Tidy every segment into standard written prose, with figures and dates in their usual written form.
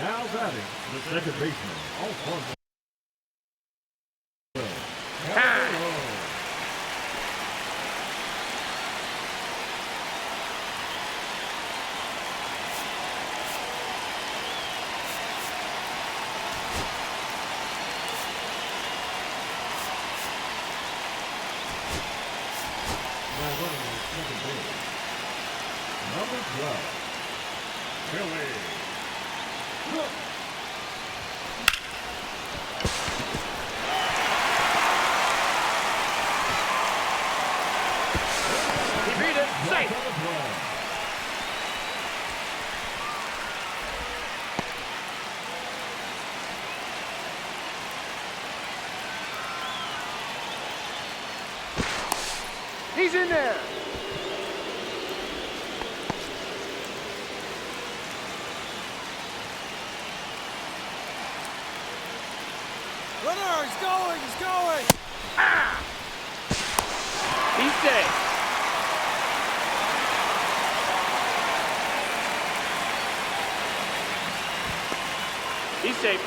Now batting, the second baseman, Alfonso. Now running on second base, number 12, Billy. He beat it, safe. He's in there. Runner, he's going! Ah! He's safe. He's safe.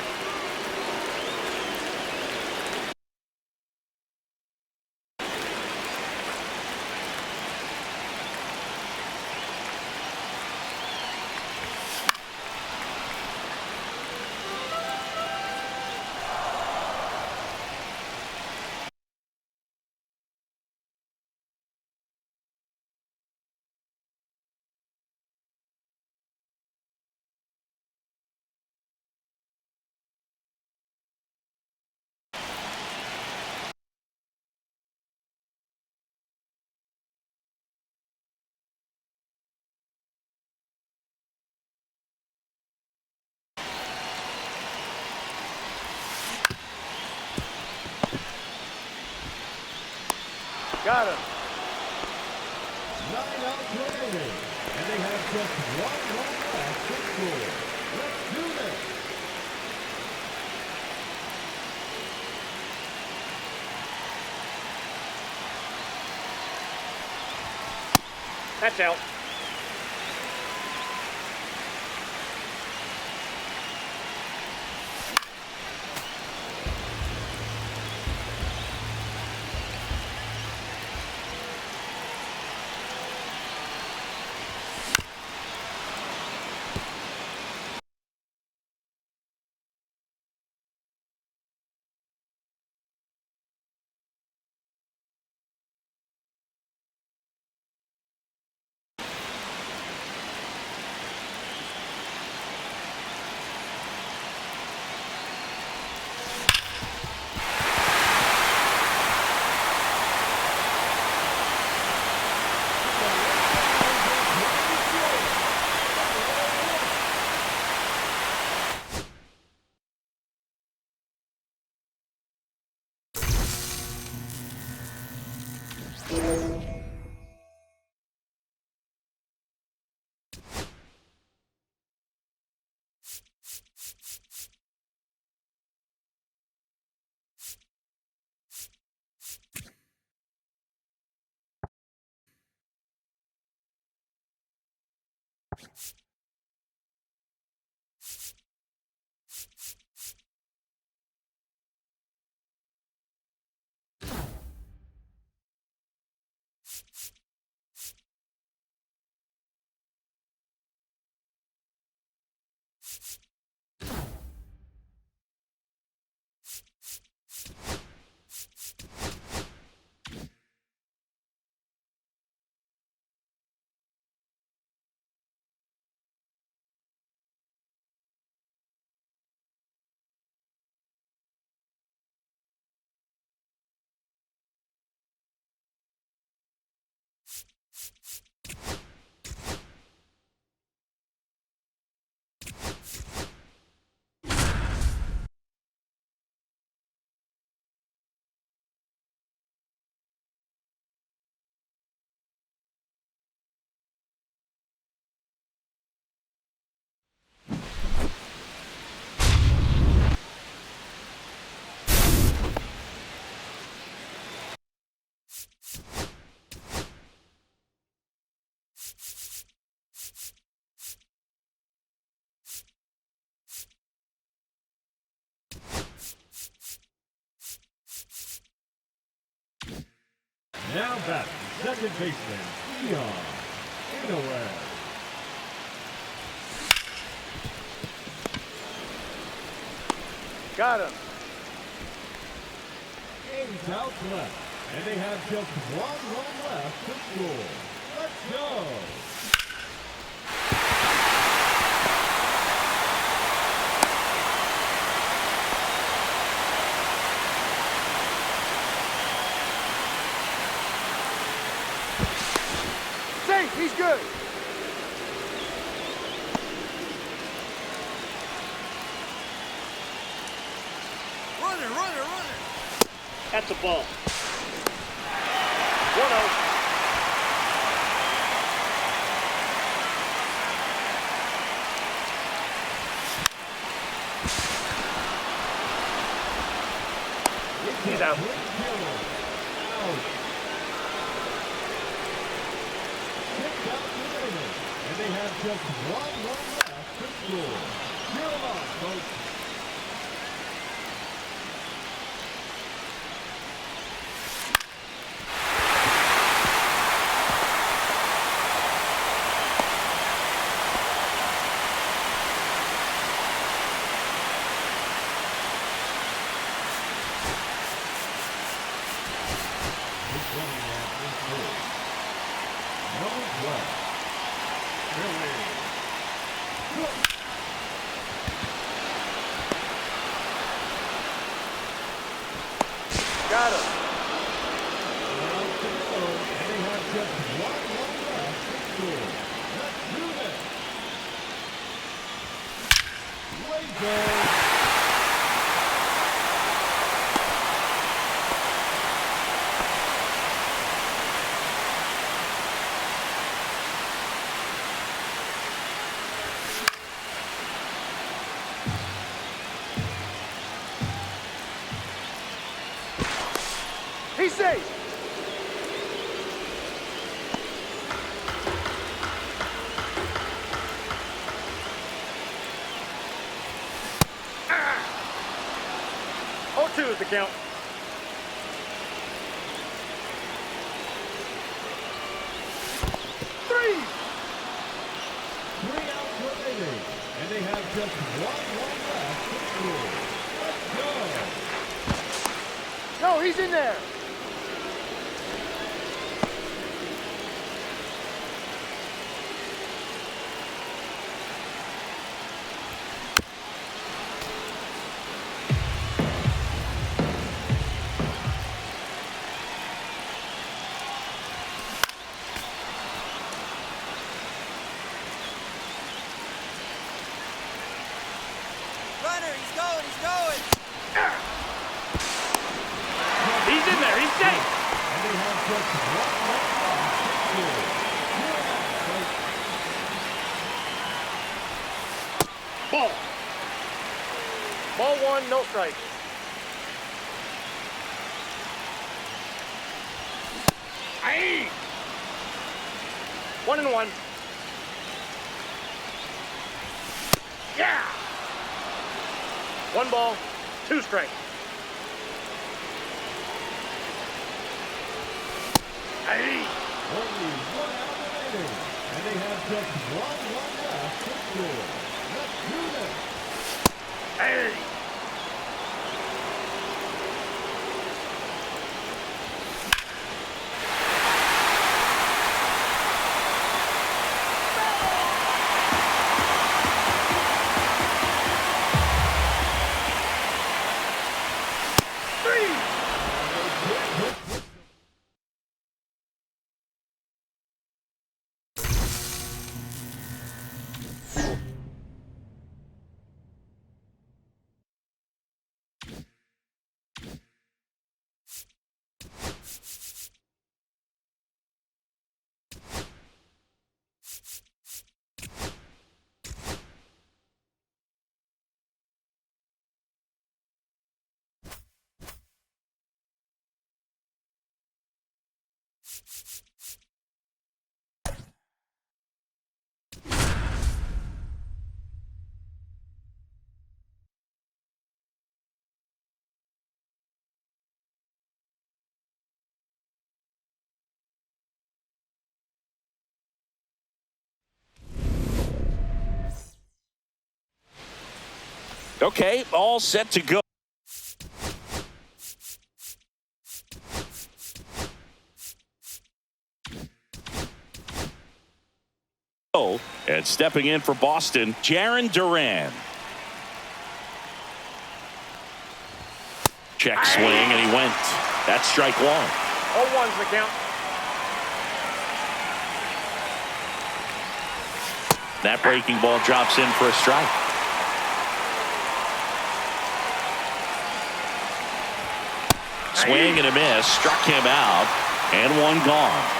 Got him. 9 outs remaining, and they have just one run left to score. Let's do this. That's out. Now batting, second baseman, Leon Inouye. Got him. 8 outs left, and they have just one run left to score. Let's go. Safe. He's good. Runner. That's a ball. 1-0. He's out. Out. 6 outs remaining, and they have just one run left to score. Cheer 'em on, folks. Got him. And they have just one run left to score. Let's do this. Laser. He's safe. Ah. 0-2 is the count. Three outs remaining, and they have just one left to score. Let's go. No, he's in there. Runner, he's going, he's going. He's in there. He's safe. And they have just one left to score. Ball. Ball one, no strike. Aye. 1-1. Yeah. 1 ball, 2 strikes. Aye. Only 1 out remaining, and they have just one left to score. Let's do this. Aye. Okay, all set to go. And stepping in for Boston, Jarren Duran. Check swing, and he went. That's strike one. 0-1's the count. That breaking ball drops in for a strike. Swing and a miss, struck him out, and one gone.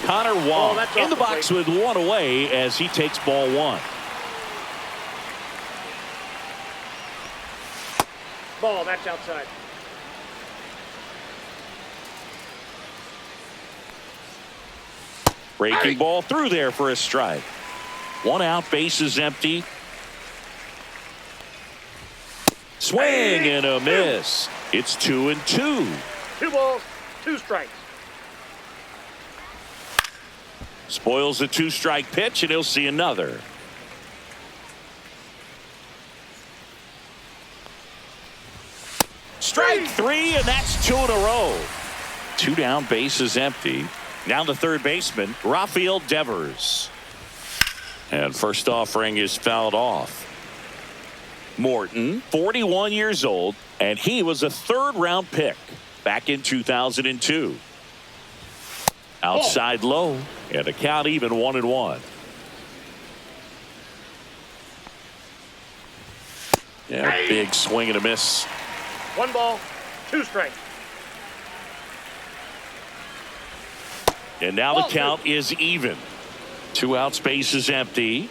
Connor Wong in the box with one away as he takes ball one. Ball, that's outside. Breaking ball through there for a strike. 1 out, bases empty. Swing and a miss. It's 2-2. 2 balls, 2 strikes. Spoils the 2-strike pitch, and he'll see another. Strike 3, and that's 2 in a row. 2 down, bases empty. Now the third baseman, Rafael Devers. And first offering is fouled off. Morton, 41 years old, and he was a third-round pick back in 2002. Outside low, and a count even 1-1. Yeah, big swing and a miss. 1 ball, 2 strikes. And now the count is even. 2 outs, bases empty.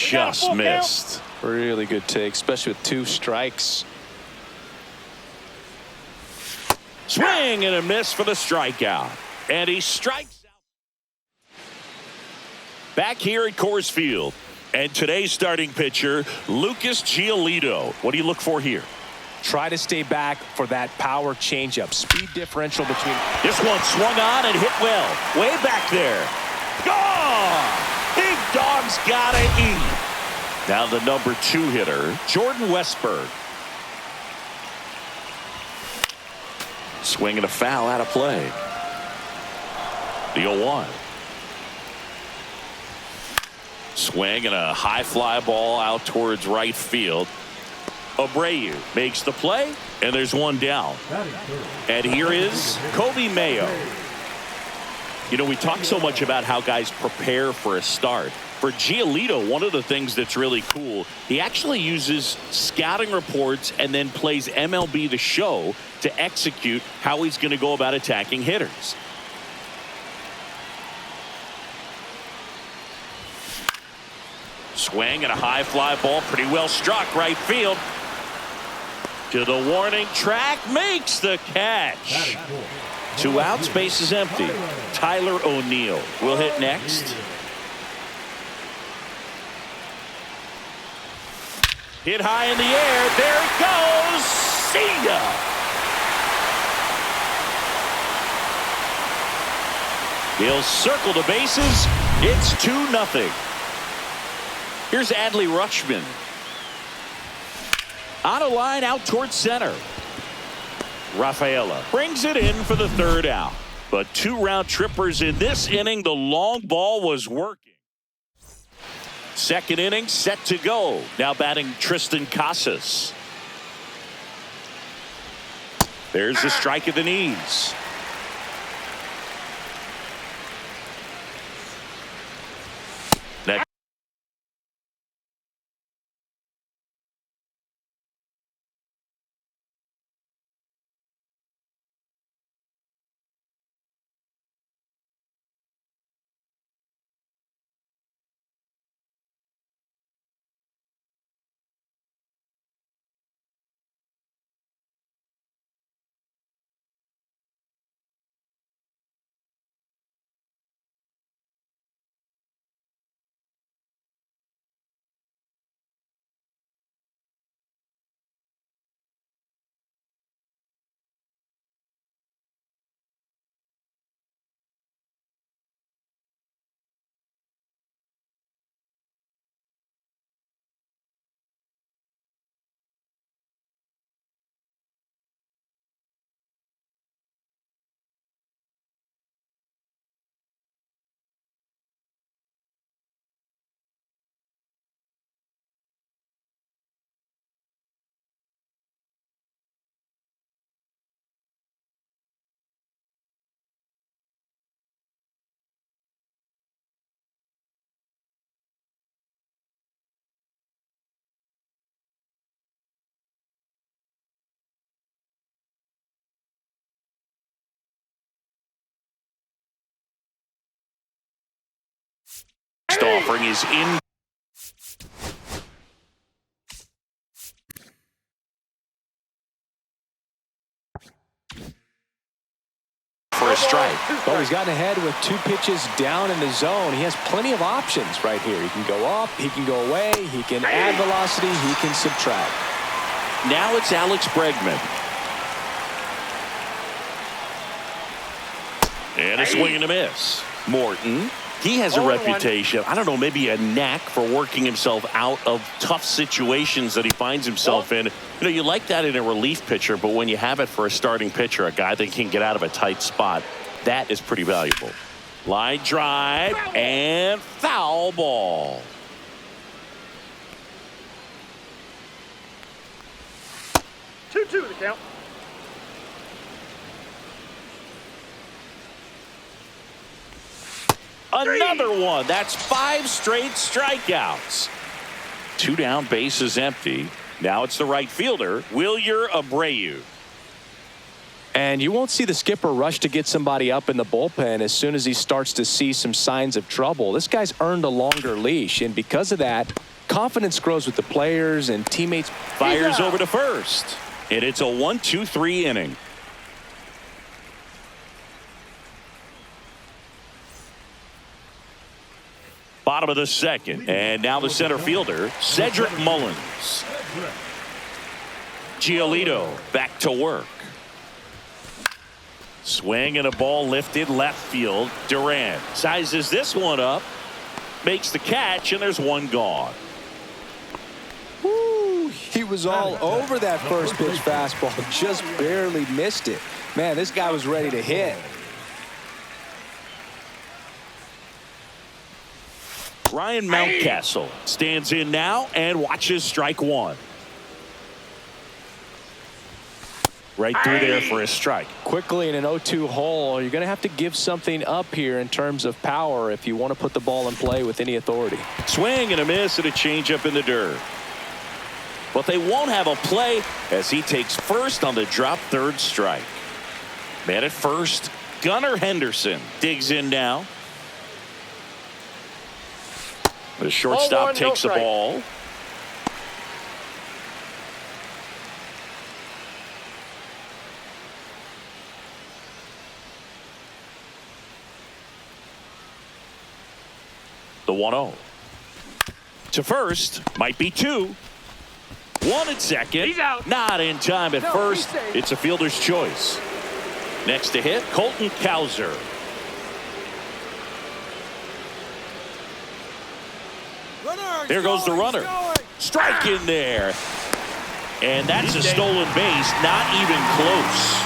just missed. Really good take, especially with 2 strikes. Swing and a miss for the strikeout. And he strikes out. Back here at Coors Field. And today's starting pitcher, Lucas Giolito. What do you look for here? Try to stay back for that power changeup. Speed differential between. This one swung on and hit well. Way back there. Gone! Big dog's gotta eat. Now the number 2 hitter, Jordan Westberg. Swing and a foul out of play. The 0-1. Swing and a high fly ball out towards right field. Abreu makes the play, and there's one down. And here is Kobe Mayo. You know, we talk so much about how guys prepare for a start. For Giolito, one of the things that's really cool, he actually uses scouting reports and then plays MLB The Show to execute how he's going to go about attacking hitters. Swing and a high fly ball, pretty well struck right field. To the warning track, makes the catch. 2 outs, base is empty. Tyler O'Neill will hit next. Hit high in the air. There it goes. See ya. He'll circle the bases. It's 2-0. Here's Adley Rutschman. On a line out towards center. Rafaela brings it in for the 3rd out. But 2 round trippers in this inning. The long ball was working. 2nd inning set to go. Now batting Tristan Casas. There's the strike at the knees. Next. Offering is in. For a strike. Well, he's gotten ahead with 2 pitches down in the zone. He has plenty of options right here. He can go up, he can go away, he can add velocity, he can subtract. Now it's Alex Bregman. And a swing and a miss. Morton. He has a reputation, I don't know, maybe a knack for working himself out of tough situations that he finds himself in. You know, you like that in a relief pitcher, but when you have it for a starting pitcher, a guy that can get out of a tight spot, that is pretty valuable. Line drive and foul ball. Two the count. Another one. That's 5 straight strikeouts. 2 down, bases empty. Now it's the right fielder, Wilyer Abreu. And you won't see the skipper rush to get somebody up in the bullpen as soon as he starts to see some signs of trouble. This guy's earned a longer leash, and because of that, Confidence grows with the players and teammates. Fires over to first. And it's a 1-2-3 inning. Bottom of the second. And now the center fielder, Cedric Mullins. Giolito back to work. Swing and a ball lifted left field. Durant sizes this one up. Makes the catch, and there's one gone. Woo, he was all over that first pitch fastball. Just barely missed it. Man, this guy was ready to hit. Ryan Mountcastle stands in now and watches strike one. Right through there for a strike. Quickly in an 0-2 hole, you're going to have to give something up here in terms of power if you want to put the ball in play with any authority. Swing and a miss and a changeup in the dirt. But they won't have a play as he takes first on the drop third strike. Man at first, Gunnar Henderson digs in now. The shortstop takes the ball. The 1-0. To first, might be two. One at second. He's out. Not in time at first. It's a fielder's choice. Next to hit, Colton Cowser. There goes the runner. Strike in there. And that's a stolen base. Not even close.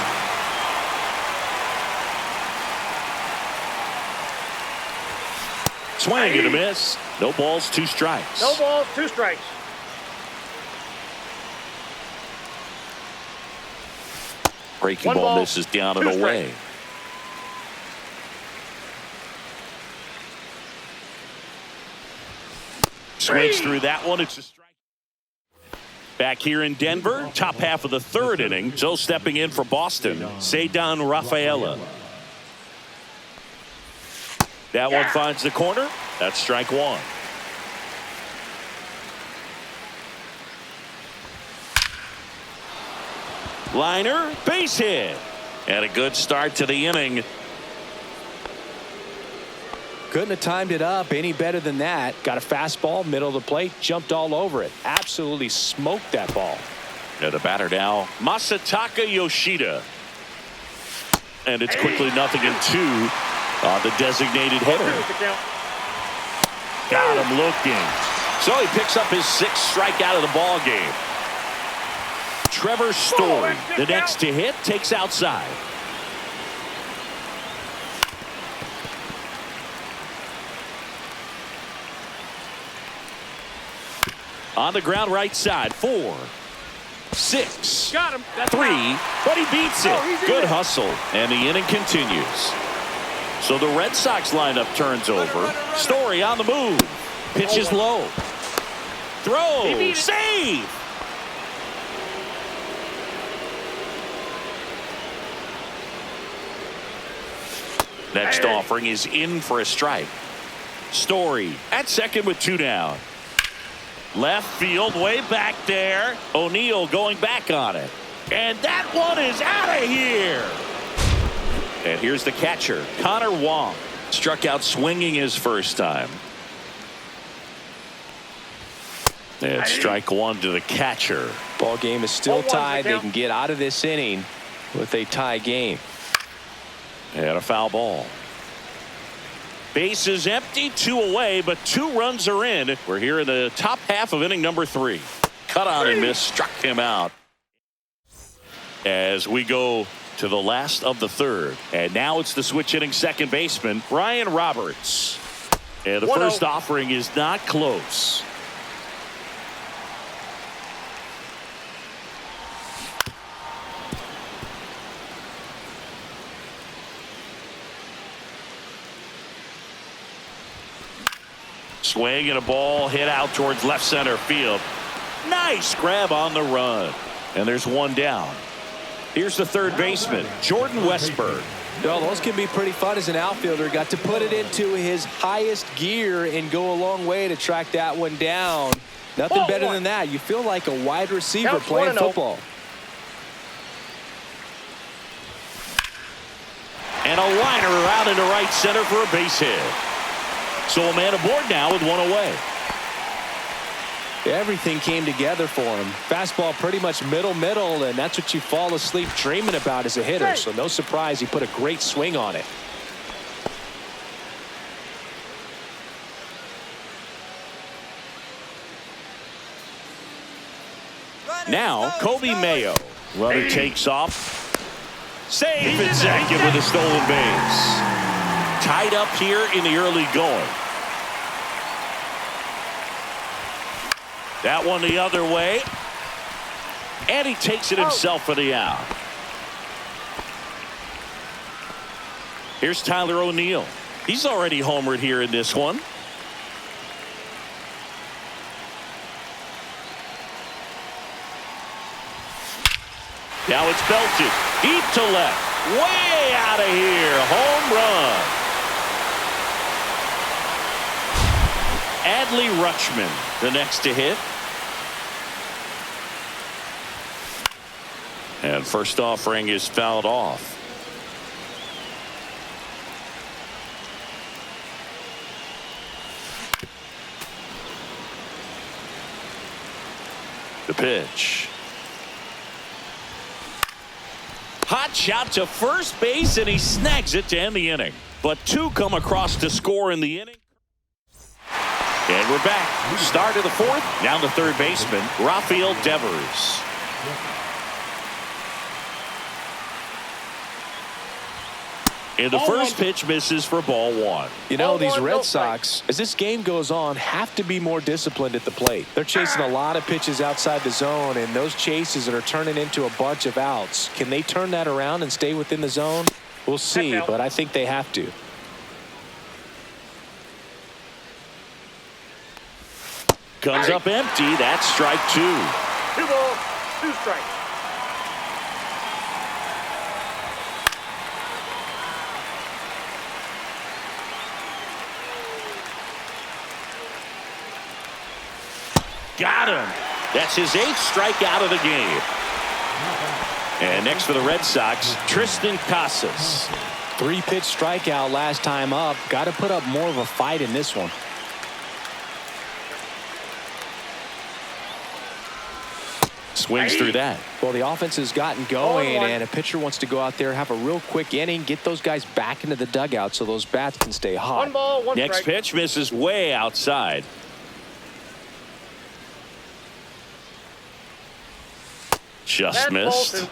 Swing and a miss. No balls, two strikes. No balls, two strikes. Breaking One ball ball, misses down two and away. Swings through that one. It's a strike. Back here in Denver, top half of the third inning. So stepping in for Boston, Cedric Rafaela. That one finds the corner. That's strike one. Liner, base hit. And a good start to the inning. Couldn't have timed it up any better than that. Got a fastball, middle of the plate, jumped all over it. Absolutely smoked that ball. And the batter now, Masataka Yoshida. And it's quickly 0-2 on the designated hitter. Got him looking. So he picks up his sixth strikeout of the ball game. Trevor Story, the next to hit, takes outside. On the ground right side, 4, 6, Got him. That's 3, out. but he beats it. Oh, Good hustle, and the inning continues. So the Red Sox lineup turns over. Story on the move. Pitches low. Throw. Save. Next offering is in for a strike. Story at second with 2 down. Left field way back there. O'Neill going back on it. And that one is out of here. And here's the catcher, Connor Wong. Struck out swinging his first time. And strike one to the catcher. Ball game is still tied. They can get out of this inning with a tie game. And a foul ball. Base is empty, 2 away, but 2 runs are in. We're here in the top half of inning number 3. Cut on and miss, struck him out. As we go to the last of the third. And now it's the switch hitting second baseman, Ryan Roberts. And the first offering is not close. Swing and a ball hit out towards left center field. Nice grab on the run. And there's one down. Here's the third baseman, Jordan Westberg. Well, those can be pretty fun as an outfielder. Got to put it into his highest gear and go a long way to track that one down. Nothing Ball better one. than that. You feel like a wide receiver Counts playing 1-0. football. And a liner around into right center for a base hit. So a man aboard now with one away. Everything came together for him. Fastball pretty much middle, and that's what you fall asleep dreaming about as a hitter. So no surprise he put a great swing on it. Now Kobe Mayo. Runner takes off. Safe at second with a stolen base. Tied up here in the early going. That one the other way. And he takes it himself for the out. Here's Tyler O'Neill. He's already homered here in this one. Now it's belted deep to left, way out of here, home run. Adley Rutschman, the next to hit. And first offering is fouled off. The pitch. Hot shot to first base, and he snags it to end the inning. But two come across to score in the inning. And we're back. Start of the fourth. Now the third baseman, Rafael Devers. And the first pitch misses for ball one. You know, these Red Sox, as this game goes on, have to be more disciplined at the plate. They're chasing a lot of pitches outside the zone, and those chases are turning into a bunch of outs. Can they turn that around and stay within the zone? We'll see, but I think they have to. Comes up empty. That's strike two. 2 balls, 2 strikes. Got him. That's his 8th strikeout of the game. And next for the Red Sox, Tristan Casas. 3-pitch strikeout last time up. Got to put up more of a fight in this one. Swings through that. Well, the offense has gotten going, and a pitcher wants to go out there, have a real quick inning, get those guys back into the dugout so those bats can stay hot. 1 ball, 1 Next strike. pitch misses way outside. Just Bad ball, missed. 2.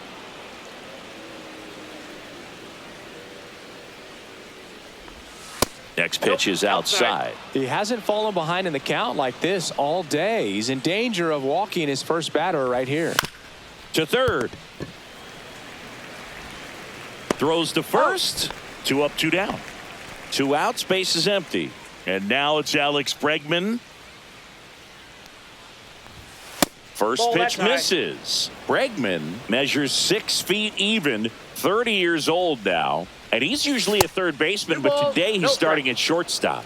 Next pitch is outside. He hasn't fallen behind in the count like this all day. He's in danger of walking his first batter right here. To third. Throws to first. 2 up, 2 down. 2 outs, base is empty. And now it's Alex Bregman. First pitch misses. Bregman measures 6 feet even, 30 years old now. And he's usually a third baseman, but today he's starting at shortstop.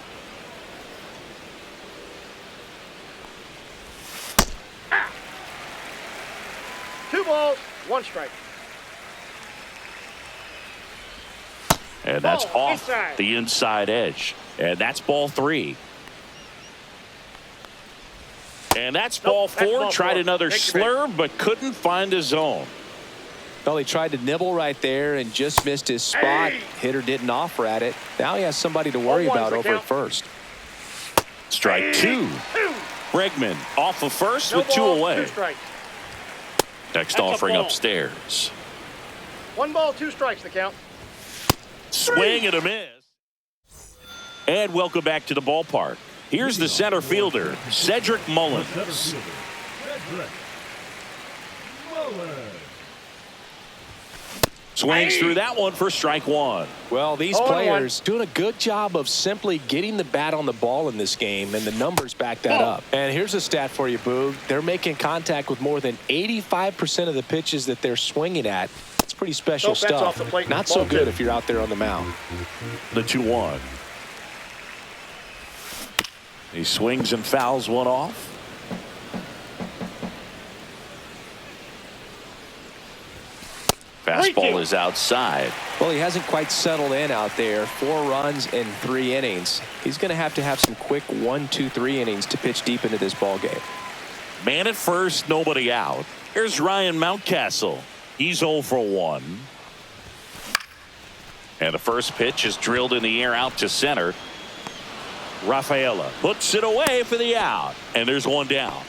Ah. 2 balls, 1 strike. And that's Ball, off inside. the inside edge. And that's ball 3. And that's ball 4. That's ball Tried 4. another slurve, but couldn't find a zone. Well, he tried to nibble right there and just missed his spot. Hitter didn't offer at it. Now he has somebody to worry about over at first. Strike 2. Bregman off of first with 2 ball, away. 2 strikes. Next That's a offering ball. upstairs. 1 ball, 2 strikes the count. Swing and a miss. And welcome back to the ballpark. Here's the center fielder, Cedric Mullins. Cedric Mullins. Swings through that one for strike one. Well, these 0-1. players doing a good job of simply getting the bat on the ball in this game, and the numbers back that up. And here's a stat for you, Boog. They're making contact with more than 85% of the pitches that they're swinging at. It's pretty special Nope, that's off stuff. the plate. Not Ball so good two. if you're out there on the mound. The 2-1. He swings and fouls one off. Fastball is outside. Well, he hasn't quite settled in out there. 4 runs in 3 innings. He's going to have some quick 1, 2, 3 innings to pitch deep into this ball game. Man at first, nobody out. Here's Ryan Mountcastle. He's 0 for 1. And the first pitch is drilled in the air out to center. Rafaela puts it away for the out. And there's one down.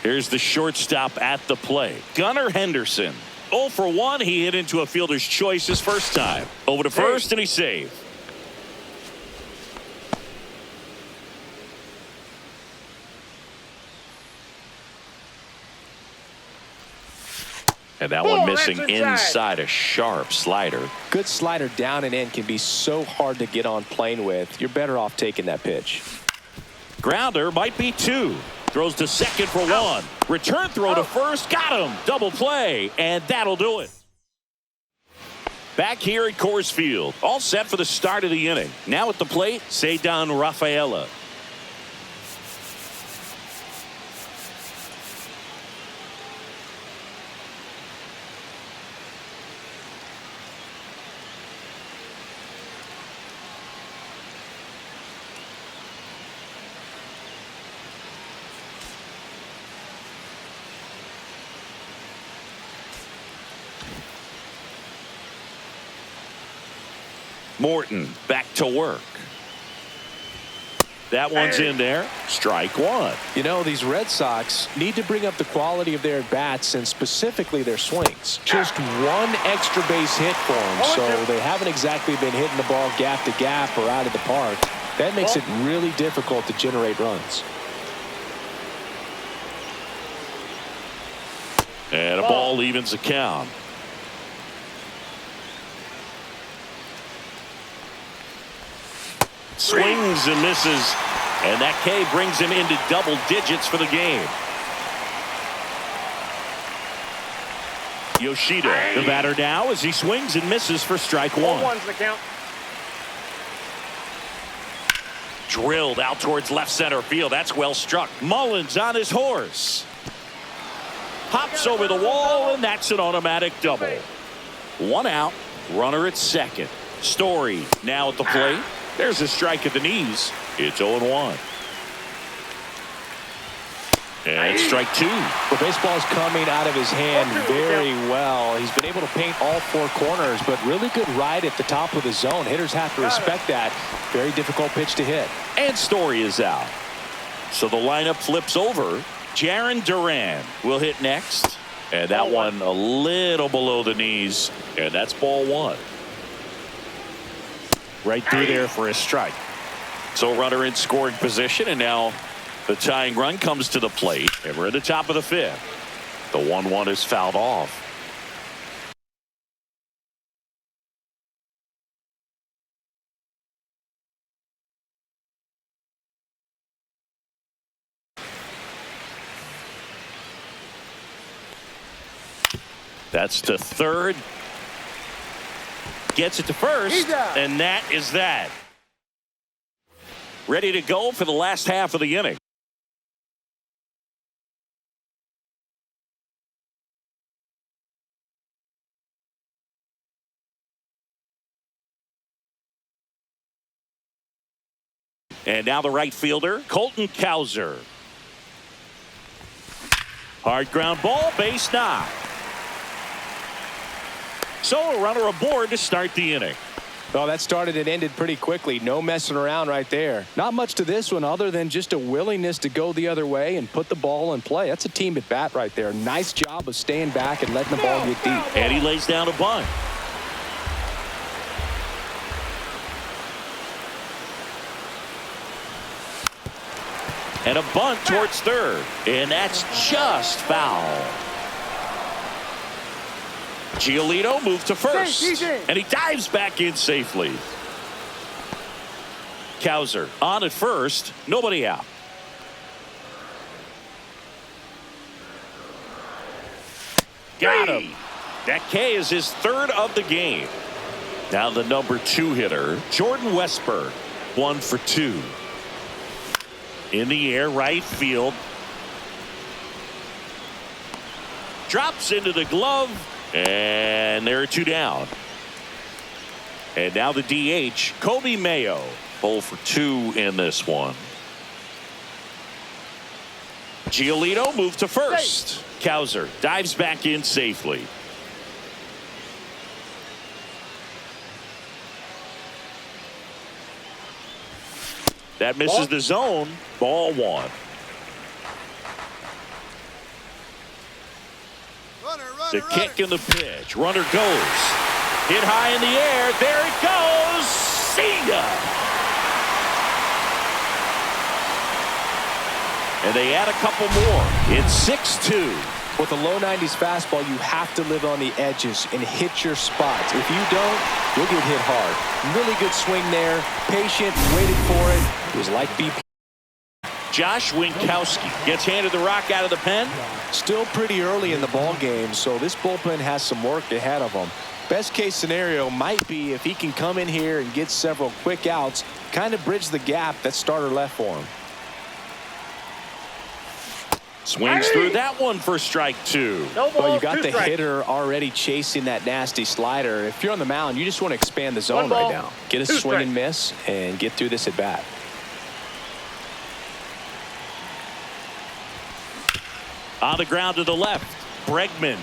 Here's the shortstop at the plate. Gunnar Henderson. 0 for 1. He hit into a fielder's choice his first time. Over to first, and he saved. And that one missing that's inside. inside a sharp slider. Good slider down and in can be so hard to get on plane with. You're better off taking that pitch. Grounder might be 2. Throws to second for 1. Return throw to first. Got him. Double play. And that'll do it. Back here at Coors Field. All set for the start of the inning. Now at the plate, Cedar Rafaela. Morton back to work. That one's in there. Strike one. You know, these Red Sox need to bring up the quality of their bats and specifically their swings. Just one extra base hit for them, so they haven't exactly been hitting the ball gap to gap or out of the park. That makes it really difficult to generate runs. And a ball evens the count. Swings and misses, and that K brings him into double digits for the game. Yoshida, the batter now, as he swings and misses for strike one. 0-1's the count. Drilled out towards left center field. That's well struck. Mullins on his horse. Hops over the wall, and that's an automatic double. 1 out, runner at second. Story now at the plate. There's a strike at the knees. It's 0-1. And strike 2. The baseball's coming out of his hand very well. He's been able to paint all 4 corners, but really good ride at the top of the zone. Hitters have to respect that. Very difficult pitch to hit. And Story is out. So the lineup flips over. Jarren Duran will hit next. And that one a little below the knees. And that's ball 1. Right through there for a strike. So runner in scoring position, and now the tying run comes to the plate, and we're at the top of the 5th. The 1-1 is fouled off. That's to third. Gets it to first, and that is that. Ready to go for the last half of the inning. And now the right fielder, Colton Cowser. Hard ground ball, base knock. So a runner aboard to start the inning. Well, that started and ended pretty quickly. No messing around right there. Not much to this one other than just a willingness to go the other way and put the ball in play. That's a team at bat right there. Nice job of staying back and letting the ball get deep. And he lays down a bunt. And a bunt towards third. And that's just foul. Giolito moved to first. He's in. And he dives back in safely. Kowser on at first. Nobody out. Got him. That K is his third of the game. Now the number 2 hitter, Jordan Westburg, 1 for 2. In the air, right field. Drops into the glove, and there are 2 down. And now the DH, Kobe Mayo, 0 for 2 in this one. Giolito moved to first. Kowser dives back in safely. That misses the zone. Ball 1. The kick and the pitch. Runner goes. Hit high in the air. There it goes. See ya. And they add a couple more. It's 6-2. With a low 90s fastball, you have to live on the edges and hit your spots. If you don't, you'll get hit hard. Really good swing there. Patient, waited for it. It was like BP. Josh Winkowski gets handed the rock out of the pen. Still pretty early in the ball game, so this bullpen has some work ahead of them. Best case scenario might be if he can come in here and get several quick outs, kind of bridge the gap that starter left for him. Swings through that one for strike 2. No ball, Well, you got 2 the strikes. hitter already chasing that nasty slider. If you're on the mound, you just want to expand the zone 1 ball, right now. Get a 2 swing and strikes. miss and get through this at bat. On the ground to the left, Bregman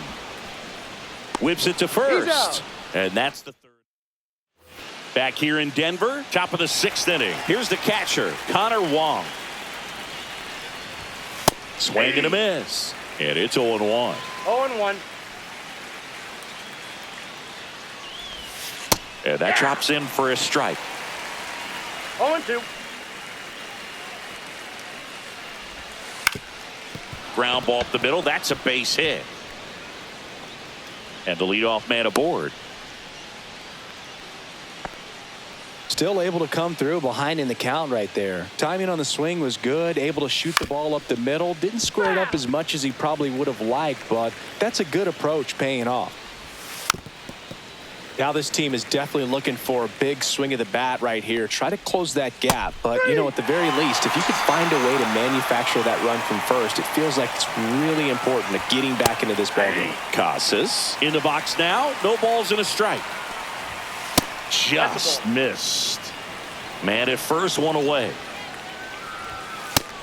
whips it to first. And that's the 3rd. Back here in Denver, top of the 6th inning. Here's the catcher, Connor Wong. Swing and a miss. And it's 0-1. 0-1. And that drops in for a strike. 0-2. Ground ball up the middle. That's a base hit. And the leadoff man aboard. Still able to come through behind in the count right there. Timing on the swing was good. Able to shoot the ball up the middle. Didn't square it up as much as he probably would have liked, but that's a good approach paying off. Now this team is definitely looking for a big swing of the bat right here. Try to close that gap. But, you know, at the very least, if you could find a way to manufacture that run from first, it feels like it's really important to getting back into this ballgame. Casas in the box now. No balls and a strike. Just missed. Man at first, 1 away.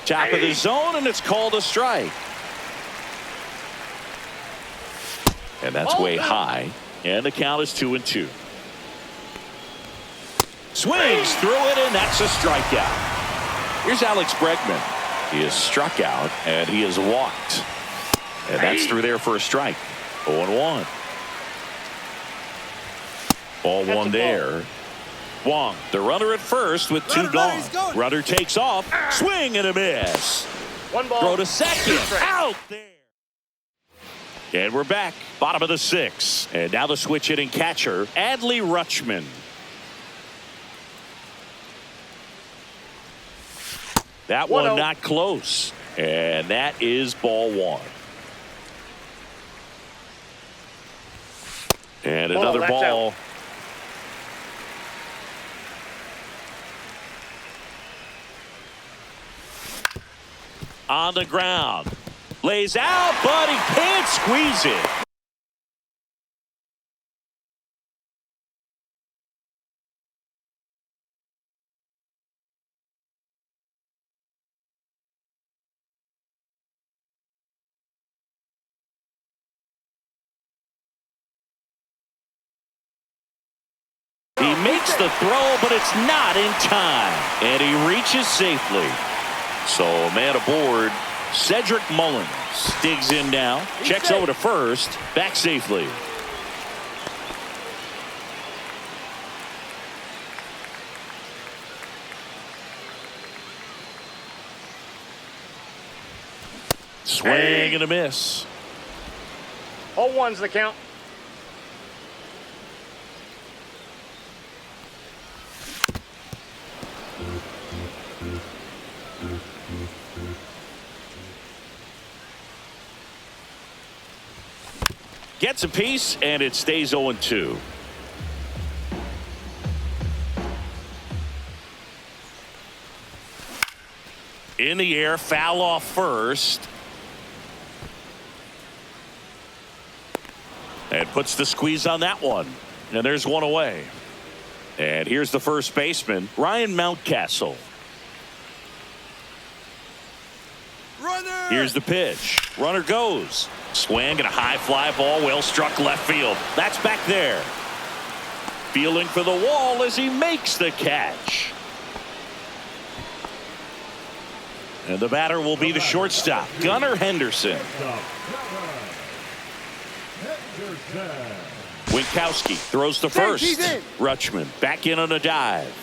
Top of the zone, and it's called a strike. And that's way high. And the count is 2-2. Swings through it, and that's a strikeout. Here's Alex Bregman. He is struck out, and he is walked. And that's through there for a strike. 0-1. Ball 1 there. Wong, the runner at first with 2 gone. Runner takes off. Swing and a miss. 1 ball. Throw to second. 2 strikes. Out there. And we're back. Bottom of the 6th. And now the switch hitting catcher, Adley Rutschman. That one 1-0. not close. And that is ball 1. And another that's ball. out. On the ground. Lays out, but he can't squeeze it. He makes the throw, but it's not in time. And he reaches safely. So man aboard, Cedric Mullins digs in now, checks over to first, back safely. Swing and a miss. 0-1's the count. That's a piece, and it stays 0-2. In the air, foul off first. And puts the squeeze on that one. And there's one away. And here's the first baseman, Ryan Mountcastle. Runner! Here's the pitch. Runner goes. Swing and a high fly ball, well struck left field. That's back there. Fielding for the wall as he makes the catch. And the batter will be the shortstop, Gunnar Henderson. Winkowski throws the first. Rutschman back in on a dive.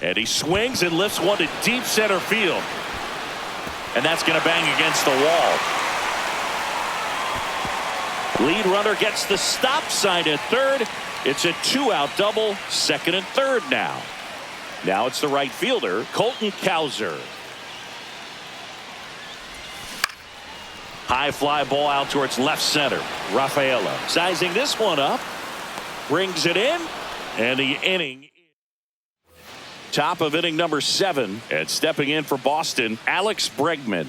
And he swings and lifts one to deep center field. And that's going to bang against the wall. Lead runner gets the stop sign at third. It's a 2-out double, second and third now. Now it's the right fielder, Colton Cowser. High fly ball out towards left center. Rafaela sizing this one up. Brings it in. And the inning. Top of inning number 7. And stepping in for Boston, Alex Bregman.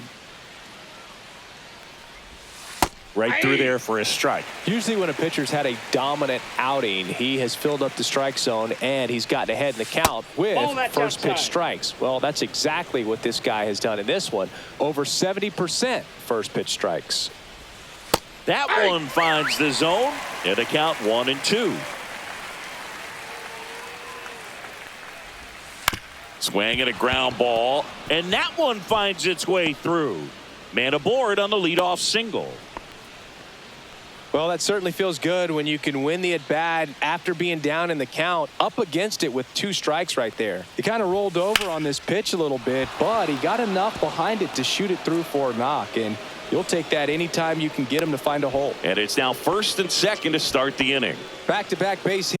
Right through there for a strike. Usually when a pitcher's had a dominant outing, he has filled up the strike zone and he's gotten ahead in the count with first pitch strikes. Well, that's exactly what this guy has done in this one. Over 70% first pitch strikes. That one finds the zone and a count 1-2. Swing and a ground ball, and that one finds its way through. Man aboard on the leadoff single. Well, that certainly feels good when you can win the at-bat after being down in the count, up against it with 2 strikes right there. He kind of rolled over on this pitch a little bit, but he got enough behind it to shoot it through for a knock, and you'll take that anytime you can get him to find a hole. And it's now first and second to start the inning. Back-to-back base hit.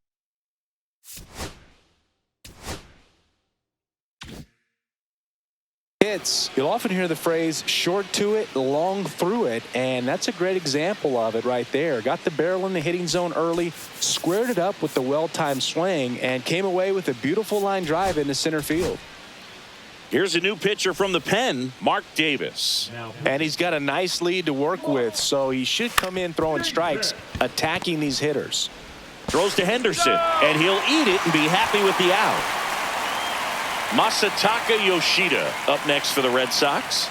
You'll often hear the phrase short to it, long through it, and that's a great example of it right there. Got the barrel in the hitting zone early, squared it up with the well-timed swing, and came away with a beautiful line drive into center field. Here's a new pitcher from the pen, Mark Davis. And he's got a nice lead to work with, so he should come in throwing strikes, attacking these hitters. Throws to Henderson, and he'll eat it and be happy with the out. Masataka Yoshida up next for the Red Sox.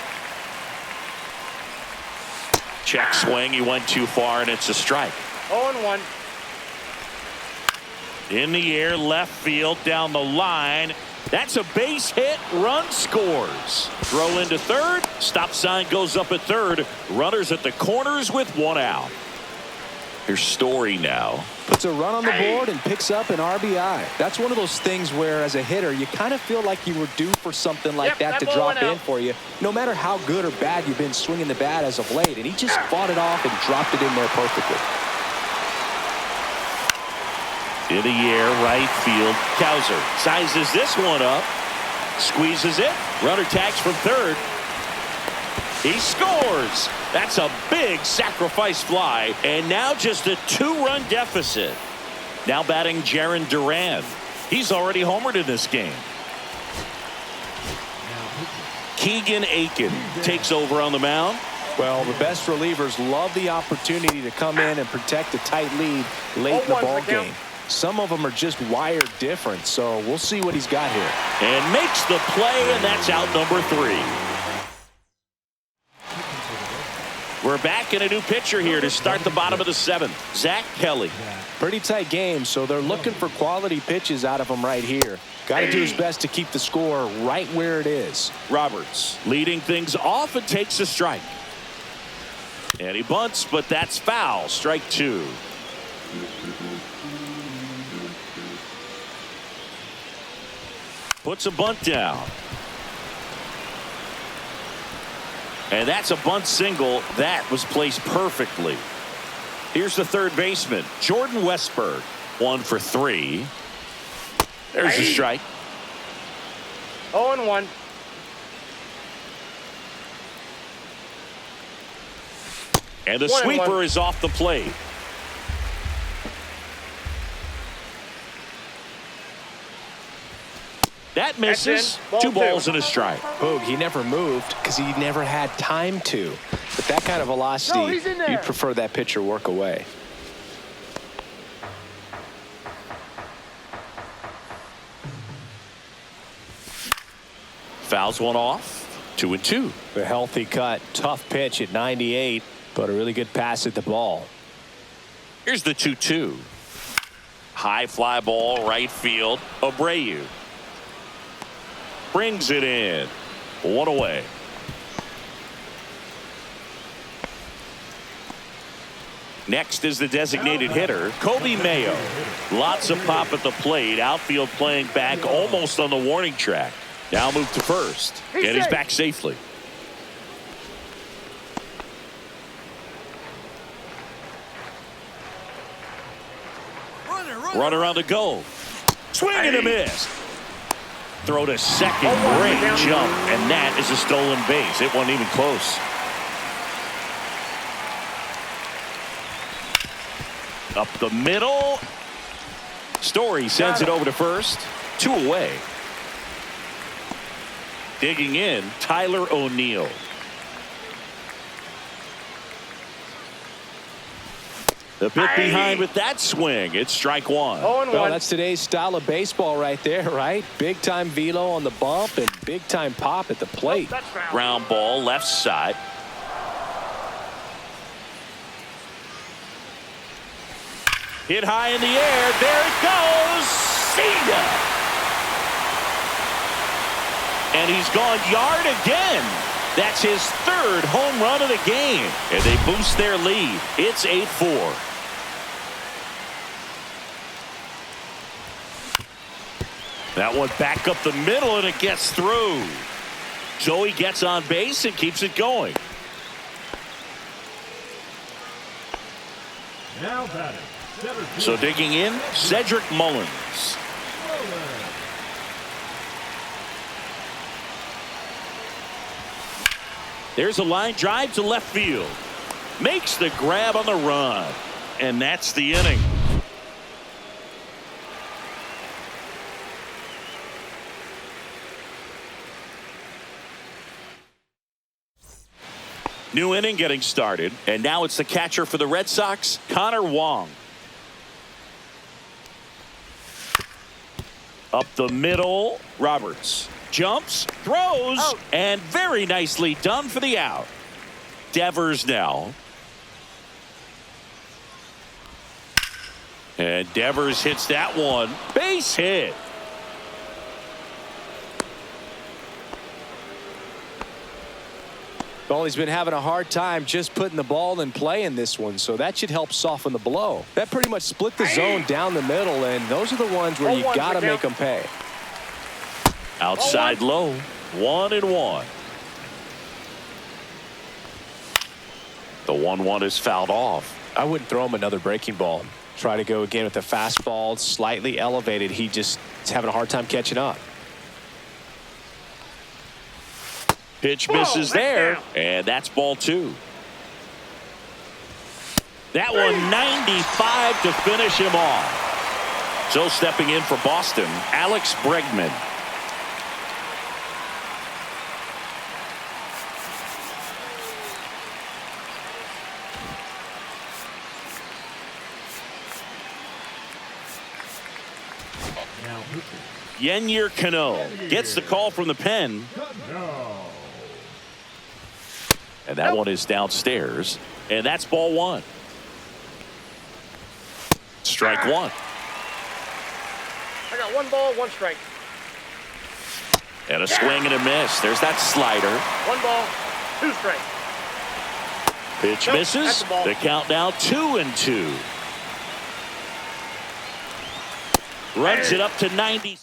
Check swing. He went too far, and it's a strike. 0-1. In the air, left field, down the line. That's a base hit. Run scores. Throw into third. Stop sign goes up at third. Runners at the corners with 1 out. Here's Story now. Puts a run on the board and picks up an RBI. That's one of those things where, as a hitter, you kind of feel like you were due for something like that to drop in for you, no matter how good or bad you've been swinging the bat as of late. And he just fought it off and dropped it in there perfectly. In the air, right field. Cowser sizes this one up. Squeezes it. Runner tags from third. He scores. That's a big sacrifice fly. And now just a 2-run deficit. Now batting Jarren Duran. He's already homered in this game. Keegan Aiken takes over on the mound. Well, the best relievers love the opportunity to come in and protect a tight lead late in the ball game. Some of them are just wired different, so we'll see what he's got here. And makes the play, and that's out number 3. We're back in a new pitcher here to start the bottom of the 7th. Zach Kelly. Pretty tight game, so they're looking for quality pitches out of him right here. Got to do his best to keep the score right where it is. Roberts leading things off and takes a strike. And he bunts, but that's foul. Strike 2. Puts a bunt down. And that's a bunt single. That was placed perfectly. Here's the third baseman, Jordan Westberg. 1 for 3. There's a strike. 0-1. And the 1-1. sweeper is off the plate. That misses. Ball 2 2. balls and a strike. Boog, he never moved because he never had time to. But that kind of velocity, No, he's in there. you prefer that pitcher work away. Fouls one off. 2-2. A healthy cut. Tough pitch at 98, but a really good pass at the ball. Here's the 2-2. High fly ball, right field. Abreu brings it in. 1 away. Next is the designated hitter, Kobe Mayo. Lots of pop at the plate. Outfield playing back almost on the warning track. Now move to first. And he's back safely. Runner on the go. Swing and a miss. Throw to second. Great jump. And that is a stolen base. It wasn't even close. Up the middle. Story sends it over to first. 2 away. Digging in, Tyler O'Neill. The bit behind with that swing. It's strike 1. 0-1. Well, that's today's style of baseball right there, right? Big time velo on the bump and big time pop at the plate. That's foul. Ground ball left side. Hit high in the air. There it goes. See ya. And he's gone yard again. That's his 3rd home run of the game. And they boost their lead. It's 8-4. That one back up the middle, and it gets through. Joey gets on base and keeps it going. Now batting. So digging in, Cedric Mullins. There's a line drive to left field. Makes the grab on the run. And that's the inning. New inning getting started. And now it's the catcher for the Red Sox, Connor Wong. Up the middle, Roberts. Jumps, throws, and very nicely done for the out. Devers now. And Devers hits that one. Base hit. Well, he's been having a hard time just putting the ball in play in this one, so that should help soften the blow. That pretty much split the zone down the middle, and those are the ones where you got to make them pay. Outside low, 1-1. The 1-1 is fouled off. I wouldn't throw him another breaking ball. Try to go again with the fastball, slightly elevated. He just is having a hard time catching up. Pitch misses there, and that's ball 2. That one 95 to finish him off. So stepping in for Boston, Alex Bregman. Yennier Cano gets the call from the pen. And that one is downstairs. And that's ball 1. Strike 1. I got 1 ball, 1 strike. And a swing and a miss. There's that slider. 1 ball, 2 strike. Pitch Nope, misses. that's a ball. The count now 2-2. Runs it up to 96.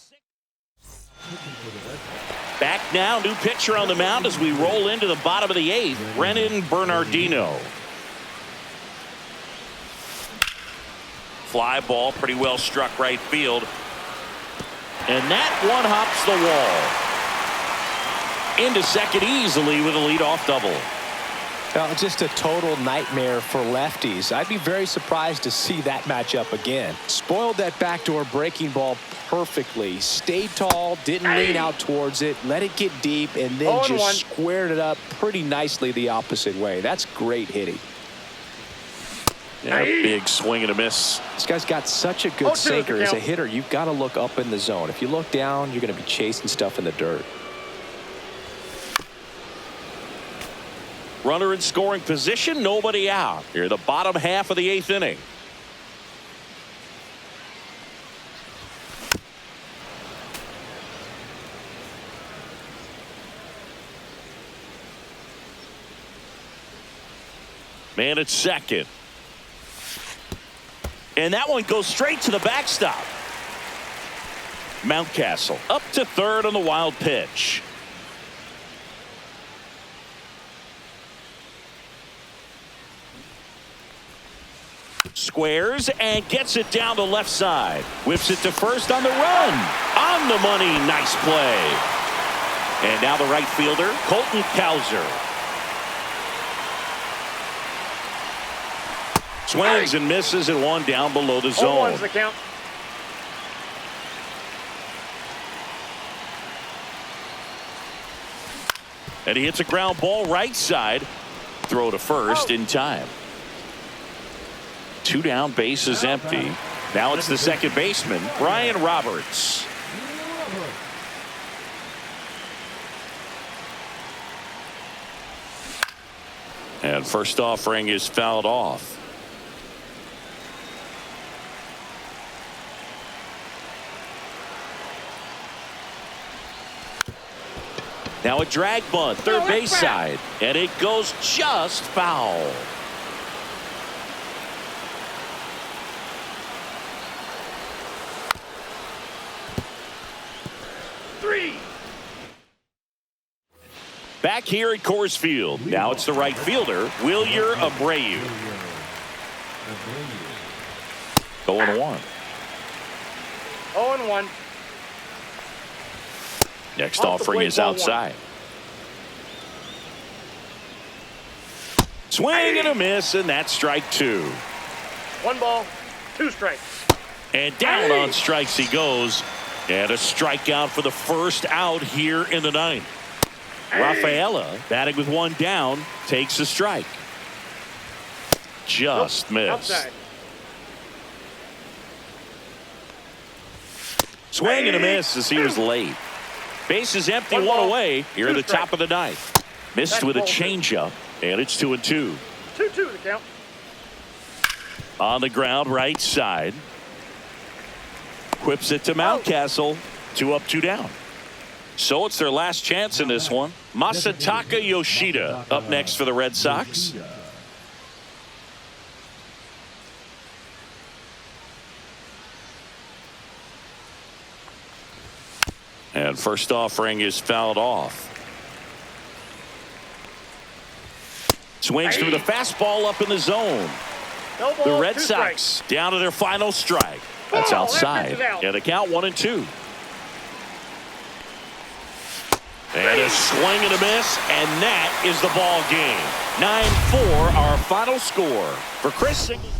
Back now, new pitcher on the mound as we roll into the bottom of the 8th, Brennan Bernardino. Fly ball, pretty well struck right field. And that one hops the wall. Into second easily with a leadoff double. Just a total nightmare for lefties. I'd be very surprised to see that matchup again. Spoiled that backdoor breaking ball perfectly. Stayed tall, didn't lean out towards it, let it get deep, and then just squared it up pretty nicely the opposite way. That's great hitting. Yeah, big swing and a miss. This guy's got such a good sinker. As a hitter, you've got to look up in the zone. If you look down, you're going to be chasing stuff in the dirt. Runner in scoring position, nobody out. Here, the bottom half of the 8th inning. Man at second. And that one goes straight to the backstop. Mountcastle up to third on the wild pitch. Squares and gets it down the left side. Whips it to first on the run. On the money. Nice play. And now the right fielder, Colton Cowser. Swings and misses and one down below the zone. The count. And he hits a ground ball right side. Throw to first in time. 2 down, bases empty. Now it's the second baseman, Brian Roberts. And first offering is fouled off. Now a drag bunt, third base side, and it goes just foul. Back here at Coors Field. Now it's the right fielder, Wilyer Abreu. 0-1. 0-1. Next offering is outside. Swing and a miss, and that's strike 2. 1 ball, 2 strikes. And down on strikes he goes. And a strikeout for the first out here in the 9th. Rafaela, batting with 1 down, takes a strike. Just missed. Outside. Swing and a miss as he was late. Bases empty, 1 away here at the top of the 9th. Missed with a changeup, and it's 2-2. 2-2 the count. On the ground, right side. Whips it to Mountcastle. 2 up, 2 down. So it's their last chance in this one. Masataka Yoshida up next for the Red Sox. And first offering is fouled off. Swings through the fastball up in the zone. No ball, The Red 2 Sox strikes. down to their final strike. That's That outside. misses out. And the count 1-2. And a swing and a miss, and that is the ball game. 9-4, our final score. For Chris Singleton.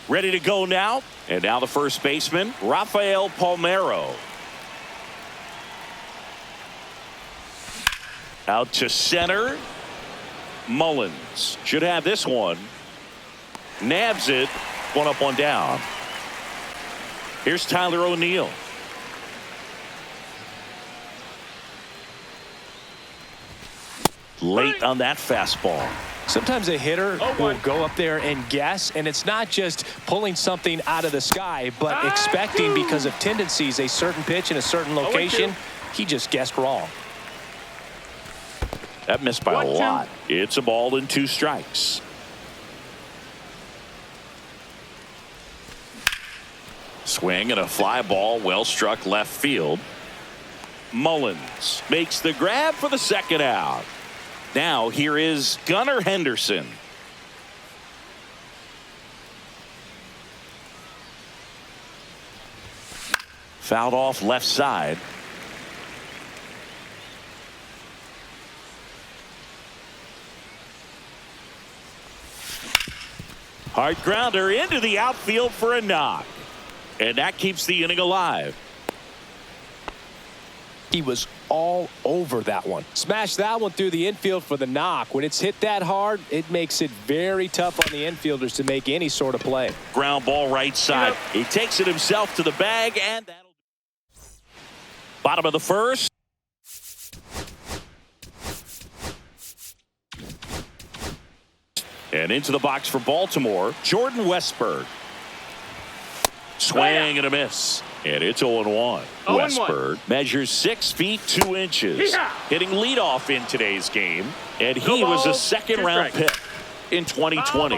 Ready to go now. And now the first baseman, Rafael Palmeiro. Out to center. Mullins should have this one. Nabs it. One up, one down. Here's Tyler O'Neill. Late on that fastball. Sometimes a hitter will go up there and guess, and it's not just pulling something out of the sky, but expecting because of tendencies a certain pitch in a certain location. He just guessed wrong. That missed by a lot. It's a ball and 2 strikes. Swing and a fly ball, well struck left field. Mullins makes the grab for the second out. Now here is Gunnar Henderson. Fouled off left side. Hard grounder into the outfield for a knock. And that keeps the inning alive. He was all over that one. Smashed that one through the infield for the knock. When it's hit that hard, it makes it very tough on the infielders to make any sort of play. Ground ball right side. He takes it himself to the bag, and that'll do. Bottom of the first. And into the box for Baltimore, Jordan Westberg. Swing and a miss. And it's 0-1. Westberg measures 6 feet 2 inches. Hitting leadoff in today's game. And he was a second-round pick in 2020.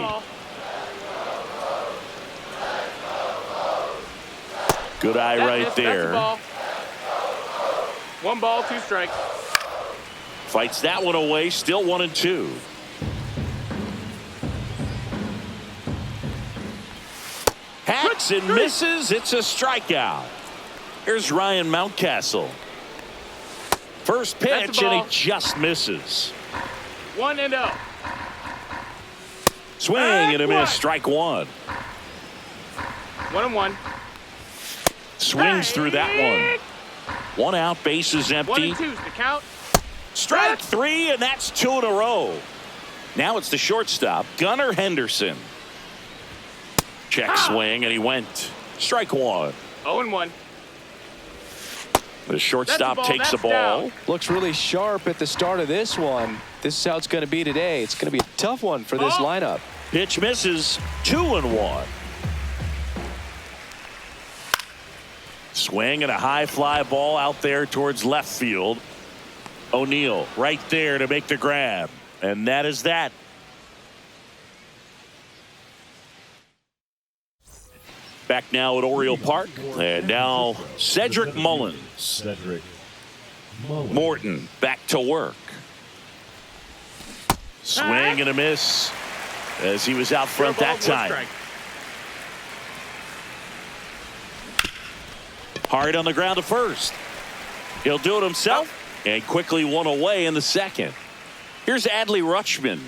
Good eye right there. One ball, 2 strikes. Fights that one away. Still 1-2. Hacks and misses. It's a strikeout. Here's Ryan Mountcastle. First pitch, and he just misses. 1-0. Swing and a miss. Strike 1. 1-1. Swings through that one. 1 out, bases empty. 1-2 is the count. Strike 3, and that's 2 in a row. Now it's the shortstop, Gunnar Henderson. Check swing, and he went. Strike 1. 0-1. The shortstop takes the ball. Down. Looks really sharp at the start of this one. This is how it's going to be today. It's going to be a tough one for this lineup. Pitch misses. 2-1. Swing and a high fly ball out there towards left field. O'Neill right there to make the grab. And that is that. Back now at Oriole Park. And now Cedric Mullins. Morton back to work. Swing and a miss as he was out front that time. Hard on the ground to first. He'll do it himself and quickly one away in the second. Here's Adley Rutschman.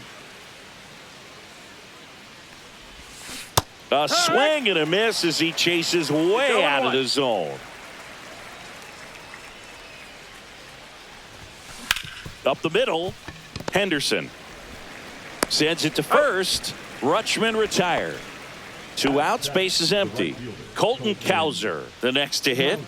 A swing and a miss as he chases way out of the zone. Up the middle, Henderson sends it to first. Rutschman retired. 2 outs, base is empty. Colton Cowser, the next to hit.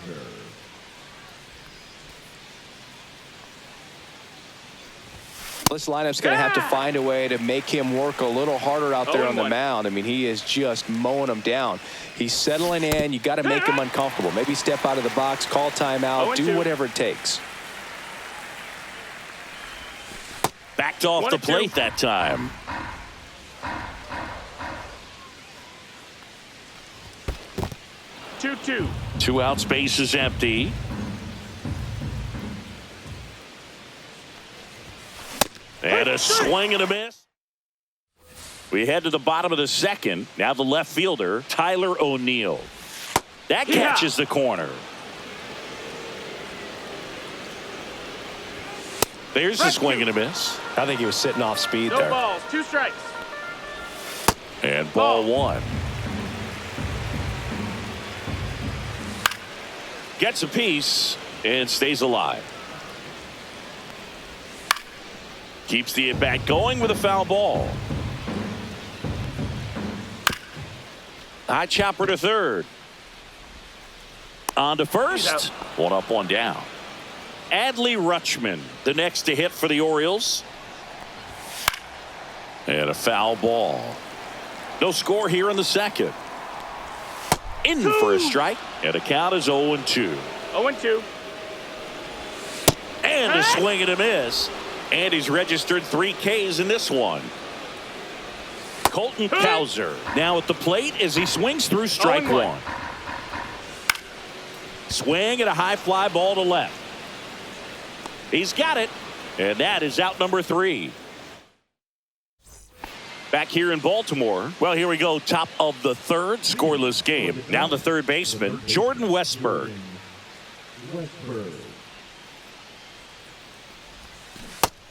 This lineup's going to have to find a way to make him work a little harder out there on the mound. I mean, he is just mowing them down. He's settling in. You got to make him uncomfortable. Maybe step out of the box, call timeout, do whatever it takes. Backed off the plate that time. Two. 2 outs, base is empty. And a swing and a miss. We head to the bottom of the second. Now the left fielder, Tyler O'Neill. That catches the corner. There's the swing and a miss. I think he was sitting off speed No there. balls, 2 strikes. And ball 1. Gets a piece and stays alive. Keeps the at-bat going with a foul ball. High chopper to third. On to first. 1 up, 1 down. Adley Rutschman, the next to hit for the Orioles. And a foul ball. No score here in the second. In for a strike. And the count is 0-2. 0-2. And a swing and a miss. And he's registered 3 Ks in this one. Colton Cowser now at the plate as he swings through strike 1. Swing and a high fly ball to left. He's got it. And that is out number 3. Back here in Baltimore. Well, here we go. Top of the third, scoreless game. Now the third baseman, Jordan Westburg.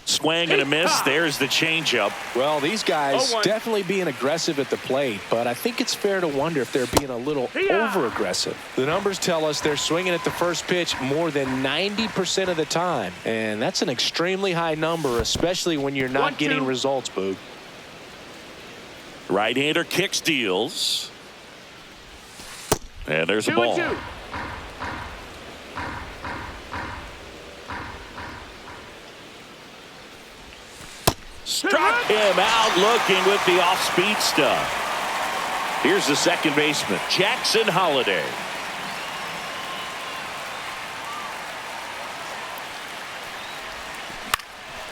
Swing and a miss. There's the changeup. Well, these guys 0-1. definitely being aggressive at the plate, but I think it's fair to wonder if they're being a little over-aggressive. The numbers tell us they're swinging at the first pitch more than 90% of the time, and that's an extremely high number, especially when you're not getting results, Boog. Right-hander kicks, deals. And there's a ball. 2-2. Struck him out looking with the off-speed stuff. Here's the second baseman, Jackson Holliday.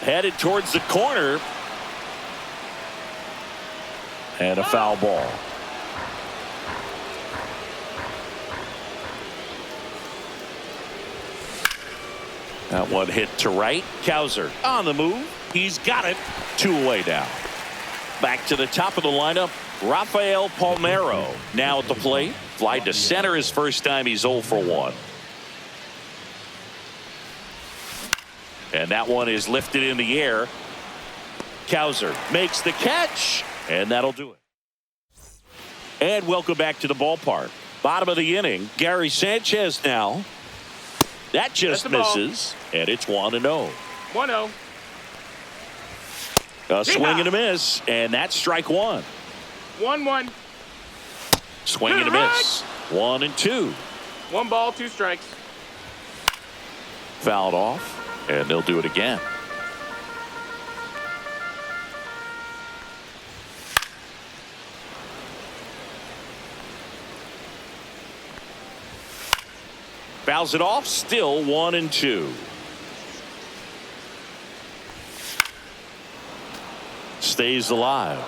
Headed towards the corner. And a foul ball. That one hit to right. Cowser on the move. He's got it. 2 away now. Back to the top of the lineup, Rafael Palmeiro now at the plate. Fly to center his first time. He's 0 for 1. And that one is lifted in the air. Cowser makes the catch, and that'll do it. And welcome back to the ballpark. Bottom of the inning, Gary Sanchez now. That just misses, and it's 1-0. 1-0. A swing and a miss, and that's strike 1. 1-1. Swing and a miss. 1-2. 1 ball, 2 strikes. Fouled off, and they'll do it again. Fouls it off, still 1-2. Stays alive.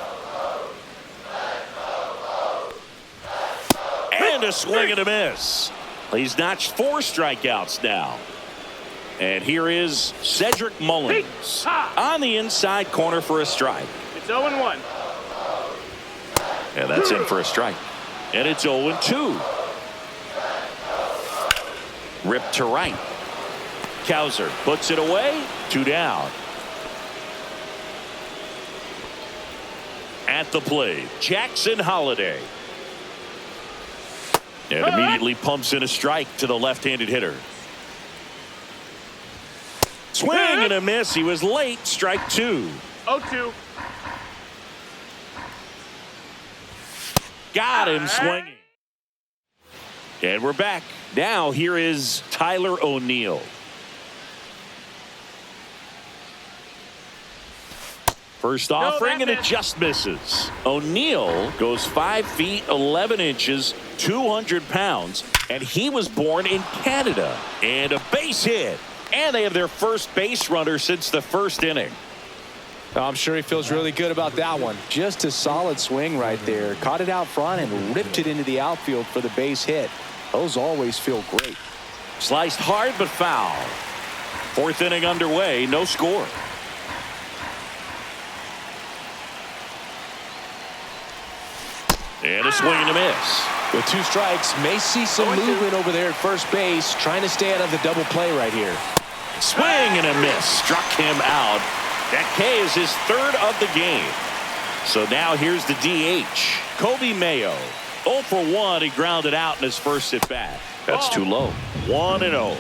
And a swing and a miss. He's notched 4 strikeouts now. And here is Cedric Mullins on the inside corner for a strike. It's 0-1. And that's in for a strike. And it's 0-2. Ripped to right. Kowser puts it away. 2 down. At the plate, Jackson Holliday. And immediately pumps in a strike to the left-handed hitter. Swing and a miss. He was late. Strike 2. 0-2. Got him swinging. And we're back. Now here is Tyler O'Neill. First offering, and it just misses. O'Neill goes 5 feet 11 inches, 200 pounds, and he was born in Canada. And a base hit. And they have their first base runner since the first inning. I'm sure he feels really good about that one. Just a solid swing right there. Caught it out front and ripped it into the outfield for the base hit. Those always feel great. Sliced hard but foul. 4th inning underway, no score. And a swing and a miss. With 2 strikes, may see some movement over there at first base, trying to stay out of the double play right here. Swing and a miss. Struck him out. That K is his 3rd of the game. So now here's the DH, Kobe Mayo. 0 for 1. He grounded out in his first at bat. That's too low. 1-0.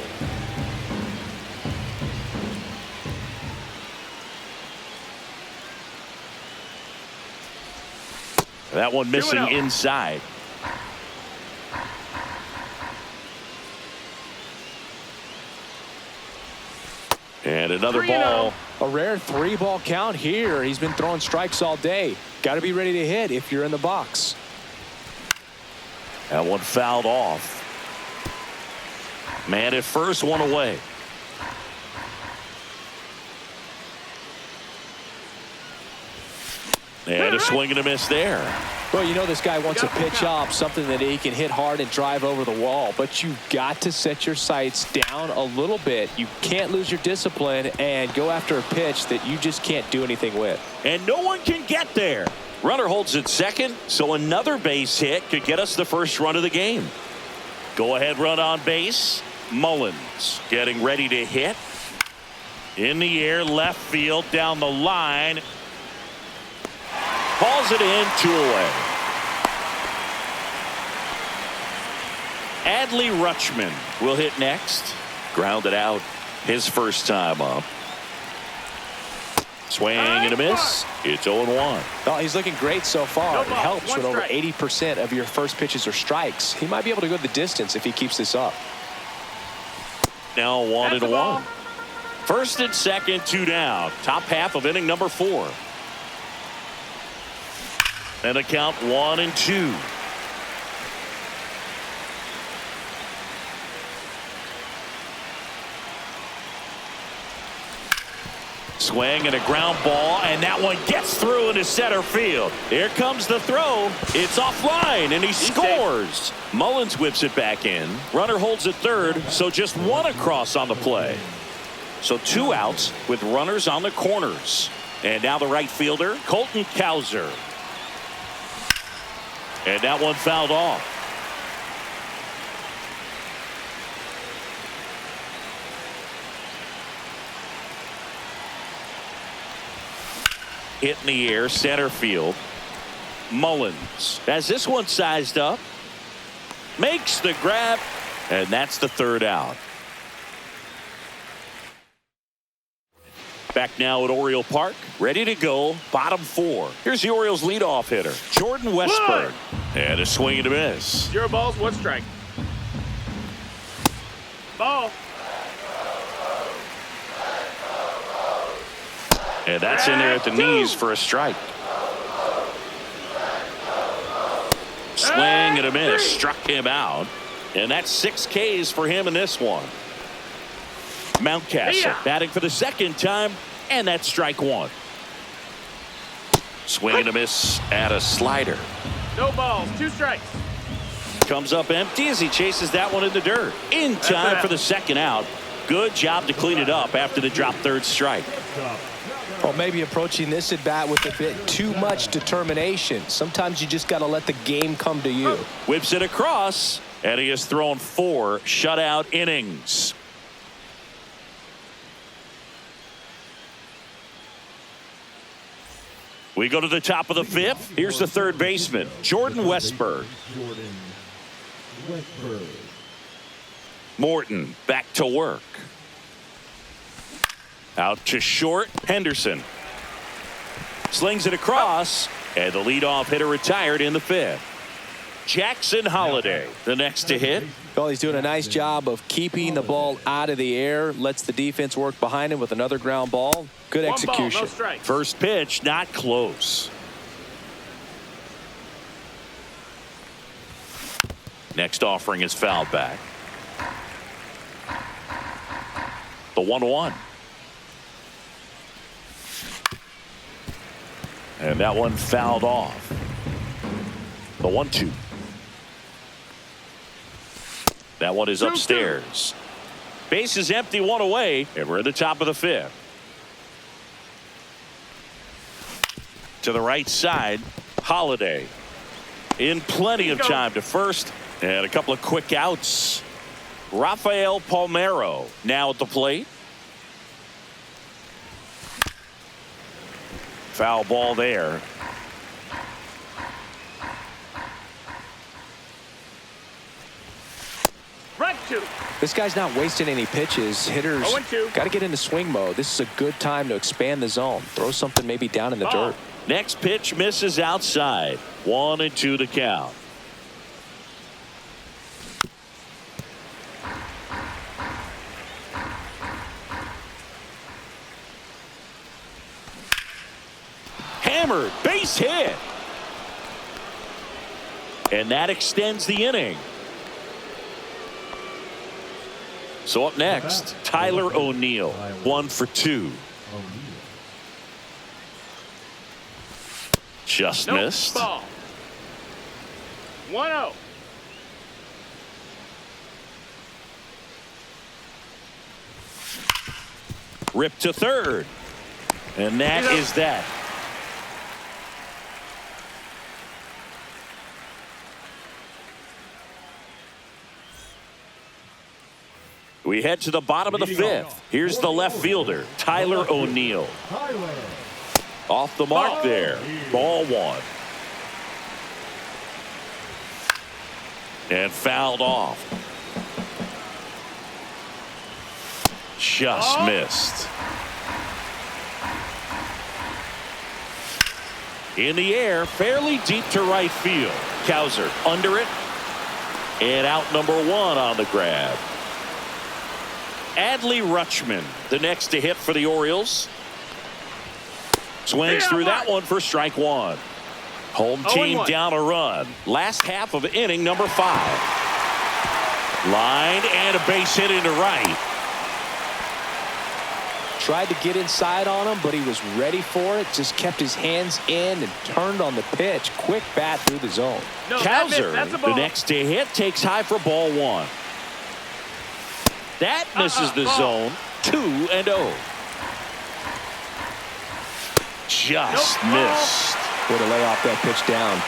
That one missing inside. And another ball. A rare 3-ball count here. He's been throwing strikes all day. Got to be ready to hit if you're in the box. That one fouled off. Man at first, 1 away. And a swing and a miss there. Well, you know this guy wants a pitch up, something that he can hit hard and drive over the wall. But you've got to set your sights down a little bit. You can't lose your discipline and go after a pitch that you just can't do anything with. And no one can get there. Runner holds at second, so another base hit could get us the first run of the game. Go ahead run on base. Mullins getting ready to hit. In the air, left field, down the line. Calls it in, 2 away. Adley Rutschman will hit next. Grounded out his first time up. Swing and a miss. It's 0-1. Well, he's looking great so far. No it ball, helps when over strike. 80% of your first pitches are strikes. He might be able to go the distance if he keeps this up. Now 1-1. First and second, 2 down. Top half of inning number 4. And a count 1-2. Swing and a ground ball, and that one gets through into center field. Here comes the throw. It's offline, and he scores. Mullins whips it back in. Runner holds at third, so just 1 across on the play. So 2 outs with runners on the corners. And now the right fielder, Colton Kowser. And that one fouled off. Hit in the air, center field. Mullins has this one sized up. Makes the grab, and that's the 3rd out. Back now at Oriole Park, ready to go, bottom 4. Here's the Orioles leadoff hitter, Jordan Westburg. And a swing and a miss. 0 balls, 1 strike. Ball. And that's in there at the knees for a strike. Swing and a miss. Struck him out. And that's 6 Ks for him in this one. Mountcastle batting for the 2nd time, and that's strike 1. Swing and a miss at a slider. No balls, 2 strikes. Comes up empty as he chases that one in the dirt. In time for the 2nd out. Good job to clean it up after the drop 3rd strike. Well, maybe approaching this at bat with a bit too much determination. Sometimes you just got to let the game come to you. Whips it across, And he has thrown 4 shutout innings. We go to the top of the 5th. Here's the third baseman, Jordan Westburg. Jordan Westburg. Morton back to work. Out to short, Henderson. Slings it across, and the leadoff hitter retired in the 5th. Jackson Holiday, the next to hit. Well, he's doing a nice job of keeping the ball out of the air. Lets the defense work behind him with another ground ball. Good execution. Ball, no strike. First pitch, not close. Next offering is fouled back. The 1-1. And that one fouled off. The 1-2. That one is upstairs. Base is empty, 1 away, and we're at the top of the 5th. To the right side, Holiday. In plenty of time to first, and a couple of quick outs. Rafael Palmeiro now at the plate. Foul ball there. Right 2. This guy's not wasting any pitches. Hitters 0-2. got to get into swing mode. This is a good time to expand the zone. Throw something maybe down in the dirt. Next pitch misses outside. 1-2 the count. Hammered, base hit. And that extends the inning. So up next, Tyler O'Neill, 1 for 2. Just missed. Ball. 1-0. Ripped to third. And that is that. We head to the bottom of the 5th. Here's the left fielder, Tyler O'Neill. Off the mark there. Ball 1. And fouled off. Just missed. In the air, fairly deep to right field. Cowser under it. And out number 1 on the grab. Adley Rutschman, the next to hit for the Orioles. Swings through that one for strike 1. Home team down a run. Last half of inning number 5. Line and a base hit into right. Tried to get inside on him, but he was ready for it. Just kept his hands in and turned on the pitch. Quick bat through the zone. Cowser, the next to hit, takes high for ball 1. That misses the zone. 2-0. Just missed. Way to lay off that pitch down.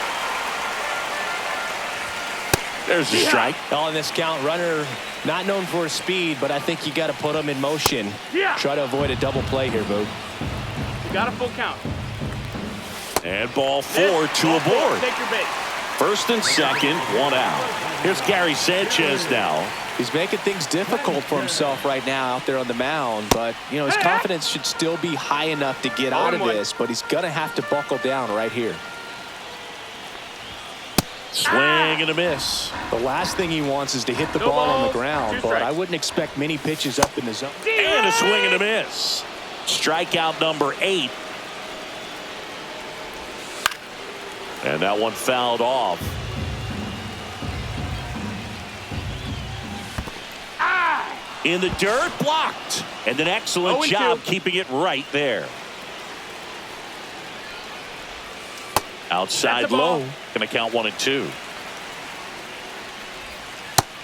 There's the strike. On this count, runner not known for his speed, but I think you got to put him in motion. Try to avoid a double play here, Boog. You got a full count. And ball 4, 2 aboard. Take your base. First and second, 1 out. Here's Gary Sanchez now. He's making things difficult for himself right now out there on the mound, but you know his confidence should still be high enough to get out of this, but he's gonna have to buckle down right here. Swing and a miss. The last thing he wants is to hit the ball on the ground, but I wouldn't expect many pitches up in the zone. And a swing and a miss. Strikeout number 8. And that one fouled off. In the dirt, blocked. And an excellent job keeping it right there. Outside low. Gonna count 1 and 2.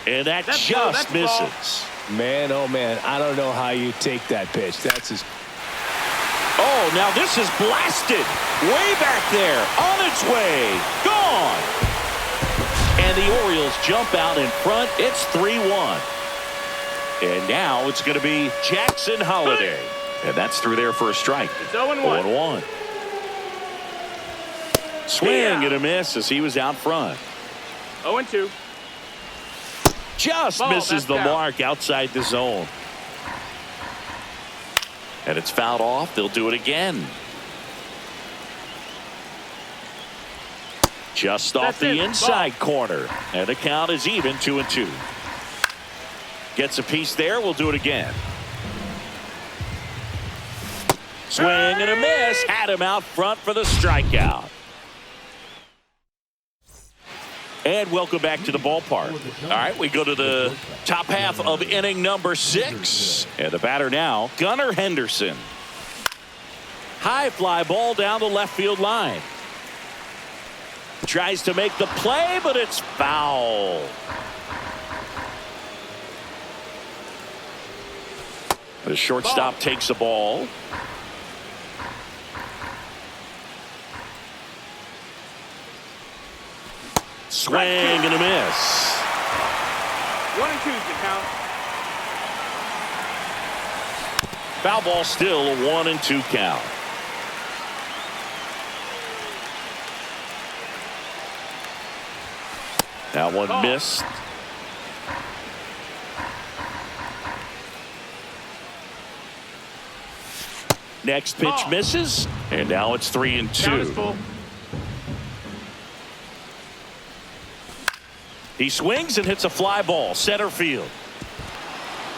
And that just misses. Man, oh man, I don't know how you take that pitch. That's his. Oh, now this is blasted. Way back there. On its way. Gone. And the Orioles jump out in front. It's 3-1. And now it's going to be Jackson Holliday. And that's through there for a strike. It's 0-1. 0-1. Swing and a miss as he was out front. 0-2. Just Ball, misses the that's out. mark outside the zone. And it's fouled off. They'll do it again. Just off the inside corner. And the count is even, 2-2. Gets a piece there. We'll do it again. Swing and a miss. Had him out front for the strikeout. And welcome back to the ballpark. All right, we go to the top half of inning number 6. And the batter now, Gunnar Henderson. High fly ball down the left field line. Tries to make the play, but it's foul. The shortstop takes the ball. Swing and a miss. 1-2 is the count. Foul ball still, a 1-2 count. That one missed. Next pitch misses, and now it's 3-2. Count is full. He swings and hits a fly ball, center field.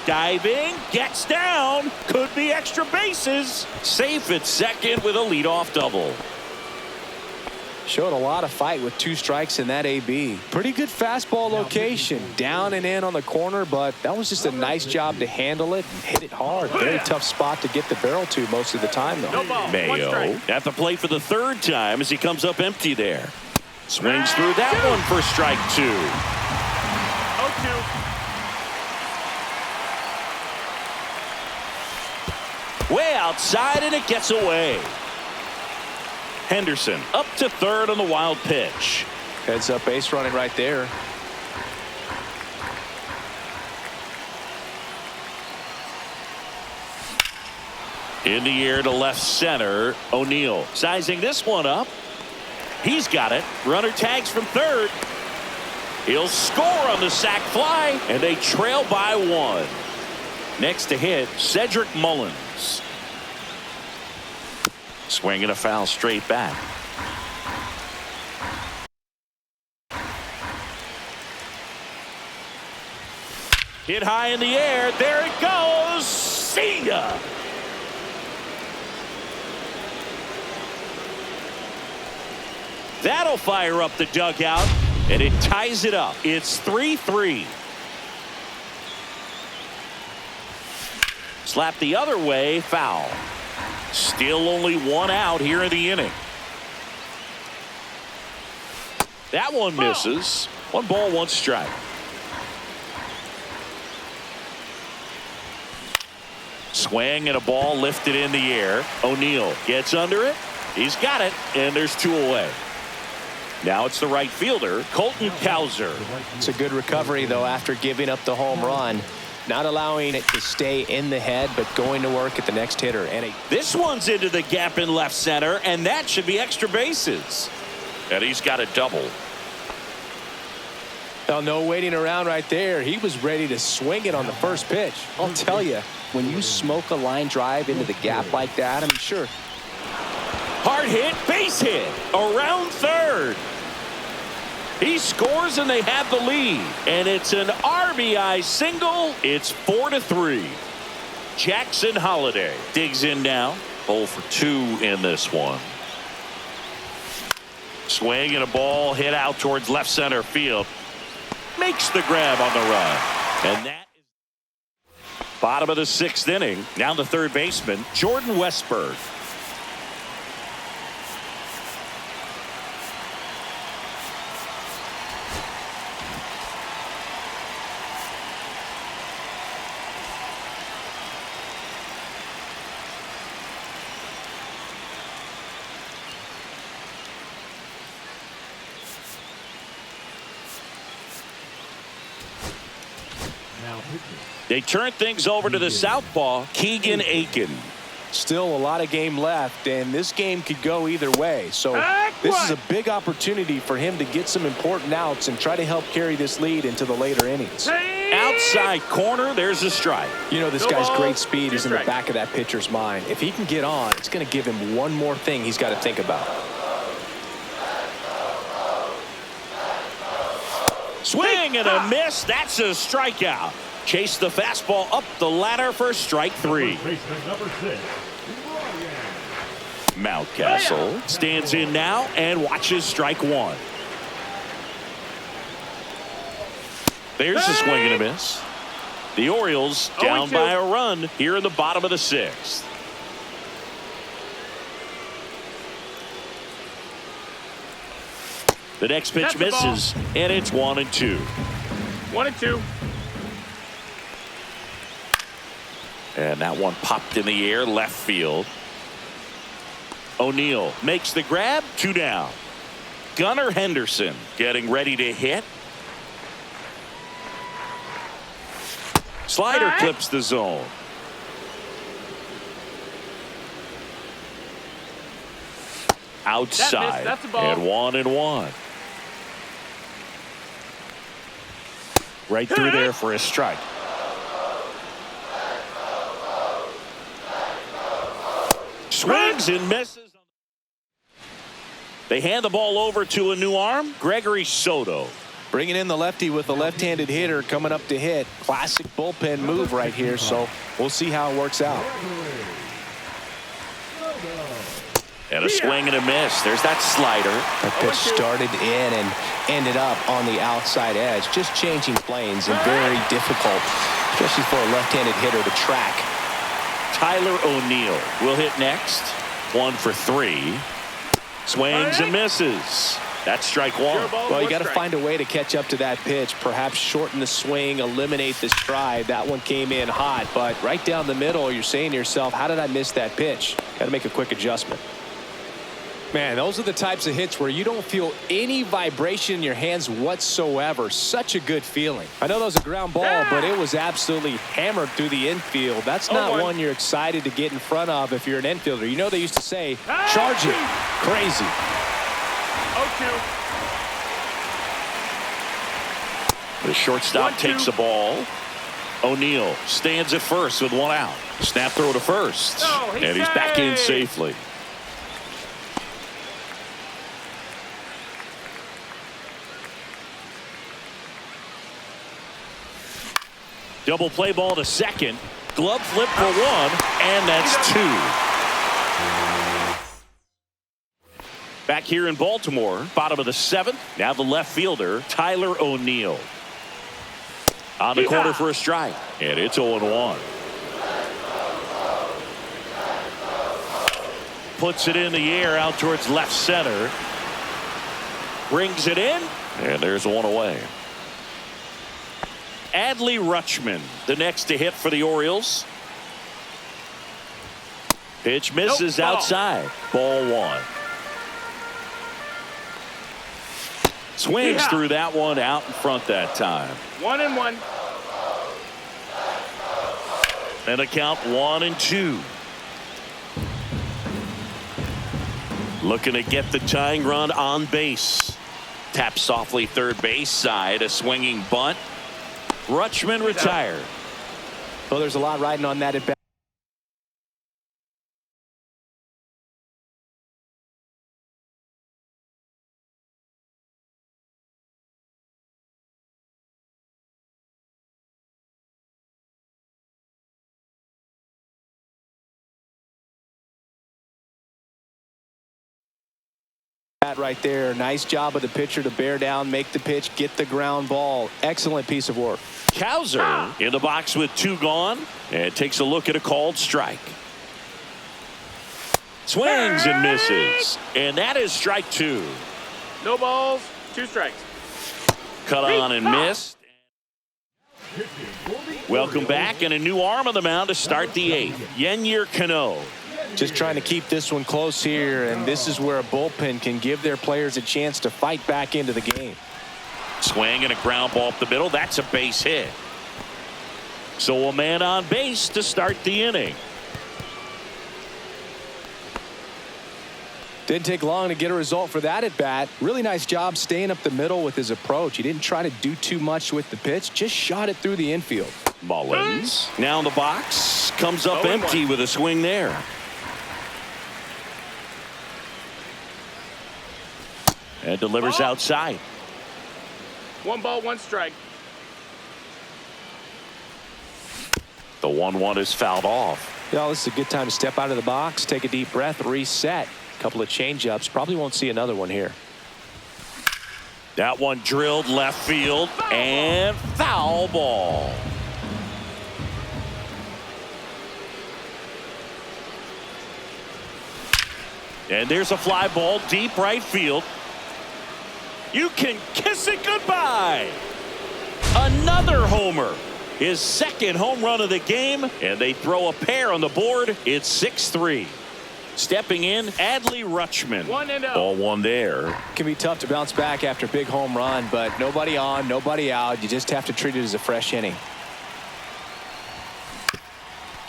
Diving, gets down, could be extra bases. Safe at second with a leadoff double. Showed a lot of fight with 2 strikes in that AB. Pretty good fastball location. Down and in on the corner, but that was just a nice job to handle it and hit it hard. Very tough spot to get the barrel to most of the time, though. No ball. 1 Mayo strike. at the plate for the 3rd time as he comes up empty there. Swings through that one for strike 2. 0-2. Way outside, and it gets away. Henderson up to 3rd on the wild pitch. Heads up base running right there. In the air to left center. O'Neill sizing this one up. He's got it. Runner tags from 3rd. He'll score on the sac fly, and they trail by 1. Next to hit, Cedric Mullins. Swinging a foul straight back. Hit high in the air. There it goes. See ya. That'll fire up the dugout, and it ties it up. It's 3-3. Slap the other way, foul. Still only 1 out here in the inning. That one misses. 1 ball, 1 strike. Swing and a ball lifted in the air. O'Neill gets under it. He's got it, and there's 2 away. Now it's the right fielder, Colton Cowser. It's a good recovery, though, after giving up the home run. Not allowing it to stay in the head, but going to work at the next hitter. And this one's into the gap in left center, and that should be extra bases. And he's got a double. Well, no waiting around right there. He was ready to swing it on the first pitch. I'll tell you, when you smoke a line drive into the gap like that, I'm sure. Hard hit, base hit, around 3rd. He scores and they have the lead. And it's an RBI single. It's 4-3. Jackson Holliday digs in now. 0 for 2 in this one. Swing and a ball hit out towards left center field. Makes the grab on the run. And that is bottom of the 6th inning. Now the 3rd baseman, Jordan Westburg. They turn things over to the southpaw, Keegan Aiken. Still a lot of game left, and this game could go either way. So this is a big opportunity for him to get some important outs and try to help carry this lead into the later innings. Outside corner, there's a strike. You know, this guy's great speed is in the back of that pitcher's mind. If he can get on, it's going to give him one more thing he's got to think about. Swing and a miss. That's a strikeout. Chase the fastball up the ladder for strike 3. Mountcastle stands in now and watches strike 1. There's a swing and a miss. The Orioles down by a run here in the bottom of the 6th. The next pitch misses, and it's 1-2. 1-2. And that one popped in the air left field. O'Neill makes the grab, 2 down. Gunnar Henderson getting ready to hit. Slider clips the zone. Outside, that's a ball. and 1-1. Right through there for a strike. Swings and misses. They hand the ball over to a new arm, Gregory Soto. Bringing in the lefty with a left-handed hitter coming up to hit. Classic bullpen move right here, so we'll see how it works out. And a swing and a miss. There's that slider. That pitch started in and ended up on the outside edge. Just changing planes and very difficult, especially for a left-handed hitter to track. Tyler O'Neill will hit next. 1 for 3. Swings and misses. That's strike 1. Well, you got to find a way to catch up to that pitch. Perhaps shorten the swing, eliminate the stride. That one came in hot, but right down the middle, you're saying to yourself, how did I miss that pitch? Got to make a quick adjustment. Man, those are the types of hits where you don't feel any vibration in your hands whatsoever. Such a good feeling. I know that was a ground ball, but it was absolutely hammered through the infield. That's not one you're excited to get in front of if you're an infielder. You know they used to say, charge it. Crazy. 0-2. The shortstop takes the ball. O'Neill stands at first with 1 out. Snap throw to first. And he's back in safely. Double play ball to second. Glove flip for 1, and that's 2. Back here in Baltimore, bottom of the 7th. Now the left fielder, Tyler O'Neill. On the corner for a strike, and it's 0-1. Puts it in the air out towards left center. Brings it in, and there's 1 away. Adley Rutschman, the next to hit for the Orioles. Pitch misses outside. Ball 1. Swings through that one out in front that time. 1-1. And a count 1-2. Looking to get the tying run on base. Tap softly third base side. A swinging bunt. Rutschman retired. Well, there's a lot riding on that at bat. Right there. Nice job of the pitcher to bear down, make the pitch, get the ground ball. Excellent piece of work. Cowser in the box with 2 gone and takes a look at a called strike. Swings and misses, and that is strike 2. No balls, 2 strikes. Cut on and missed. Welcome back, and a new arm on the mound to start the 8th. Yennier Cano. Just trying to keep this one close here, and this is where a bullpen can give their players a chance to fight back into the game. Swing and a ground ball up the middle. That's a base hit. So a man on base to start the inning. Didn't take long to get a result for that at bat. Really nice job staying up the middle with his approach. He didn't try to do too much with the pitch, just shot it through the infield. Mullins now in the box, comes up 0-1. empty with a swing there. And delivers Ball. outside. 1 ball, 1 strike. The 1-1 is fouled off. Yeah, this is a good time to step out of the box, take a deep breath, reset. Couple of changeups. Probably won't see another one here. That one drilled left field and foul ball. And there's a fly ball deep right field. You can kiss it goodbye. Another homer. His second home run of the game, and they throw a pair on the board. It's 6-3. Stepping in, Adley Rutschman. 1-0. Ball one there. Can be tough to bounce back after a big home run, but nobody on, nobody out. You just have to treat it as a fresh inning.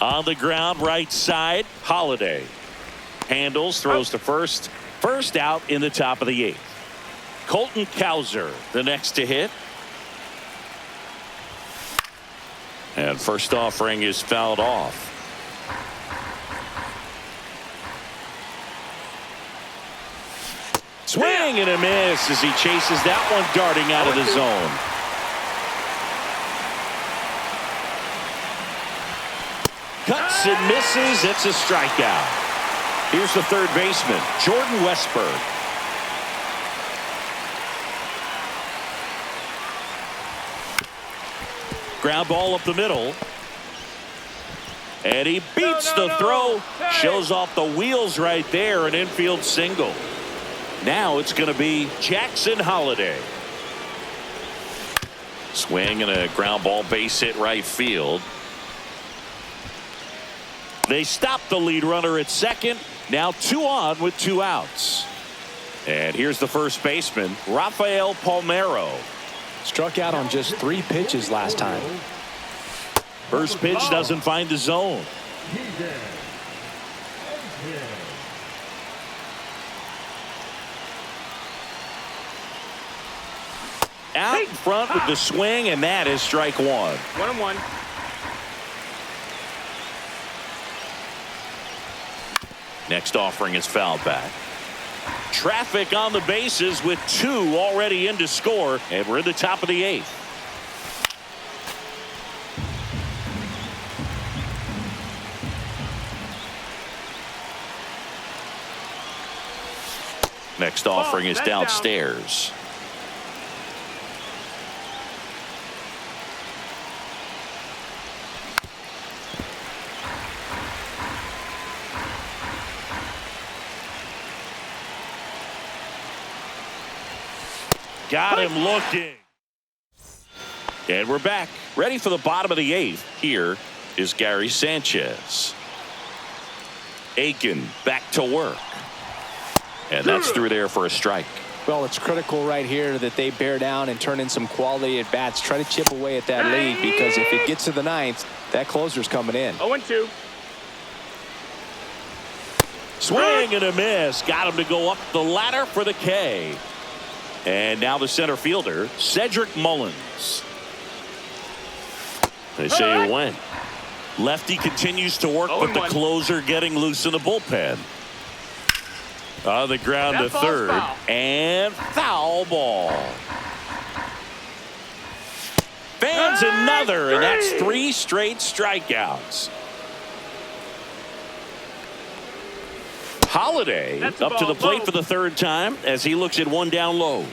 On the ground, right side, Holiday. Handles, throws to first. First out in the top of the 8th. Colton Cowser, the next to hit. And first offering is fouled off. Swing and a miss as he chases that one darting out of the zone. Cuts and misses. It's a strikeout. Here's the third baseman, Jordan Westburg. Ground ball up the middle. And he beats the throw. Hey. Shows off the wheels right there. An infield single. Now it's going to be Jackson Holiday. Swing and a ground ball base hit right field. They stop the lead runner at second. Now 2 on with 2 outs. And here's the first baseman, Rafael Palmeiro. Struck out on just 3 pitches last time. First pitch doesn't find the zone. Out in front with the swing, and that is strike 1. 1-1. Next offering is fouled back. Traffic on the bases with 2 already in to score, and we're in the top of the 8th. Next offering is downstairs. Got him looking. And we're back. Ready for the bottom of the 8th. Here is Gary Sanchez. Aiken back to work. And that's through there for a strike. Well, it's critical right here that they bear down and turn in some quality at bats. Try to chip away at that lead, because if it gets to the 9th, that closer's coming in. 0-2. Swing and a miss. Got him to go up the ladder for the K. And now the center fielder, Cedric Mullins. They say it went. Lefty continues to work, but the 0-1. closer getting loose in the bullpen. On the ground That to ball's third. foul. And foul ball. Fans another, and that's 3 straight strikeouts. Holiday That's up to the ball, plate low. for the 3rd time as he looks at 1 down low.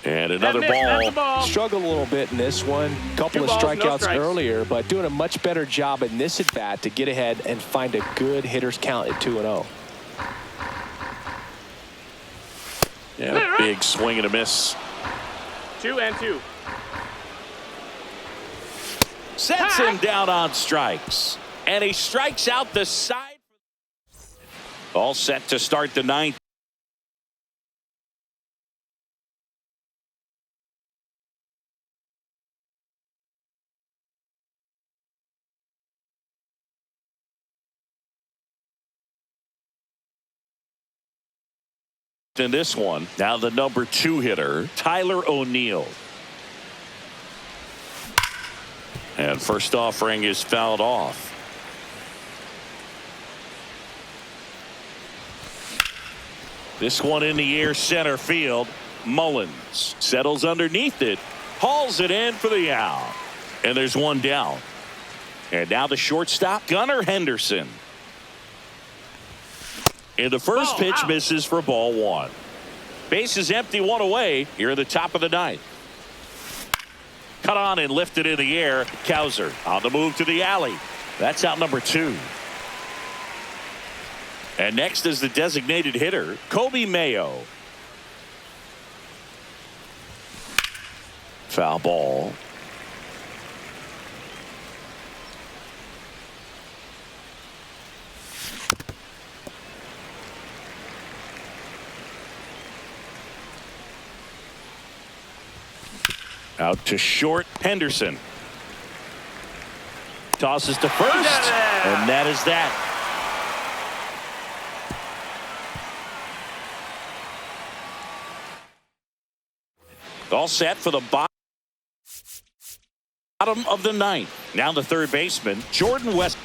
And another That's a ball. ball. Struggled a little bit in this one. Couple 2 of balls, no strikeouts strikes. earlier, but doing a much better job in this at bat to get ahead and find a good hitter's count at 2-0. Yeah, big swing and a miss. 2-2. Sets him down on strikes. And he strikes out the side. All set to start the 9th. In this one, now the number 2 hitter, Tyler O'Neill. And first offering is fouled off. This one in the air center field. Mullins settles underneath it, hauls it in for the out. And there's one down. And now the shortstop, Gunnar Henderson. And the first pitch misses for ball 1. Base is empty, 1 away here in the top of the 9th. Cut on and lifted in the air. Kowser on the move to the alley. That's out number 2. And next is the designated hitter, Kobe Mayo. Foul ball. Out to short, Henderson. Tosses to first, and that is that. All set for the bottom of the 9th. Now the third baseman, Jordan West.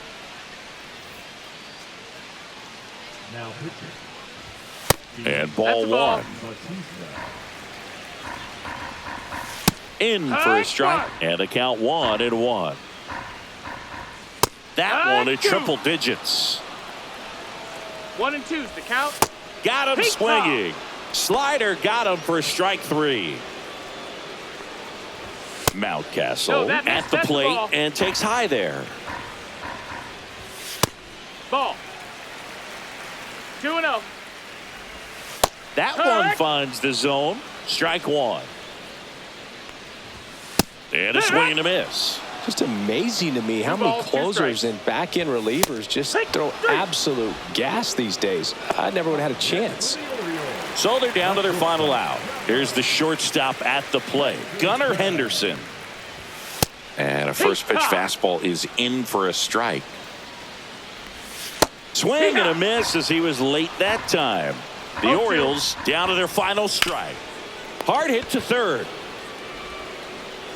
Now pitching. And ball 1. In for a strike, and a count 1-1. That one at triple digits. 1 and 2's the count. Got him swinging. Slider got him for strike 3. Mountcastle at the plate and takes high there. Ball. 2-0. That one finds the zone. Strike 1. And a swing and a miss. Just amazing to me how many closers and back-end relievers just throw absolute gas these days. I never would have had a chance. So they're down to their final out. Here's the shortstop at the plate, Gunnar Henderson. And a first pitch fastball is in for a strike. Swing and a miss as he was late that time. The Orioles down to their final strike. Hard hit to third.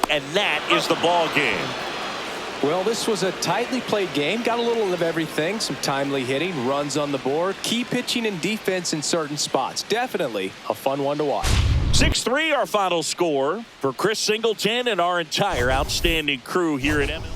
And that is the ball game. Well, this was a tightly played game. Got a little of everything. Some timely hitting, runs on the board, key pitching and defense in certain spots. Definitely a fun one to watch. 6-3 our final score for Chris Singleton and our entire outstanding crew here at MLB.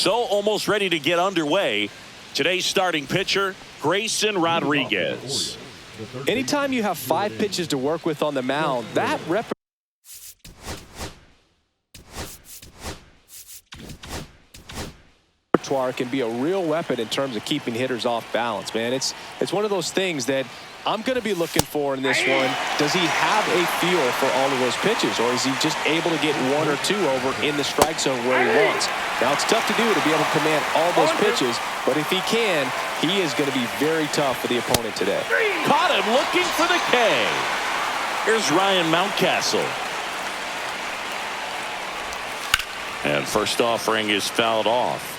So almost ready to get underway. Today's starting pitcher, Grayson Rodriguez. Anytime you have 5 pitches to work with on the mound, that repertoire can be a real weapon in terms of keeping hitters off balance, man. It's one of those things that I'm going to be looking for in this one. Does he have a feel for all of those pitches, or is he just able to get 1 or 2 over in the strike zone where he wants? Now, it's tough to do to be able to command all those pitches, but if he can, he is going to be very tough for the opponent today. Caught him looking for the K. Here's Ryan Mountcastle. And first offering is fouled off.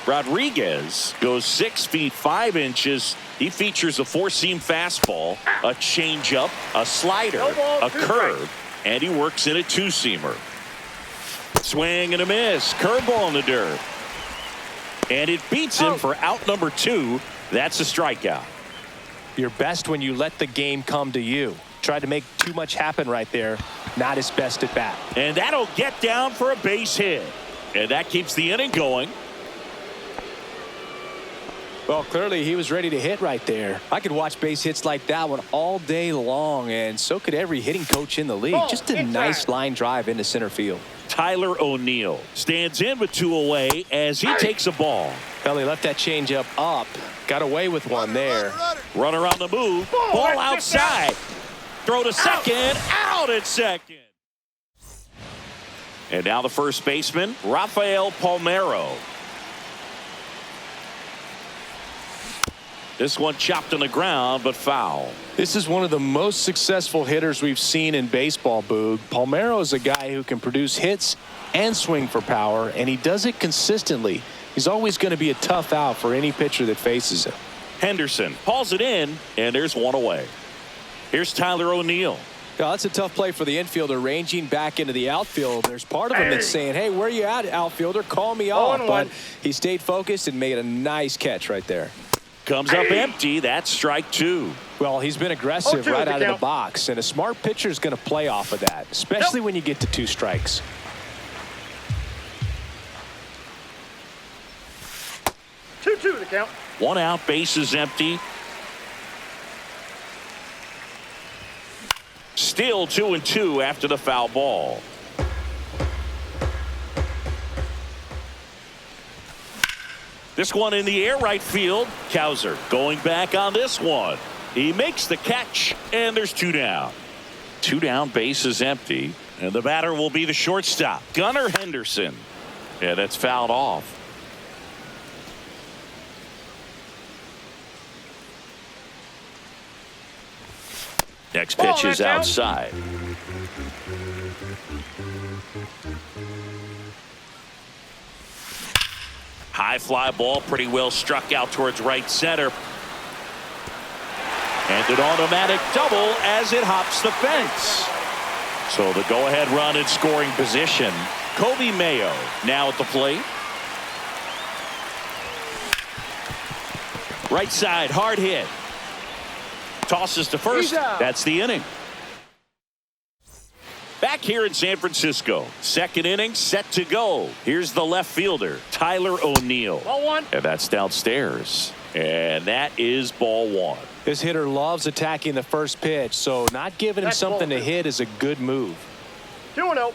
Rodriguez goes 6 feet 5 inches. He features a 4-seam fastball, a changeup, a slider, a curve, and he works in a 2-seamer. Swing and a miss. Curveball in the dirt. And it beats him for out number 2. That's a strikeout. You're best when you let the game come to you. Tried to make too much happen right there. Not his best at bat. And that'll get down for a base hit. And that keeps the inning going. Well, clearly he was ready to hit right there. I could watch base hits like that one all day long, and so could every hitting coach in the league. Just a nice line drive into center field. Tyler O'Neill stands in with 2 away as he takes a ball. Well, he left that changeup up. Got away with one there. Runner on the move. Ball outside. Throw to second. Out at second. And now the first baseman, Rafael Palmeiro. This one chopped on the ground, but foul. This is one of the most successful hitters we've seen in baseball, Boog. Palmeiro is a guy who can produce hits and swing for power, and he does it consistently. He's always going to be a tough out for any pitcher that faces him. Henderson hauls it in, and there's 1 away. Here's Tyler O'Neill. Now, that's a tough play for the infielder, ranging back into the outfield. There's part of him that's saying, hey, where you at, outfielder? Call me off. But he stayed focused and made a nice catch right there. Comes up empty. That's strike 2. Well, he's been aggressive right out of the box, and a smart pitcher is going to play off of that, especially when you get to 2 strikes. Two the count. 1 out, base is empty. Still 2-2 after the foul ball. This one in the air right field. Cowser going back on this one. He makes the catch, and there's 2 down. 2 down, base is empty, and the batter will be the shortstop, Gunnar Henderson. Yeah, that's fouled off. Next pitch is outside. High fly ball, pretty well struck out towards right center. And an automatic double as it hops the fence. So the go-ahead run in scoring position. Kobe Mayo now at the plate. Right side, hard hit. Tosses to first. That's the inning. Back here in San Francisco. Second inning set to go. Here's the left fielder, Tyler O'Neill. Ball 1. And that's downstairs. And that is ball 1. This hitter loves attacking the first pitch, so not giving him something to hit is a good move. 2-0.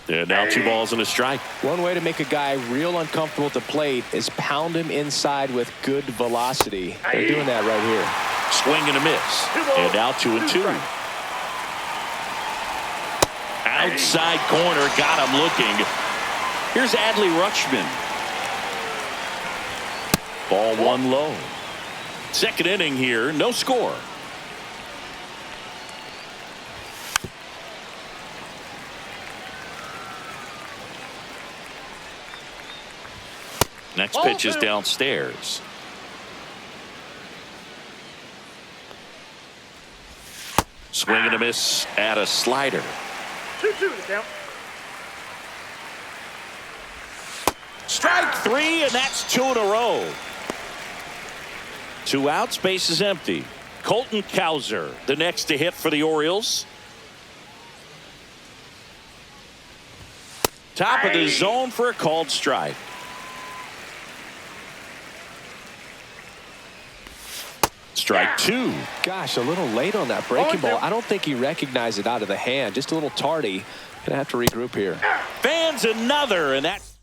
And now 2 balls and a strike. One way to make a guy real uncomfortable at the plate is pound him inside with good velocity. They're doing that right here. Swing and a miss. And now 2-2. Outside corner, got him looking. Here's Adley Rutschman. Ball 1 low. Second inning here, no score. Next pitch is downstairs. Swing and a miss at a slider. 2-2 the count. Strike 3, and that's 2 in a row. 2 outs, base is empty. Colton Cowser, the next to hit for the Orioles. Top of the zone for a called strike. Strike two. Gosh, a little late on that breaking ball. I don't think he recognized it out of the hand. Just a little tardy. Gonna have to regroup here. Fans another, and that's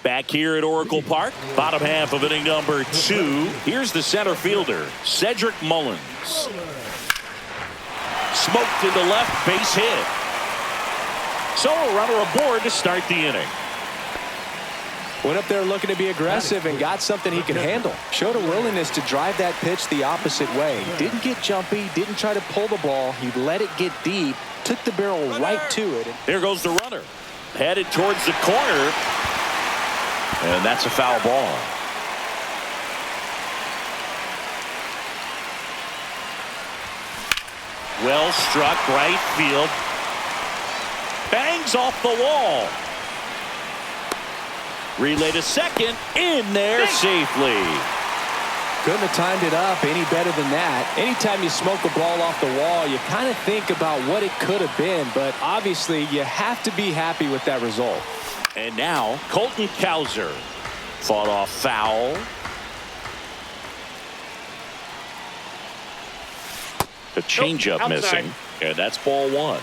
back here at Oracle Park. Bottom half of inning number 2. Here's the center fielder, Cedric Mullins. Smoked into left, base hit. So a runner aboard to start the inning. Went up there looking to be aggressive and got something he could handle. Showed a willingness to drive that pitch the opposite way. Didn't get jumpy, didn't try to pull the ball. He let it get deep, took the barrel right to it. There goes the runner. Headed towards the corner. And that's a foul ball. Well struck right field. Bangs off the wall. Relay to second. In there safely. Couldn't have timed it up any better than that. Anytime you smoke a ball off the wall, you kind of think about what it could have been, but obviously you have to be happy with that result. And now Colton Cowser fought off foul. The changeup missing, and that's ball 1.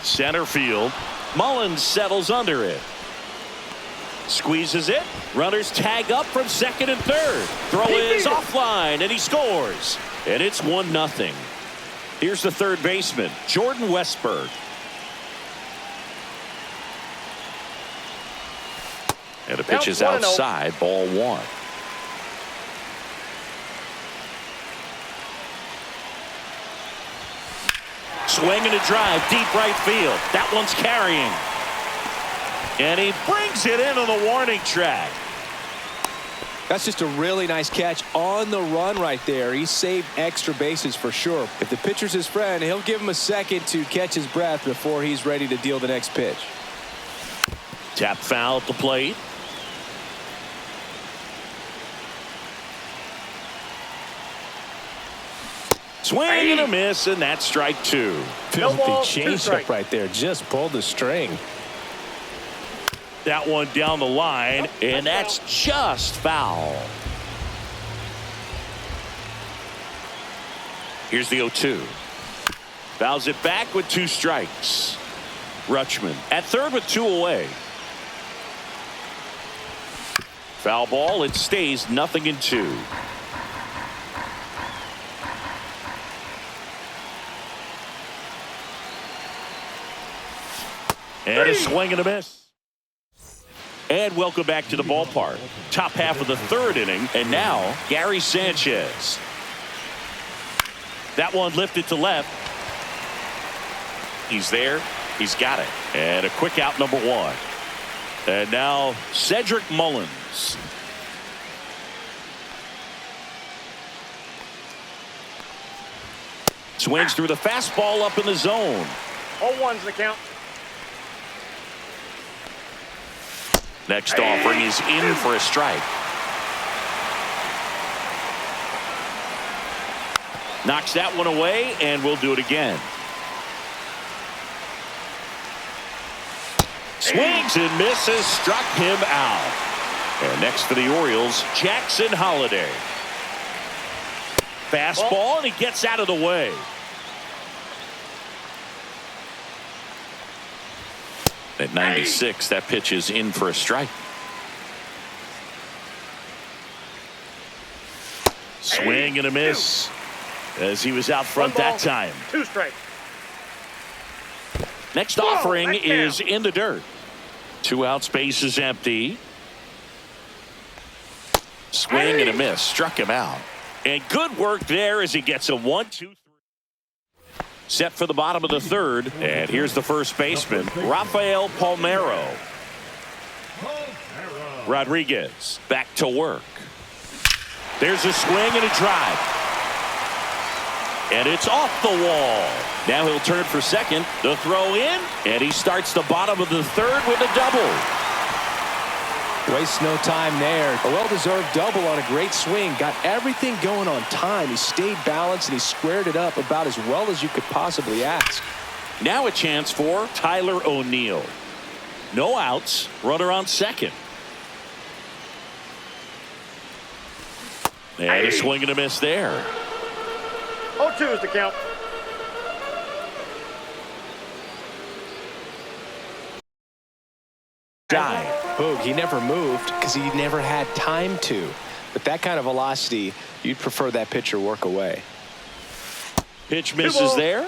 Center field. Mullins settles under it. Squeezes it. Runners tag up from second and third. Throw is offline, and he scores. And it's 1-0. Here's the third baseman, Jordan Westberg. And the pitch is outside, ball 1. Swing and a drive, deep right field. That one's carrying. And he brings it into the warning track. That's just a really nice catch on the run right there. He saved extra bases for sure. If the pitcher's his friend, he'll give him a second to catch his breath before he's ready to deal the next pitch. Tap foul at the plate. Swing and a miss, and that's strike 2. Filthy changeup right there. Just pulled the string. That one down the line, and that's just foul. Here's the 0-2. Fouls it back with 2 strikes. Rutschman at third with 2 away. Foul ball. It stays 0-2. And a swing and a miss. And welcome back to the ballpark. Top half of the third inning. And now Gary Sanchez. That one lifted to left. He's there. He's got it. And a quick out, number 1. And now Cedric Mullins. Swings through the fastball up in the zone. 0-1's the count. Next offering is in for a strike. Knocks that one away, and we'll do it again. Swings and misses, struck him out. And next for the Orioles, Jackson Holliday. Fastball, and he gets out of the way. At 96, that pitch is in for a strike. Swing and a miss as he was out front that time. 2 strikes. Next offering is in the dirt. 2 outs, base is empty. Swing and a miss, struck him out. And good work there as he gets a 1-2-3. Set for the bottom of the third, and here's the first baseman, Rafael Palmeiro. Rodriguez back to work. There's a swing and a drive. And it's off the wall. Now he'll turn for second. The throw in, and he starts the bottom of the third with a double. Wastes no time there. A well-deserved double on a great swing. Got everything going on time. He stayed balanced and he squared it up about as well as you could possibly ask. Now a chance for Tyler O'Neill. No outs, runner on second. And a swing and a miss there. 0-2 is the count. Dive. Boog, he never moved because he never had time to. But that kind of velocity, you'd prefer that pitcher work away. Pitch misses there.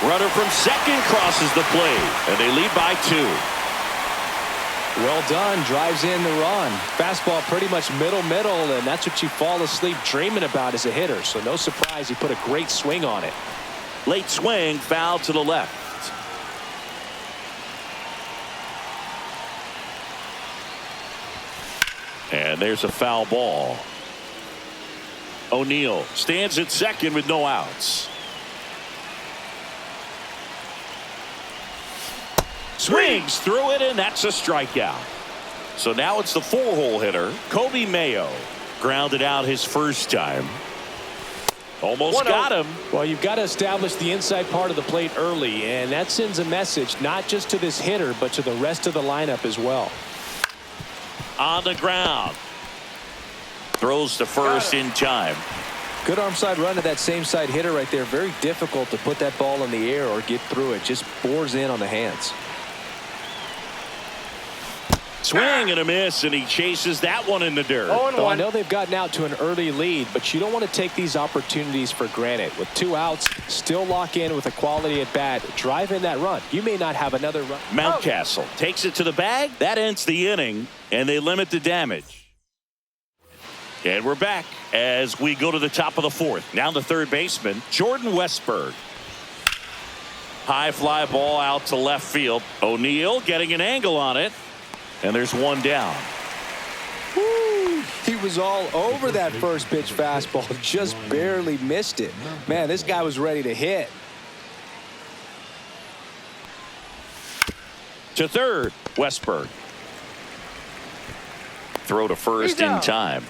Runner from second crosses the plate, and they lead by 2. Well done. Drives in the run. Fastball pretty much middle, and that's what you fall asleep dreaming about as a hitter. So no surprise he put a great swing on it. Late swing, foul to the left. And there's a foul ball. O'Neill stands at second with no outs. Swings through it, and that's a strikeout. So now it's the 4-hole hitter, Kobe Mayo. Grounded out his first time. Almost got him. Well, you've got to establish the inside part of the plate early, and that sends a message not just to this hitter, but to the rest of the lineup as well. On the ground. Throws to first in time. Good arm side run to that same side hitter right there. Very difficult to put that ball in the air or get through it. Just bores in on the hands. Swing and a miss, and he chases that one in the dirt. Oh, I know they've gotten out to an early lead, but you don't want to take these opportunities for granted. With 2 outs, still lock in with a quality at bat. Drive in that run. You may not have another run. Mountcastle takes it to the bag. That ends the inning, and they limit the damage. And we're back as we go to the top of the 4th. Now the third baseman, Jordan Westberg. High fly ball out to left field. O'Neill getting an angle on it. And there's one down. Woo, he was all over that first pitch fastball. Just barely missed it. Man, this guy was ready to hit. To third, Westberg. Throw to first in time.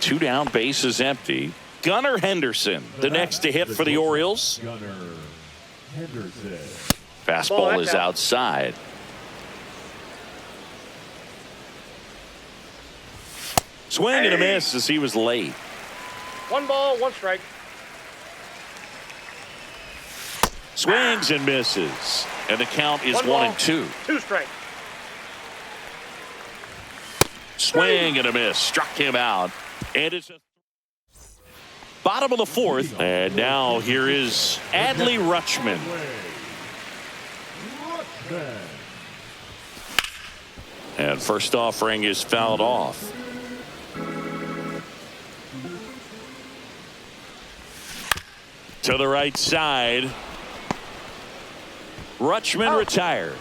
2 down, bases empty. Gunnar Henderson, the next to hit for the Orioles. Gunnar Henderson. Fastball is outside. Swing and a miss as he was late. 1 ball, 1 strike. Swings and misses. And the count is 1 and 2. 2 strike. Swing and a miss. Struck him out. And it's a bottom of the 4th. And now here is Adley Rutschman. And first offering is fouled off. To the right side. Rutschman retired.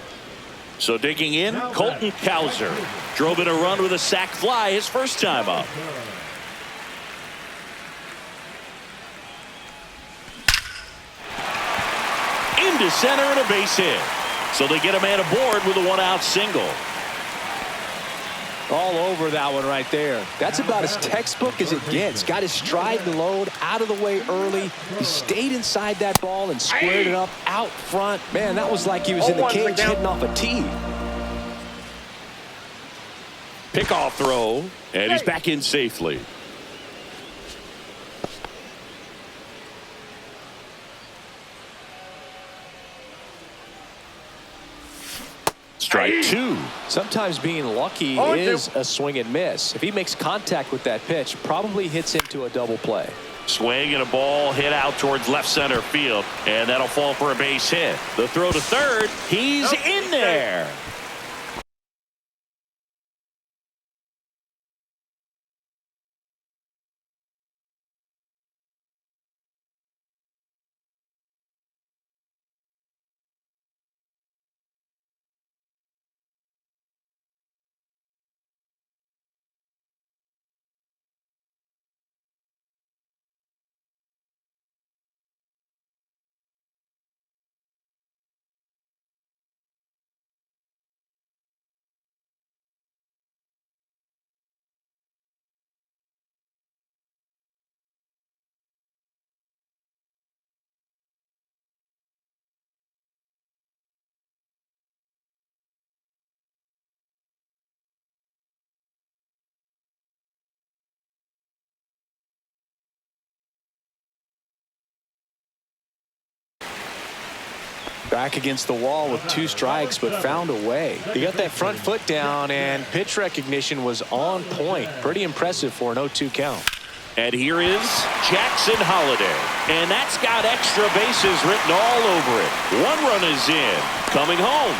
So digging in, Colton Cowser. Drove in a run with a sac fly his first time up. Into center and a base hit. So they get a man aboard with a 1-out single. All over that one right there. That's about as textbook as it gets. Got his stride and load out of the way early. He stayed inside that ball and squared it up out front. Man, that was like he was in the cage hitting off a tee. Pickoff throw, and he's back in safely. Strike 2. Sometimes being lucky is a swing and miss. If he makes contact with that pitch, probably hits into a double play. Swing and a ball hit out towards left center field, and that'll fall for a base hit. The throw to third, he's in there. Back against the wall with 2 strikes, but found a way. He got that front foot down, and pitch recognition was on point. Pretty impressive for an 0-2 count. And here is Jackson Holiday. And that's got extra bases written all over it. 1 run is in. Coming home.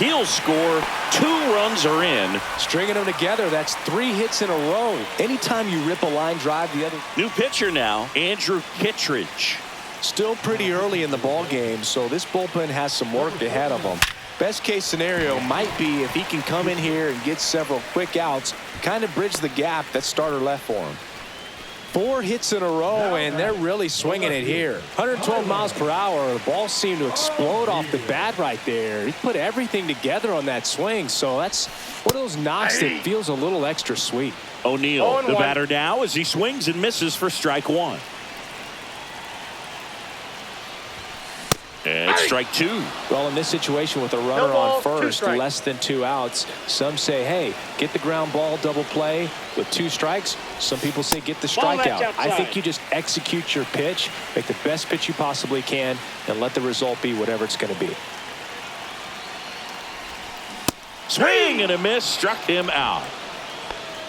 He'll score. 2 runs are in. Stringing them together, that's 3 hits in a row. Anytime you rip a line drive, the other. New pitcher now, Andrew Kittredge. Still pretty early in the ball game, so this bullpen has some work ahead of them. Best case scenario might be if he can come in here and get several quick outs, kind of bridge the gap that starter left for him. 4 hits in a row, and they're really swinging it here. 112 miles per hour. The ball seemed to explode off the bat right there. He put everything together on that swing, so that's one of those knocks that feels a little extra sweet. O'Neill, the batter now, as he swings and misses for strike 1. And strike 2. Well, in this situation with a runner on first, less than 2 outs, some say, hey, get the ground ball, double play with 2 strikes. Some people say get the strikeout. I think you just execute your pitch, make the best pitch you possibly can, and let the result be whatever it's going to be. Swing and a miss, struck him out.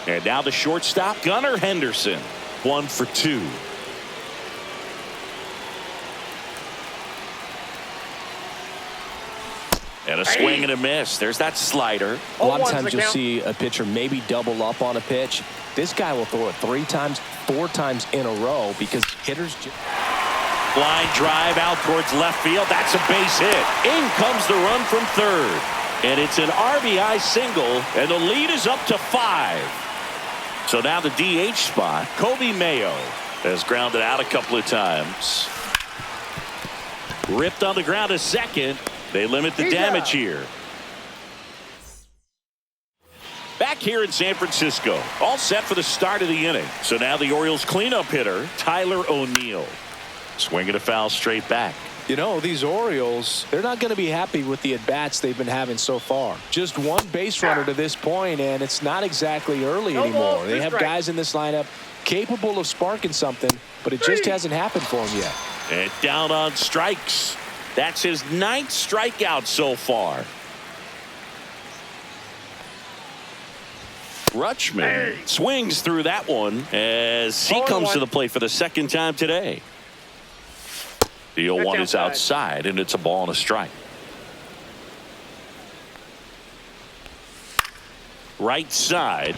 And now the shortstop, Gunnar Henderson. 1 for 2. And a swing and a miss. There's that slider. A lot of times you'll see a pitcher maybe double up on a pitch. This guy will throw it 3 times, 4 times in a row because hitters. Line drive out towards left field. That's a base hit. In comes the run from third. And it's an RBI single, and the lead is up to 5. So now the DH spot, Kobe Mayo has grounded out a couple of times. Ripped on the ground a second. They limit the damage here. Back here in San Francisco, all set for the start of the inning. So now the Orioles cleanup hitter, Tyler O'Neill. Swinging a foul straight back. You know, these Orioles, they're not going to be happy with the at-bats they've been having so far. Just 1 base runner to this point, and it's not exactly early anymore. They have guys in this lineup capable of sparking something, but it just hasn't happened for them yet. And down on strikes. That's his 9th strikeout so far. Rutschman swings through that one as he comes to the plate for the 2nd time today. The 0-1 is outside, and it's a ball and a strike. Right side.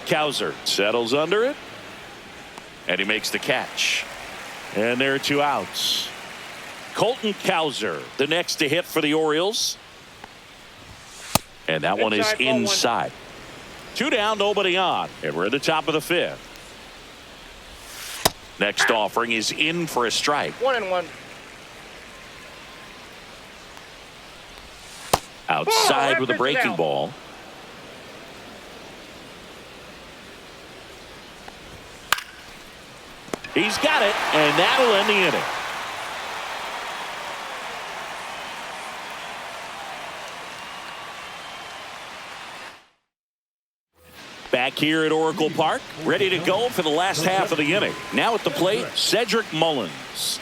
Cowser settles under it, and he makes the catch. And there are 2 outs. Colton Cowser, the next to hit for the Orioles. And that one is inside. 2 down, nobody on. And we're at the top of the 5th. Next offering is in for a strike. 1-1. Outside with a breaking ball. He's got it, and that'll end the inning. Back here at Oracle Park, ready to go for the last half of the inning. Now at the plate, Cedric Mullins.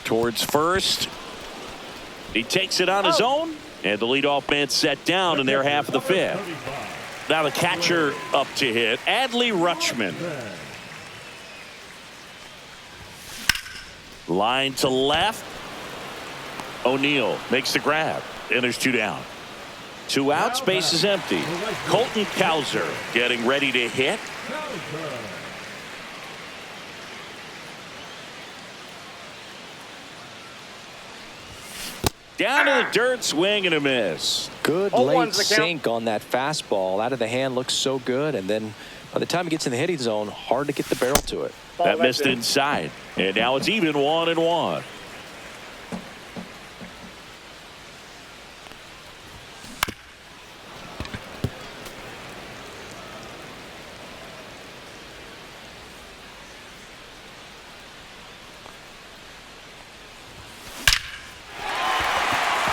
Towards first. He takes it on his own, and the leadoff man set down in their half of the 5th. Now the catcher up to hit, Adley Rutschman. Line to left. O'Neill makes the grab, and there's 2 down. 2 outs, base is empty. Colton Cowser getting ready to hit. Down to the dirt, swing and a miss. Good late sink on that fastball. Out of the hand looks so good, and then by the time it gets in the hitting zone, hard to get the barrel to it. That missed inside, and now it's even 1-1.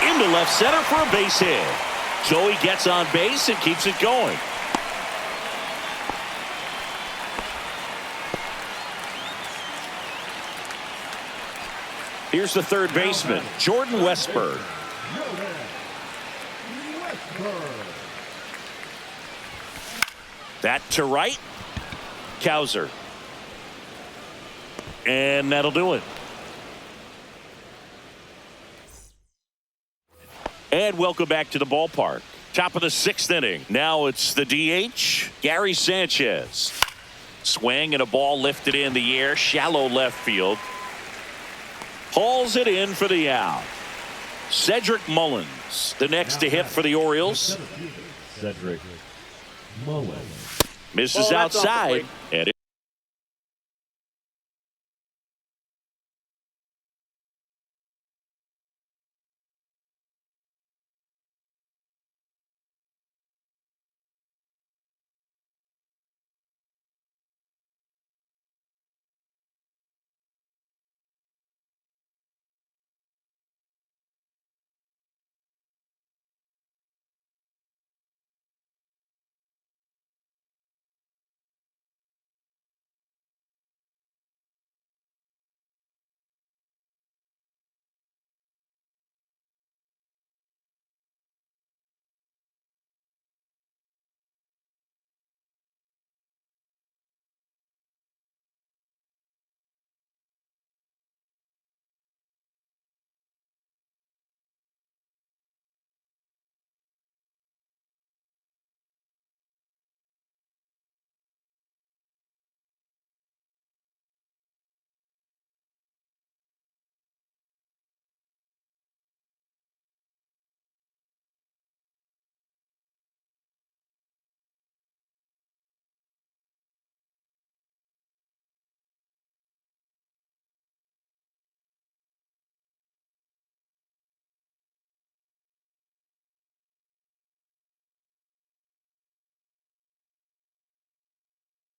Into left center for a base hit. So he gets on base and keeps it going. Here's the third baseman, Jordan Westberg. That to right. Cowser. And that'll do it. And welcome back to the ballpark. Top of the 6th inning. Now it's the DH, Gary Sanchez. Swing and a ball lifted in the air, shallow left field. Hauls it in for the out. Cedric Mullins, the next to hit for the Orioles. Cedric Mullins. Misses That's outside. And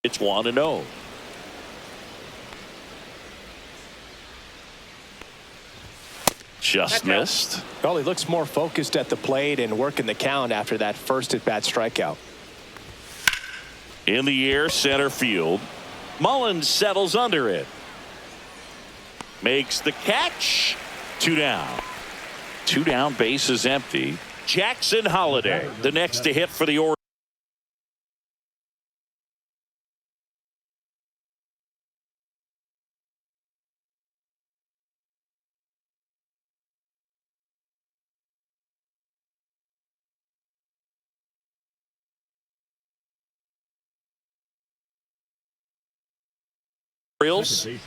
it's 1-0. Just missed. Well, he looks more focused at the plate and working the count after that first at-bat strikeout. In the air, center field. Mullins settles under it. Makes the catch. 2 down. 2 down, base is empty. Jackson Holliday, the next to hit for the Orioles.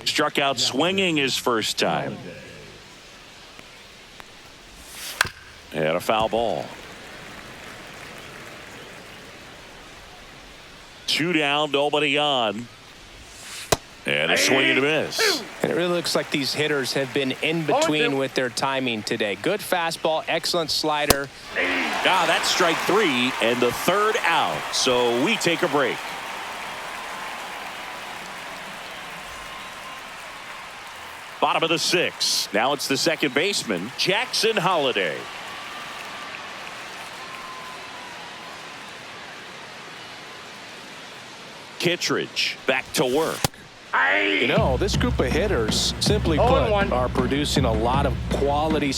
Struck out swinging his first time. And a foul ball. 2 down, nobody on. And a swing and a miss. And it really looks like these hitters have been in between with their timing today. Good fastball, excellent slider. That's strike 3 and the third out. So we take a break. Bottom of the 6th. Now it's the second baseman, Jackson Holliday. Kittredge back to work. You know, this group of hitters, simply put, are producing a lot of quality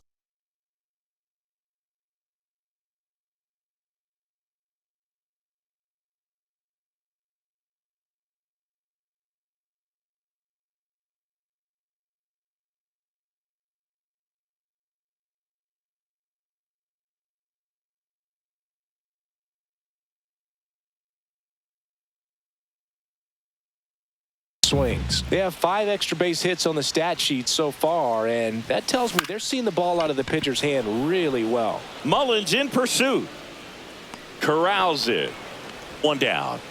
swings. They have 5 extra base hits on the stat sheet so far, and that tells me they're seeing the ball out of the pitcher's hand really well. Mullins in pursuit. Corrals it. 1 down.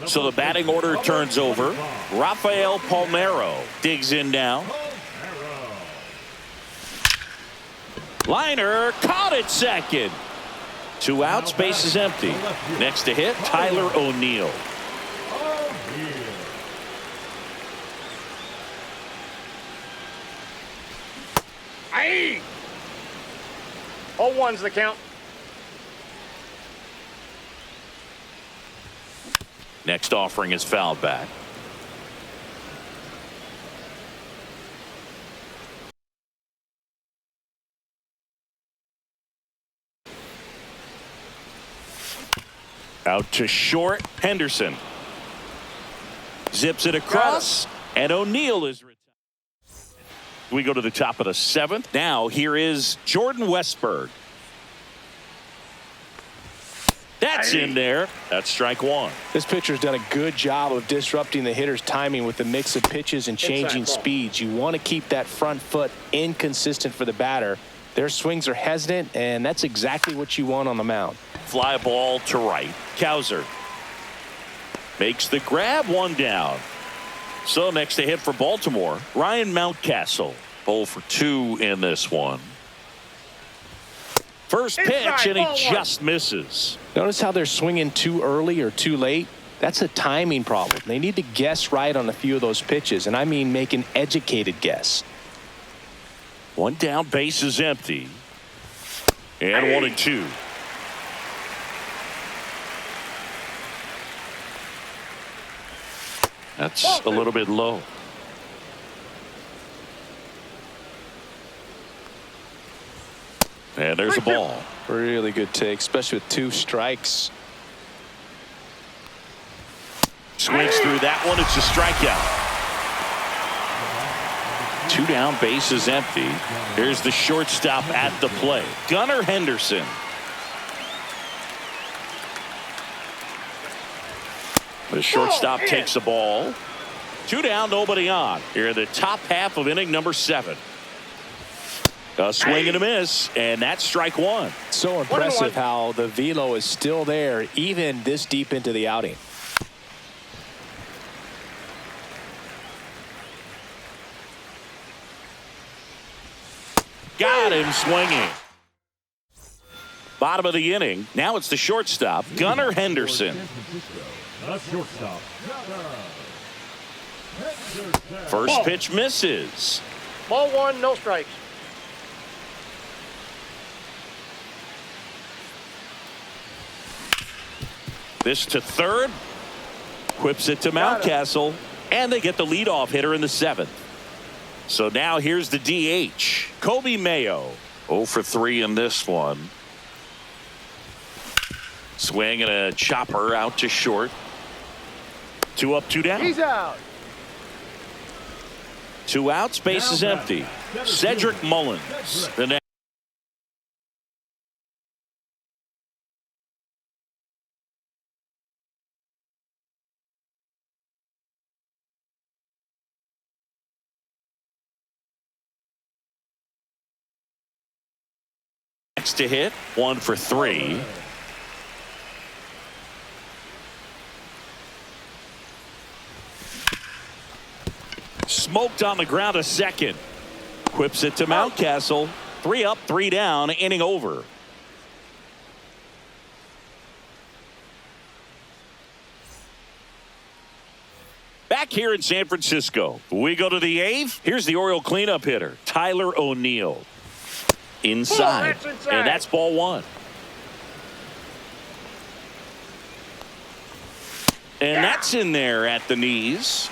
So the batting order turns over. Rafael Palmeiro digs in now. Liner caught at second. 2 outs, base is empty. Next to hit, Tyler O'Neill. Aye. 0-1's the count. Next offering is fouled back. Out to short. Henderson zips it across, and O'Neill is retired. We go to the top of the 7th. Now here is Jordan Westberg. That's in there. That's strike one. This pitcher's done a good job of disrupting the hitter's timing with the mix of pitches and changing speeds. You want to keep that front foot inconsistent for the batter. Their swings are hesitant, and that's exactly what you want on the mound. Fly ball to right. Cowser makes the grab, one down. So next to hit for Baltimore, Ryan Mountcastle. 0 for 2 in this one. First pitch, and he just misses. Notice how they're swinging too early or too late. That's a timing problem. They need to guess right on a few of those pitches, and I mean make an educated guess. One down, base is empty. And 1-2. That's a little bit low. And there's a ball. Really good take, especially with 2 strikes. Swings through that one. It's a strikeout. 2 down, base is empty. Here's the shortstop at the plate, Gunnar Henderson. The shortstop takes the ball. 2 down, nobody on. Here in the top half of inning number 7. A swing and a miss, and that's strike one. So impressive how the velo is still there even this deep into the outing. Got him swinging. Bottom of the inning. Now it's the shortstop, Gunnar Henderson. The shortstop, First pitch misses. Ball 1, no strikes. This to third. Whips it to Mountcastle. And they get the leadoff hitter in the 7th. So now here's the DH, Kobe Mayo. 0 for 3 in this one. Swing and a chopper out to short. 2 up, 2 down. He's out. 2 outs, base is empty. Cedric Mullins, the next. Next to hit, 1 for 3. Smoked on the ground, a second. Whips it to Mountcastle. 3 up, 3 down, inning over. Back here in San Francisco, we go to the 8th. Here's the Oriole cleanup hitter, Tyler O'Neill. Inside, and that's ball 1. And that's in there at the knees.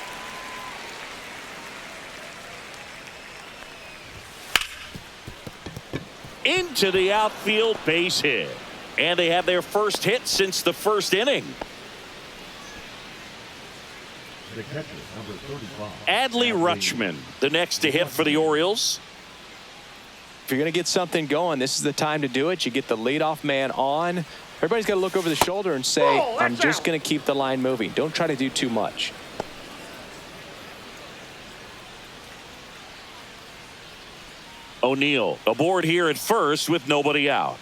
Into the outfield, base hit. And they have their first hit since the first inning. the catcher, number 35. Adley Rutschman, the next to hit for the Orioles. If you're going to get something going, this is the time to do it. You get the leadoff man on. Everybody's got to look over the shoulder and say, I'm just going to keep the line moving. Don't try to do too much. O'Neill aboard here at first with nobody out.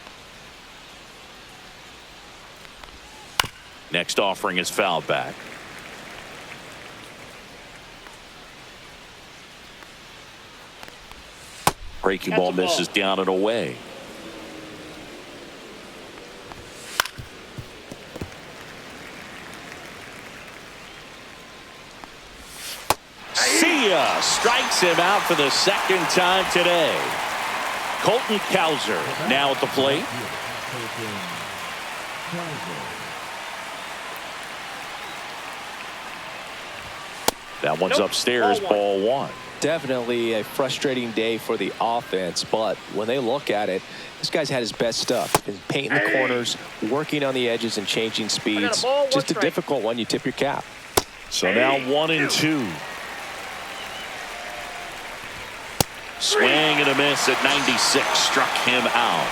Next offering is fouled back. Breaking ball misses down and away. See ya! Strikes him out for the second time today. Colton Cowser now at the plate. That one's upstairs, ball one. Definitely a frustrating day for the offense, but when they look at it, this guy's had his best stuff. He's painting the corners, working on the edges, and changing speeds. Just a difficult one. You tip your cap. So now 1-2. Swing and a miss at 96. Struck him out.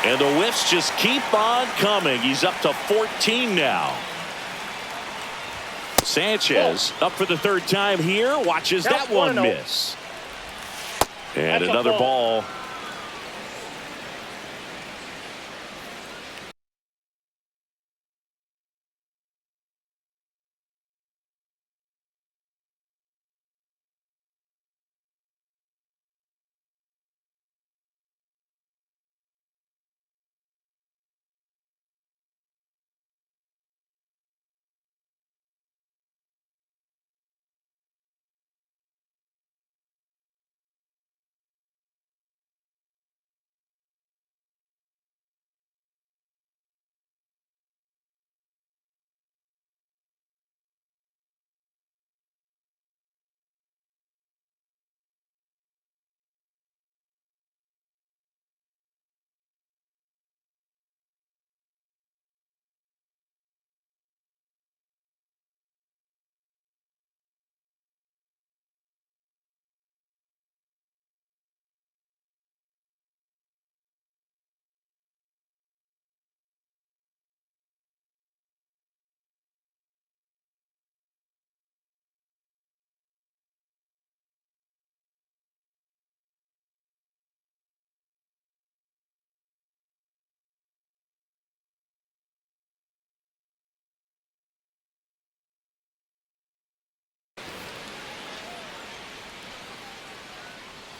And the whiffs just keep on coming. He's up to 14 now. Sanchez up for the third time here. Watches that one miss. And another ball.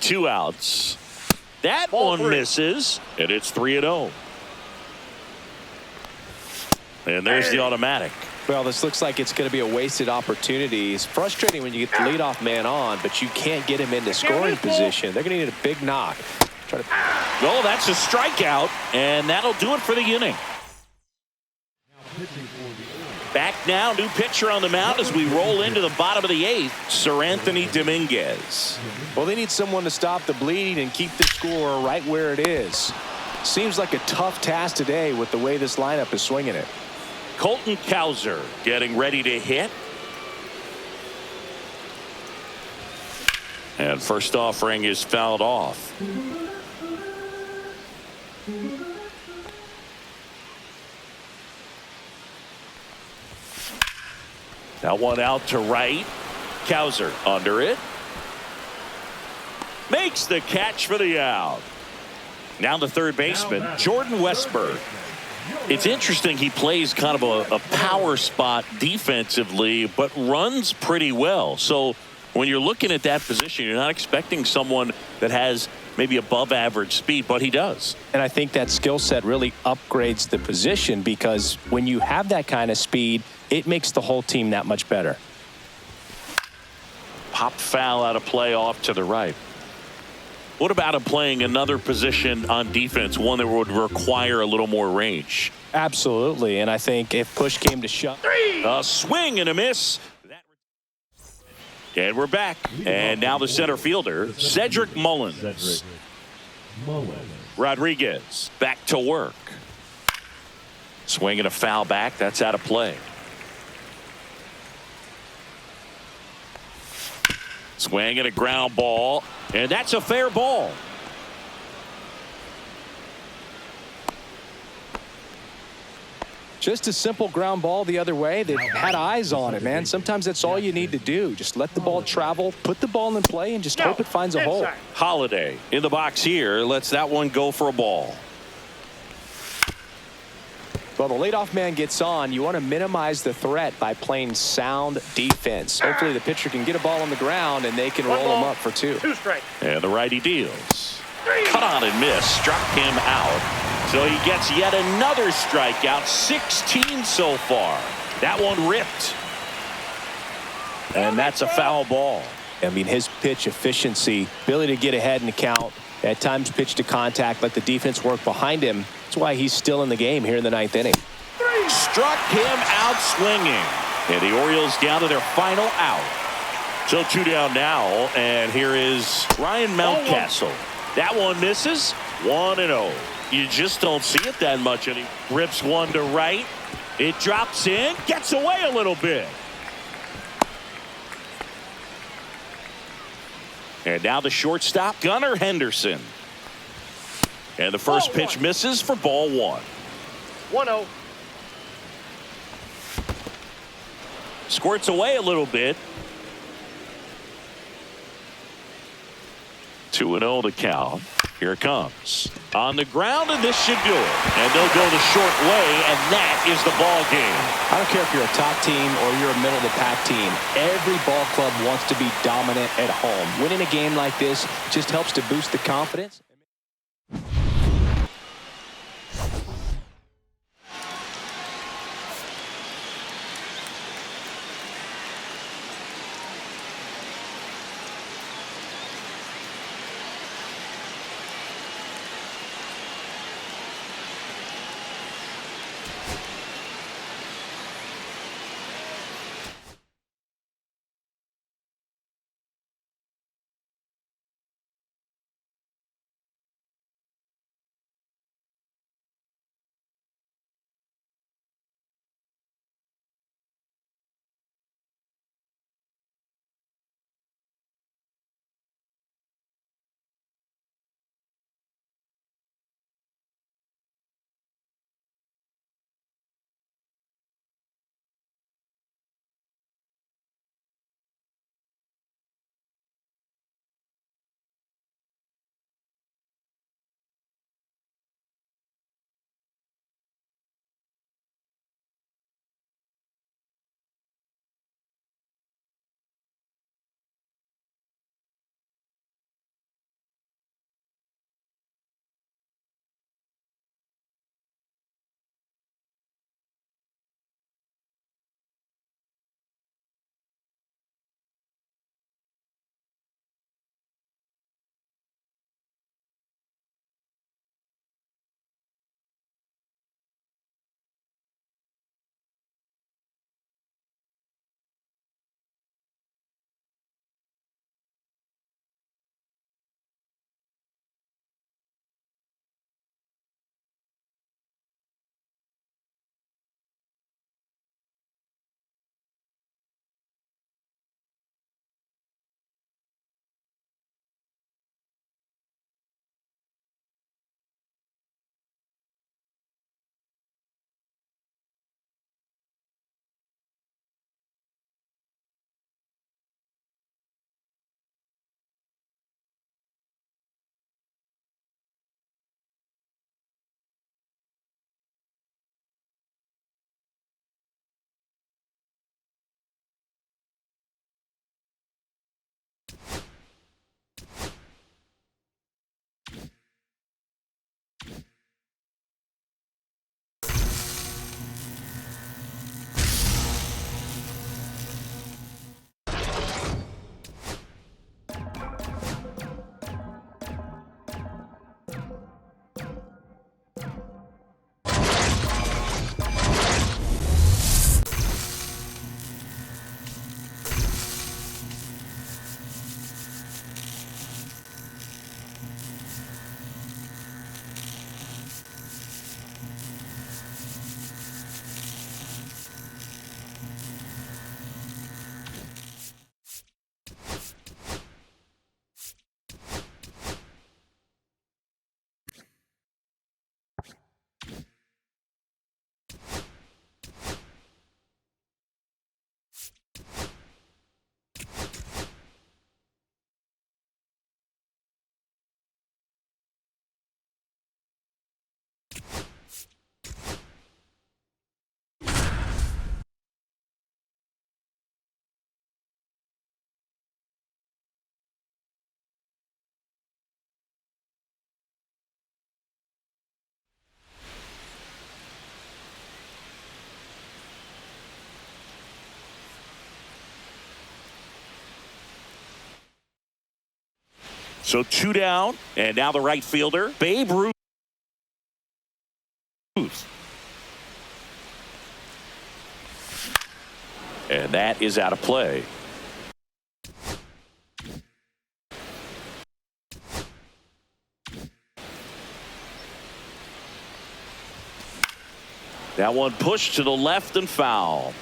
Two outs. That one misses, and it's 3-0. And there's the automatic. Well, this looks like it's going to be a wasted opportunity. It's frustrating when you get the leadoff man on, but you can't get him into scoring position. They're going to need a big knock. Oh, that's a strikeout, and that'll do it for the inning. Back now, new pitcher on the mound as we roll into the bottom of the eighth, Sir Anthony Dominguez. Well, they need someone to stop the bleed and keep the score right where it is. Seems like a tough task today with the way this lineup is swinging it. Colton Cowser getting ready to hit. And first offering is fouled off. Now one out to right. Cowser under it. Makes the catch for the out. Now the third baseman, Jordan Westburg. It's interesting, he plays kind of a power spot defensively, but runs pretty well. So when you're looking at that position, you're not expecting someone that has maybe above average speed, but he does. And I think that skill set really upgrades the position, because when you have that kind of speed, it makes the whole team that much better. Pop foul out of play off to the right. What about him playing another position on defense, one that would require a little more range? Absolutely, and I think if push came to shove. A swing and a miss. And we're back. And now the center fielder, Cedric Mullins. Rodriguez back to work. Swing and a foul back. That's out of play. Swing and a ground ball. And that's a fair ball. Just a simple ground ball the other way. They had eyes on it, man. Sometimes that's all you need to do. Just let the ball travel, put the ball in play, and just hope it finds a hole. Holiday in the box here. Lets that one go for a ball. Well, the leadoff man gets on. You want to minimize the threat by playing sound defense. Hopefully the pitcher can get a ball on the ground and they can roll him up for two. Two strikes. And the righty deals. Cut on and miss. Struck him out. So he gets yet another strikeout. 16 so far. That one ripped. And that's a foul ball. I mean, his pitch efficiency, ability to get ahead in the count, at times pitch to contact, let the defense work behind him. That's why he's still in the game here in the ninth inning. Struck him out swinging. And the Orioles down to their final out. So 2 down now, and here is Ryan Mountcastle. That one misses. 1-0. You just don't see it that much anymore. Rips one to right. It drops in, gets away a little bit. And now the shortstop, Gunnar Henderson. And the first pitch misses for ball 1. 1-0. Squirts away a little bit. 2-0 to count. Here it comes. On the ground, and this should do it. And they'll go the short way, and that is the ball game. I don't care if you're a top team or you're a middle-of-the-pack team. Every ball club wants to be dominant at home. Winning a game like this just helps to boost the confidence. So 2 down, and now the right fielder, Babe Ruth. And that is out of play. That one pushed to the left and foul.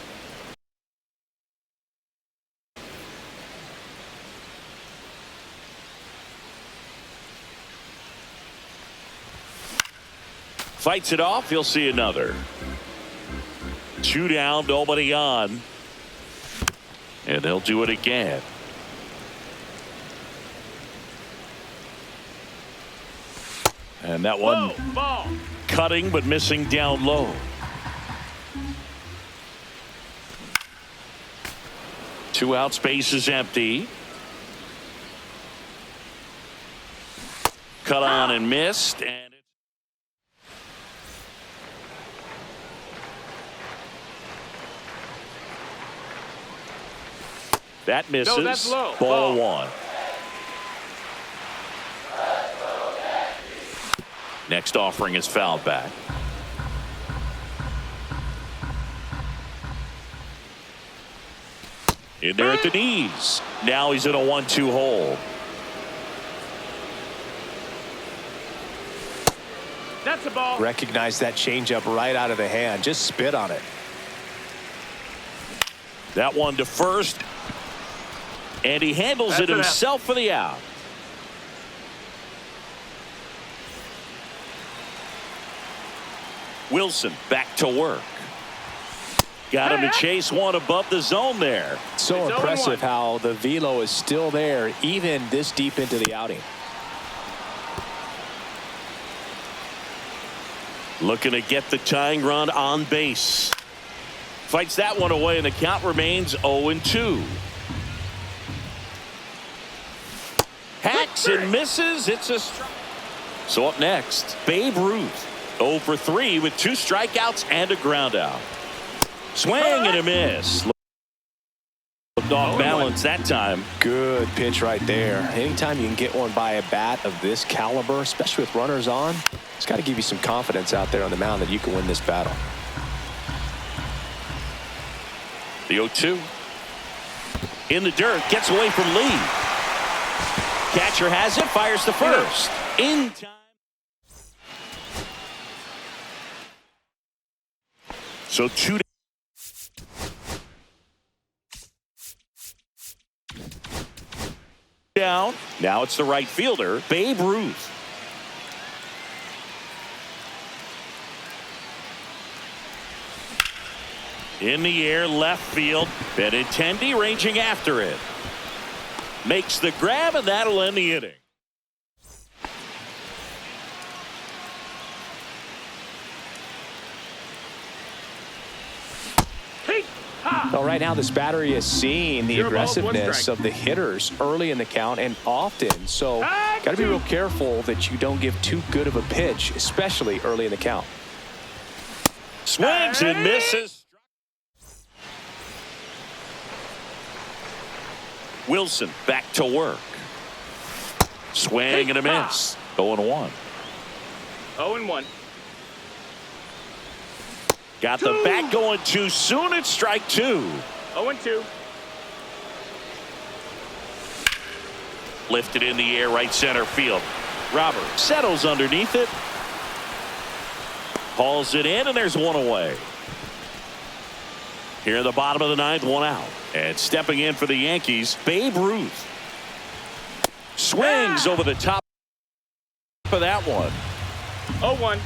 Fights it off. He'll see another. 2 down, nobody on. And they'll do it again. And that one cutting but missing down low. Two outs, base is empty. Cut on and missed. And that misses. No, that's low. Ball 1. Next offering is fouled back. In there at the knees. Now he's in a 1-2 hole. That's a ball. Recognize that changeup right out of the hand. Just spit on it. That one to first. And he handles it himself for the out. Wilson back to work. Got him to chase one above the zone there. So impressive how the velo is still there even this deep into the outing. Looking to get the tying run on base. Fights that one away and the count remains 0-2. Hacks and misses. It's a strike. So up next, Babe Ruth. 0 for 3 with 2 strikeouts and a ground out. Swing and a miss. Looked off balance that time. Good pitch right there. Anytime you can get one by a bat of this caliber, especially with runners on, it's got to give you some confidence out there on the mound that you can win this battle. The 0-2. In the dirt. Gets away from Lee. Catcher has it. Fires to first. In time. So 2 down. Now it's the right fielder, Babe Ruth. In the air, left field. Benintendi ranging after it. Makes the grab, and that'll end the inning. Well, right now this battery is seeing the aggressiveness of the hitters early in the count and often. So got to be real careful that you don't give too good of a pitch, especially early in the count. Swings and misses. Wilson back to work. Swing and a miss. 0-1. 0-1. Got the bat going too soon. It's strike 2. 0-2. Lifted in the air, right center field. Robert settles underneath it. Hauls it in, and there's one away. Here in the bottom of the 9th, 1 out. And stepping in for the Yankees, Babe Ruth. Swings over the top of that one. 0-1.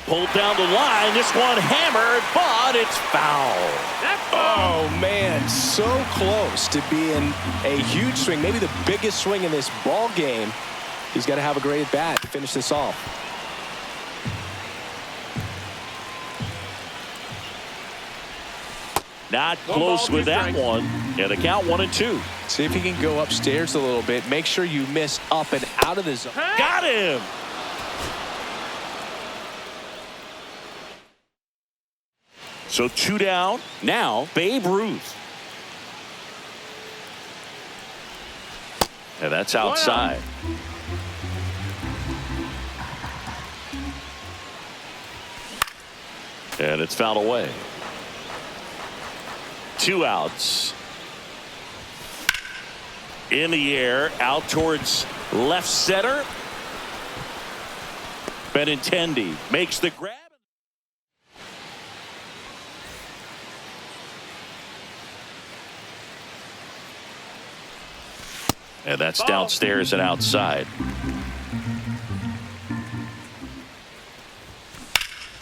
Pulled down the line. This one hammered, but it's foul. Oh, man, so close to being a huge swing, maybe the biggest swing in this ball game. He's got to have a great at bat to finish this off. Not close with that one. Yeah, the count 1-2. See if he can go upstairs a little bit. Make sure you miss up and out of the zone. Got him. So 2 down. Now Babe Ruth. And that's outside. And it's fouled away. 2 outs. In the air, out towards left center. Benintendi makes the grab. And that's downstairs and outside.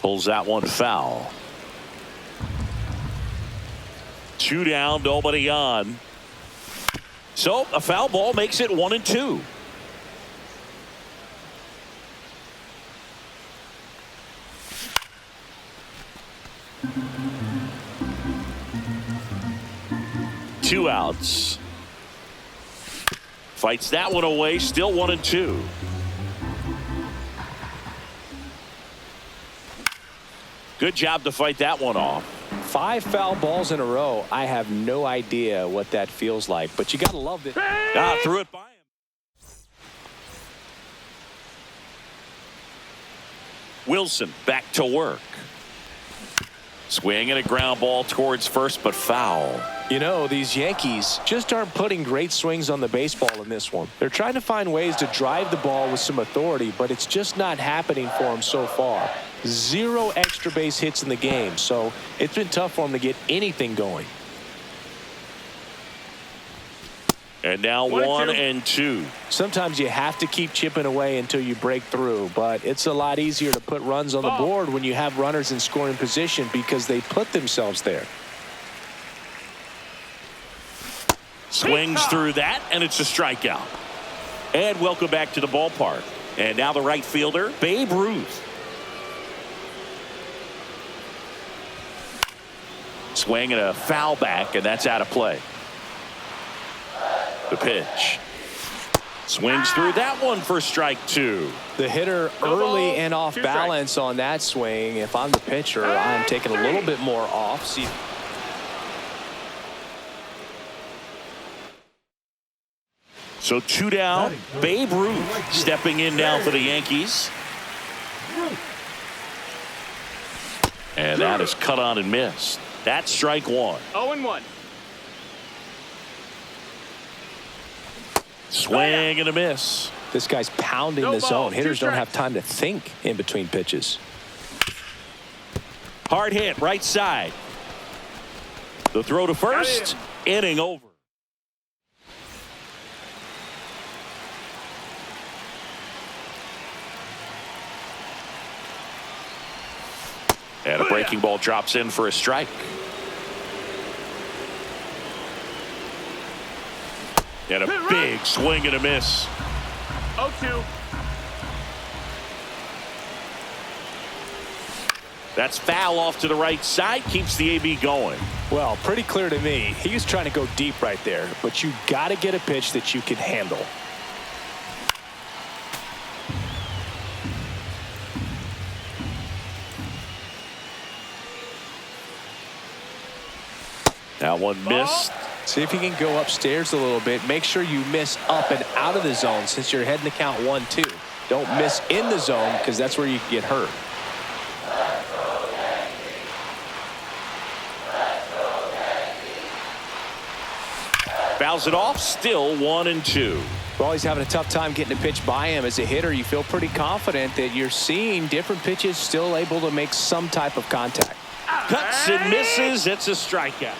Pulls that one foul. 2 down, nobody on. So a foul ball makes it 1-2. Two outs. Fights that one away, still 1-2. Good job to fight that one off. 5 foul balls in a row. I have no idea what that feels like, but you got to love it. Threw it by him. Wilson back to work. Swing and a ground ball towards first, but foul. You know, these Yankees just aren't putting great swings on the baseball in this one. They're trying to find ways to drive the ball with some authority, but it's just not happening for them so far. 0 extra base hits in the game, so it's been tough for them to get anything going. And now 1-2. Sometimes you have to keep chipping away until you break through, but it's a lot easier to put runs on the board when you have runners in scoring position because they put themselves there. Swings through that, and it's a strikeout. And welcome back to the ballpark. And now the right fielder, Babe Ruth. Swing and a foul back, and that's out of play. The pitch. Swings through that one for strike 2. The hitter early and off balance on that swing. If I'm the pitcher, I'm taking a little bit more off. See. So 2 down. Babe Ruth stepping in now for the Yankees. And that is cut on and missed. That's strike 1. 0-1. Swing and a miss. This guy's pounding the zone. Hitters don't have time to think in between pitches. Hard hit right side. The throw to first. Inning over. And a breaking ball drops in for a strike. And a big swing and a miss. 0-2. That's foul off to the right side. Keeps the AB going. Well, pretty clear to me. He was trying to go deep right there, but you got to get a pitch that you can handle. That one missed. See if you can go upstairs a little bit. Make sure you miss up and out of the zone since you're heading to count 1-2. Don't miss in the zone because that's where you can get hurt. Fouls it off. Still 1-2. Well, he's having a tough time getting a pitch by him. As a hitter, you feel pretty confident that you're seeing different pitches still able to make some type of contact. Cuts and misses. It's a strikeout.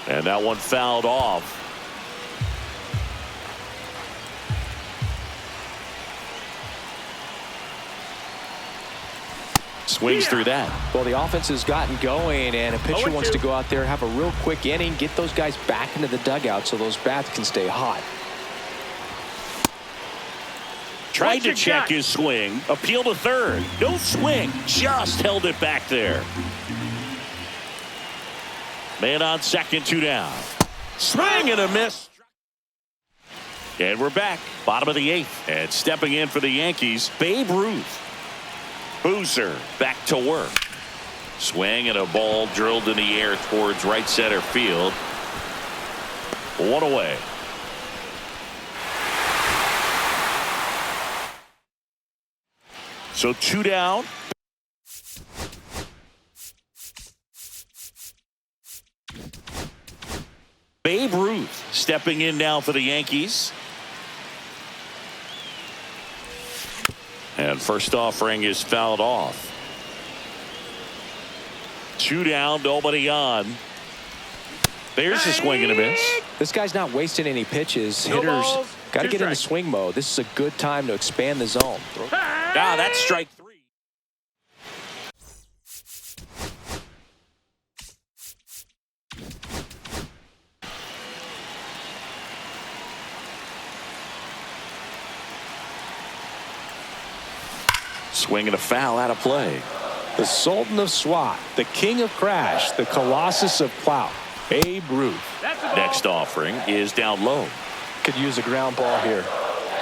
And that one fouled off. Swings through that. Well, the offense has gotten going, and a pitcher wants to go out there, have a real quick inning, get those guys back into the dugout so those bats can stay hot. Tried to check his swing. Appeal to third. No swing. Just held it back there. Man on second, 2 down. Swing and a miss. And we're back. Bottom of the 8th. And stepping in for the Yankees, Babe Ruth. Boozer back to work. Swing and a ball drilled in the air towards right center field. 1 away. So 2 down. Babe Ruth stepping in now for the Yankees. And first offering is fouled off. 2 down, nobody on. There's a swing and a miss. This guy's not wasting any pitches. No Hitters balls, got to 2 get into strikes. swing mode. This is a good time to expand the zone. That's strike 3. Swing and a foul out of play. The Sultan of SWAT, the King of Crash, the Colossus of Clout, Babe Ruth. That's a ball. Next offering is down low. Could use a ground ball here.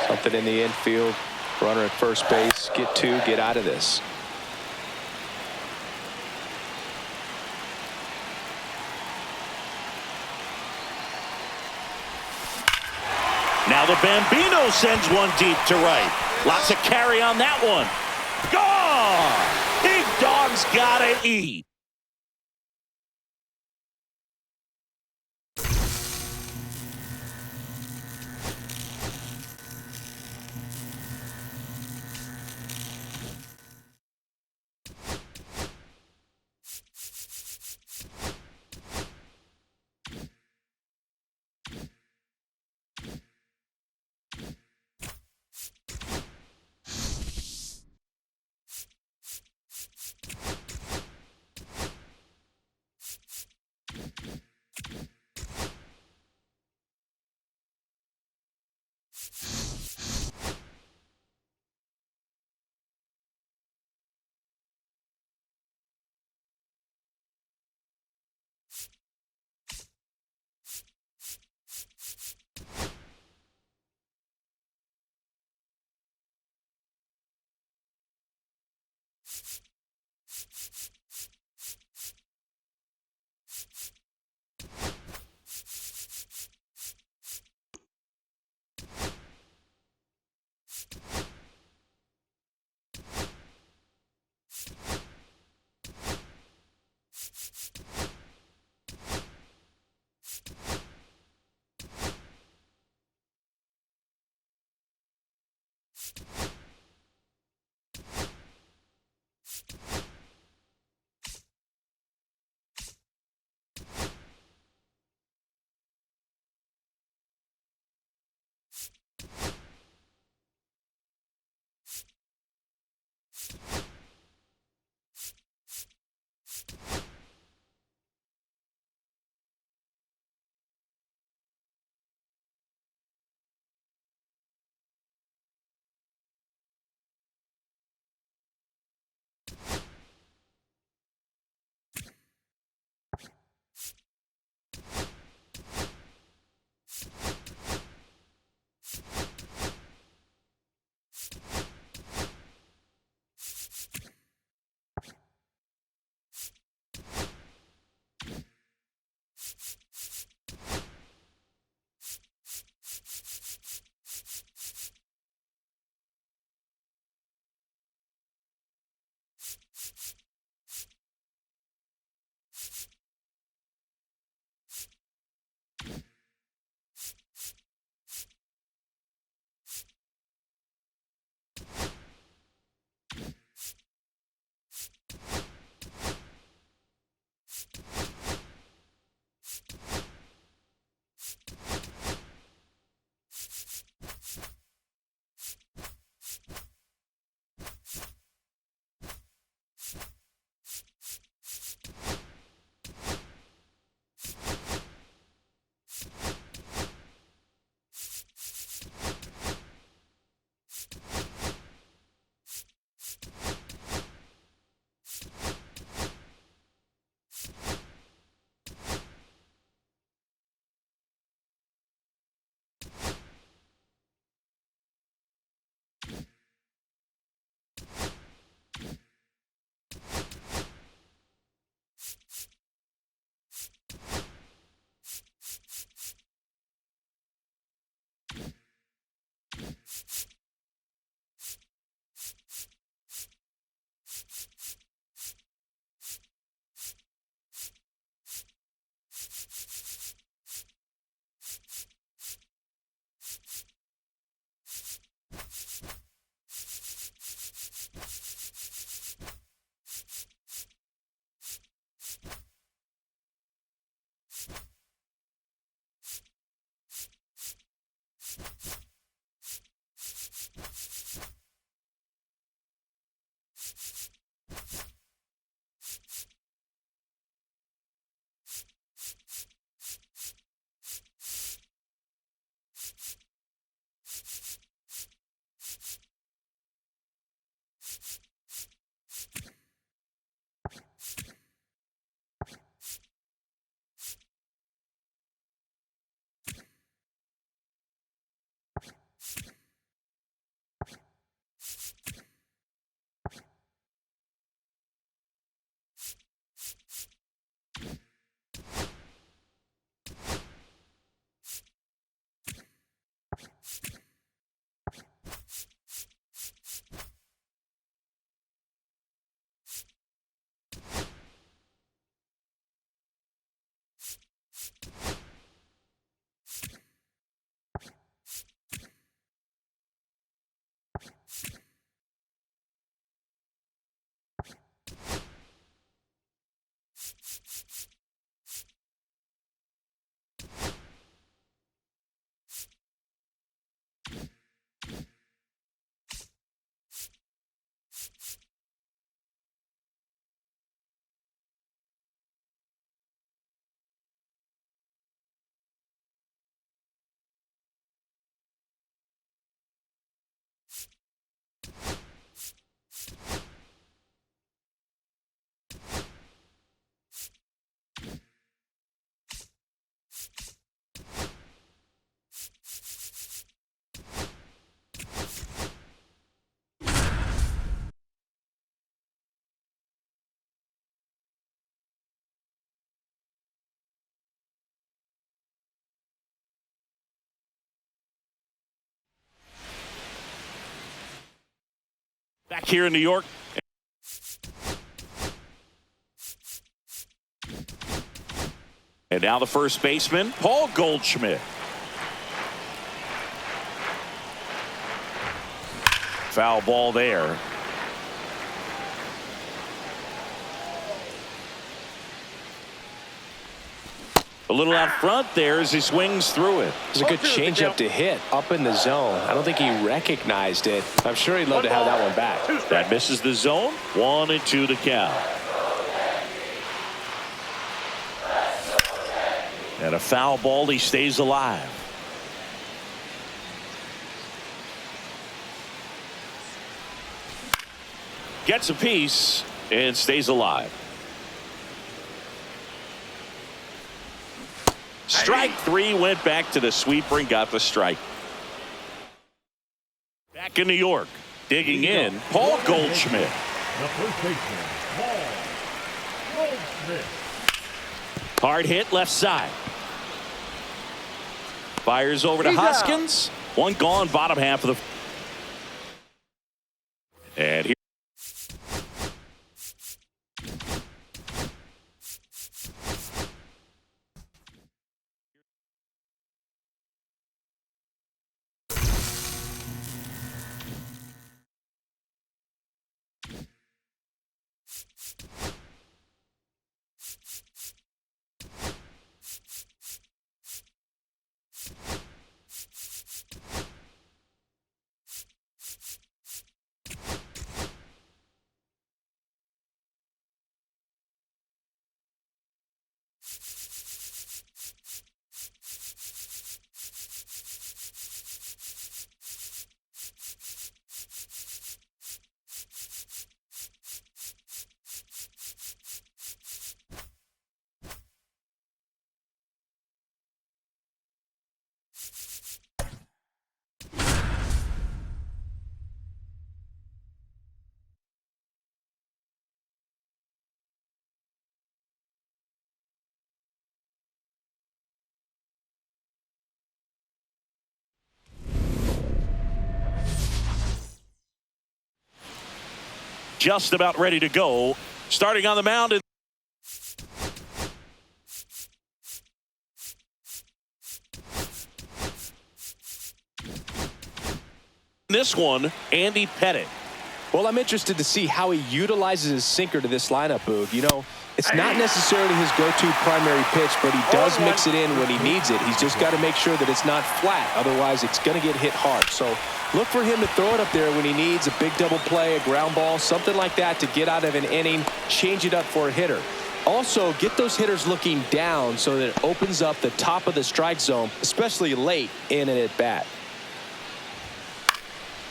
Something in the infield. Runner at first base. Get 2, get out of this. Now the Bambino sends one deep to right. Lots of carry on that one. Gone! Big dog's gotta eat. Back here in New York. And now the first baseman, Paul Goldschmidt. Foul ball there. A little out front there as he swings through it. It's a good changeup to hit up in the zone. I don't think he recognized it. I'm sure he'd love to have that one back. That misses the zone. 1-2 to count. And a foul ball. He stays alive. Gets a piece and stays alive. Strike three, went back to the sweeper and got the strike. Back in New York, digging in, Paul Goldschmidt. The first baseman, Paul Goldschmidt. Hard hit left side. Fires over to Hoskins. One gone, bottom half of the. And here. Just about ready to go. Starting on the mound. This one, Andy Pettit. Well, I'm interested to see how he utilizes his sinker to this lineup, Boog. You know, it's not necessarily his go-to primary pitch, but he does mix it in when he needs it. He's just got to make sure that it's not flat. Otherwise, it's going to get hit hard. So look for him to throw it up there when he needs a big double play, a ground ball, something like that to get out of an inning, change it up for a hitter. Also, get those hitters looking down so that it opens up the top of the strike zone, especially late in an at-bat.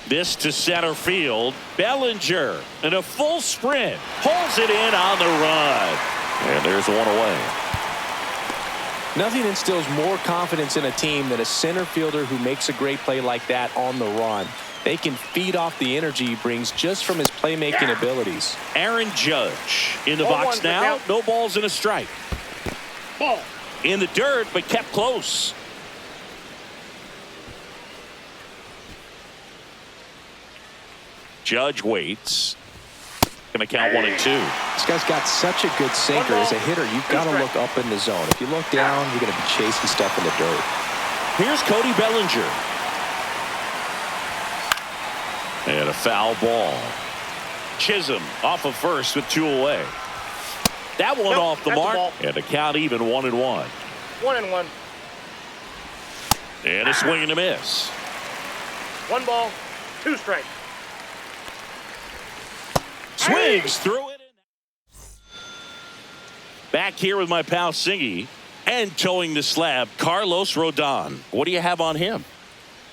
This to center field. Bellinger in a full sprint. Pulls it in on the run. And there's one away. Nothing instills more confidence in a team than a center fielder who makes a great play like that on the run. They can feed off the energy he brings just from his playmaking abilities. Aaron Judge in the box now. No balls and a strike. Ball. In the dirt, but kept close. Judge waits. Going to count 1 and 2. This guy's got such a good sinker. As a hitter, you've got to look up in the zone. If you look down, you're going to be chasing stuff in the dirt. Here's Cody Bellinger. And a foul ball. Chisholm off of first with 2 away. That one off the mark. And a count even 1 and 1. 1 and 1. And a swing and a miss. 1 ball, 2 strikes. Swings through it. Back here with my pal Singy and towing the slab, Carlos Rodon. What do you have on him?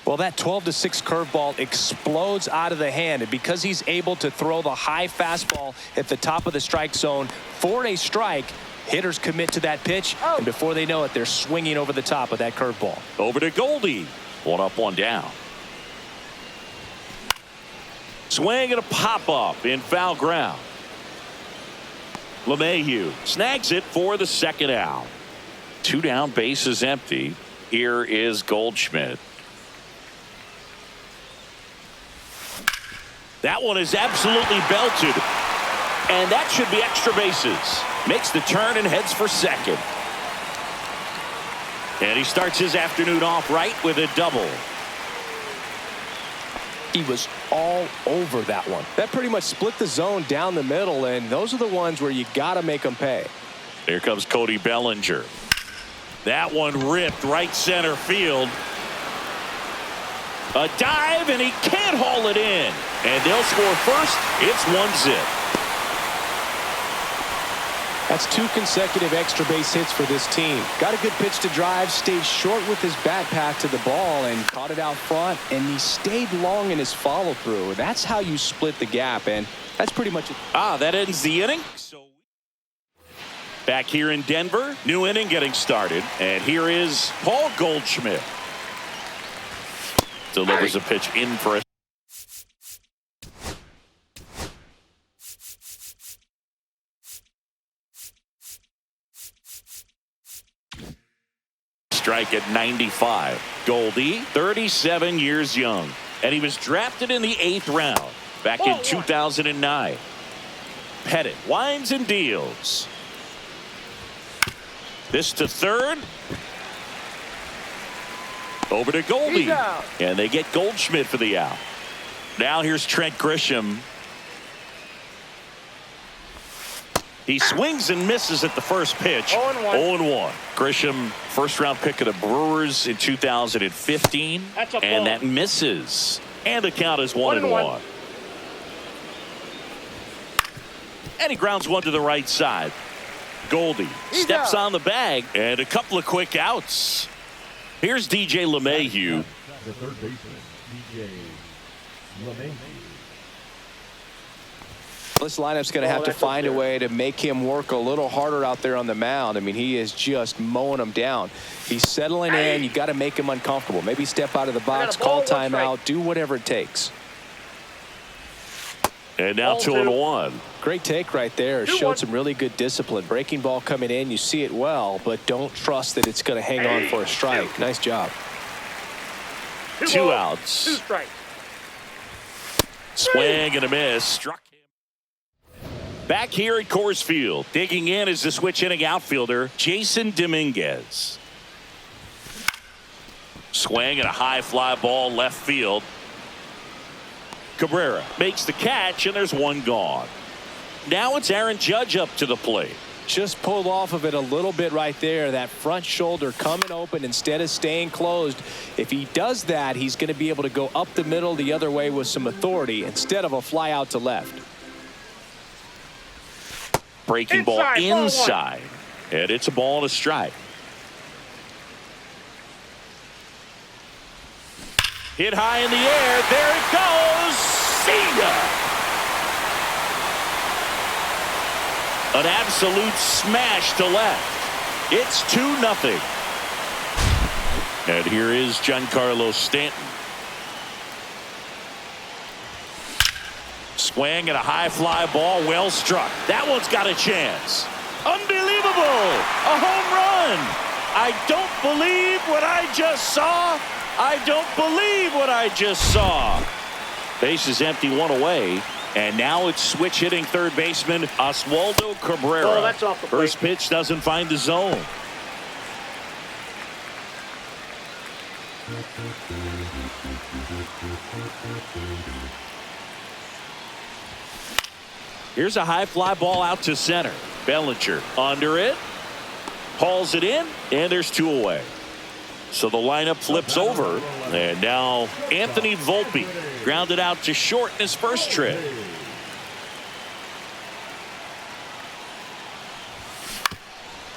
Well, that 12-6 curveball explodes out of the hand, and because he's able to throw the high fastball at the top of the strike zone for a strike, hitters commit to that pitch, and before they know it, they're swinging over the top of that curveball. Over to Goldie. 1 up, 1 down. Swing and a pop-up in foul ground. LeMahieu snags it for the second out. 2 down, base is empty. Here is Goldschmidt. That one is absolutely belted. And that should be extra bases. Makes the turn and heads for second. And he starts his afternoon off right with a double. He was all over that one. That pretty much split the zone down the middle, and those are the ones where you got to make them pay. Here comes Cody Bellinger. That one ripped right center field. A dive, and he can't haul it in. And they'll score first. It's 1-0. That's 2 consecutive extra base hits for this team. Got a good pitch to drive, stayed short with his bat path to the ball and caught it out front, and he stayed long in his follow through. That's how you split the gap, and that's pretty much it. That ends the inning. Back here in Denver, new inning getting started, and here is Paul Goldschmidt. Delivers a pitch in for a strike at 95. Goldie, 37 years young, and he was drafted in the 8th round back in 2009. Pettit winds and deals. This to third. Over to Goldie. And they get Goldschmidt for the out. Now here's Trent Grisham. He swings and misses at the first pitch. 0-1. Grisham, first round pick of the Brewers in 2015. And that misses. And the count is 1-1. And he grounds one to the right side. Goldie steps on the bag, and a couple of quick outs. Here's DJ LeMahieu. The third baseman, DJ LeMahieu. This lineup's going to have to find a way to make him work a little harder out there on the mound. I mean, he is just mowing them down. He's settling in. You got to make him uncomfortable. Maybe step out of the box, call timeout, do whatever it takes. And now 2-1. Great take right there. Showed some really good discipline. Breaking ball coming in, you see it well, but don't trust that it's going to hang on for a strike. Nice job. 2 outs. 2 strikes. Swing and a miss. Struck him. Back here at Coors Field, digging in is the switch hitting outfielder, Jason Dominguez. Swing and a high fly ball left field. Cabrera makes the catch, and there's one gone. Now it's Aaron Judge up to the plate. Just pulled off of it a little bit right there. That front shoulder coming open instead of staying closed. If he does that, he's going to be able to go up the middle the other way with some authority instead of a fly out to left. Breaking ball inside. And it's a ball and a strike. Hit high in the air. There it goes. See ya. An absolute smash to left. It's 2-0. And here is Giancarlo Stanton. Swing and a high fly ball, well struck. That one's got a chance. Unbelievable. A home run. I don't believe what I just saw. I don't believe what I just saw. Base is empty, 1 away. And now it's switch hitting third baseman Oswaldo Cabrera. Oh, that's off the plate. First pitch doesn't find the zone. Here's a high fly ball out to center. Bellinger under it. Hauls it in, and there's 2 away. So the lineup flips over, and now Anthony Volpe grounded out to short in his first trip.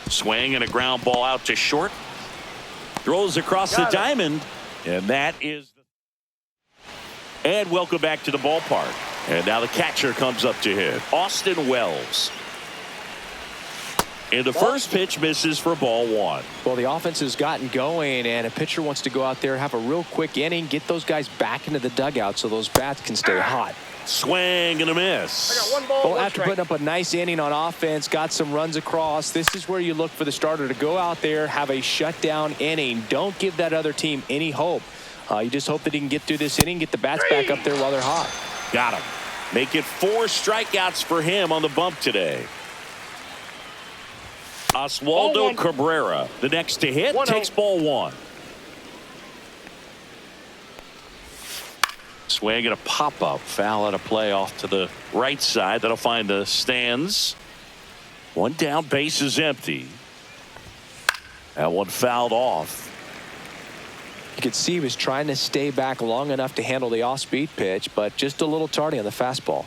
Swing and a ground ball out to short. Throws across the diamond, and that is. And welcome back to the ballpark. And now the catcher comes up to hit. Austin Wells. And the first pitch misses for ball 1. Well, the offense has gotten going, and a pitcher wants to go out there, have a real quick inning, get those guys back into the dugout so those bats can stay hot. Swing and a miss. I got 1 ball, Well, 1 after strike. putting up a nice inning on offense, got some runs across, this is where you look for the starter to go out there, have a shutdown inning. Don't give that other team any hope. You just hope that he can get through this inning, get the bats back up there while they're hot. Got him. Make it 4 strikeouts for him on the bump today. Oswaldo Cabrera, the next to hit, takes ball 1. Swing and a pop-up. Foul out of play off to the right side. That'll find the stands. 1 down, base is empty. That one fouled off. You could see he was trying to stay back long enough to handle the off-speed pitch, but just a little tardy on the fastball.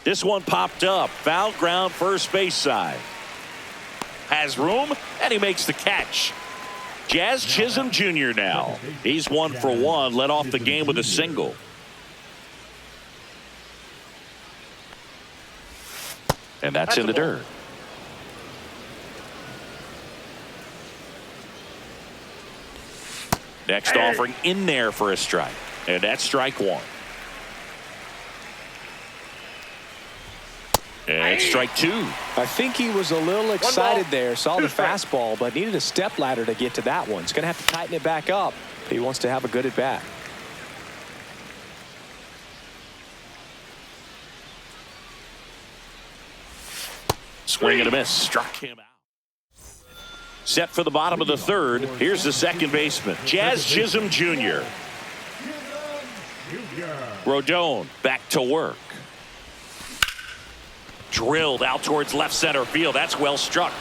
This one popped up. Foul ground, first base side. Has room, and he makes the catch. Jazz Chisholm Jr. now. He's 1 for 1, led off the game with a single. And that's in the dirt. Next offering in there for a strike. And that's strike 1. And it's strike 2. I think he was a little excited there, saw the fastball, but needed a step ladder to get to that one. He's going to have to tighten it back up. He wants to have a good at bat. Swing and a miss. Struck him out. Set for the bottom of the 3rd. Here's the second baseman, Jazz Chisholm Jr. Rodon back to work. Drilled out towards left center field. That's well struck.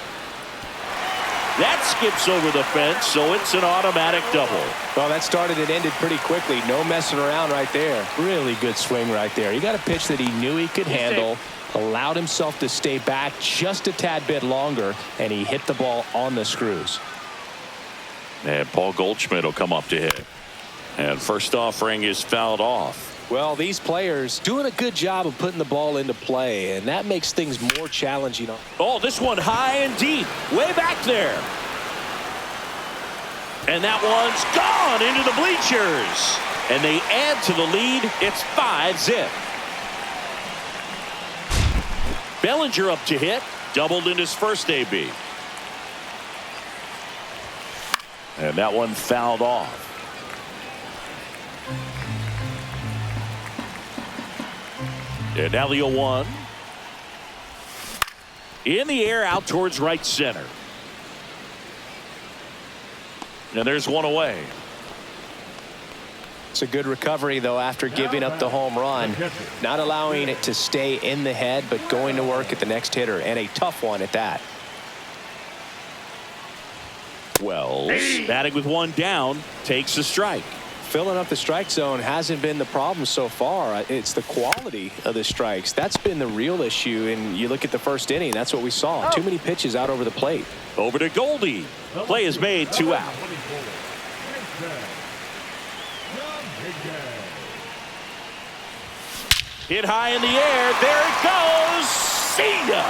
That skips over the fence, so it's an automatic double. Well, that started and ended pretty quickly. No messing around right there. Really good swing right there. He got a pitch that he knew he could handle, allowed himself to stay back just a tad bit longer, and he hit the ball on the screws. And Paul Goldschmidt will come up to hit. And first offering is fouled off. Well, these players doing a good job of putting the ball into play, and that makes things more challenging. Oh, this one high and deep, way back there. And that one's gone into the bleachers. And they add to the lead. It's 5-zip. Bellinger up to hit, doubled in his first AB. And that one fouled off. And now the 0-1. In the air out towards right center. And there's one away. It's a good recovery, though, after giving up the home run. Not allowing it to stay in the head, but going to work at the next hitter, and a tough one at that. Wells, batting with 1 down, takes a strike. Filling up the strike zone hasn't been the problem so far. It's the quality of the strikes. That's been the real issue. And you look at the first inning, that's what we saw. Too many pitches out over the plate. Over to Goldie. Play is made, 2 out. Hit high in the air. There it goes. See ya.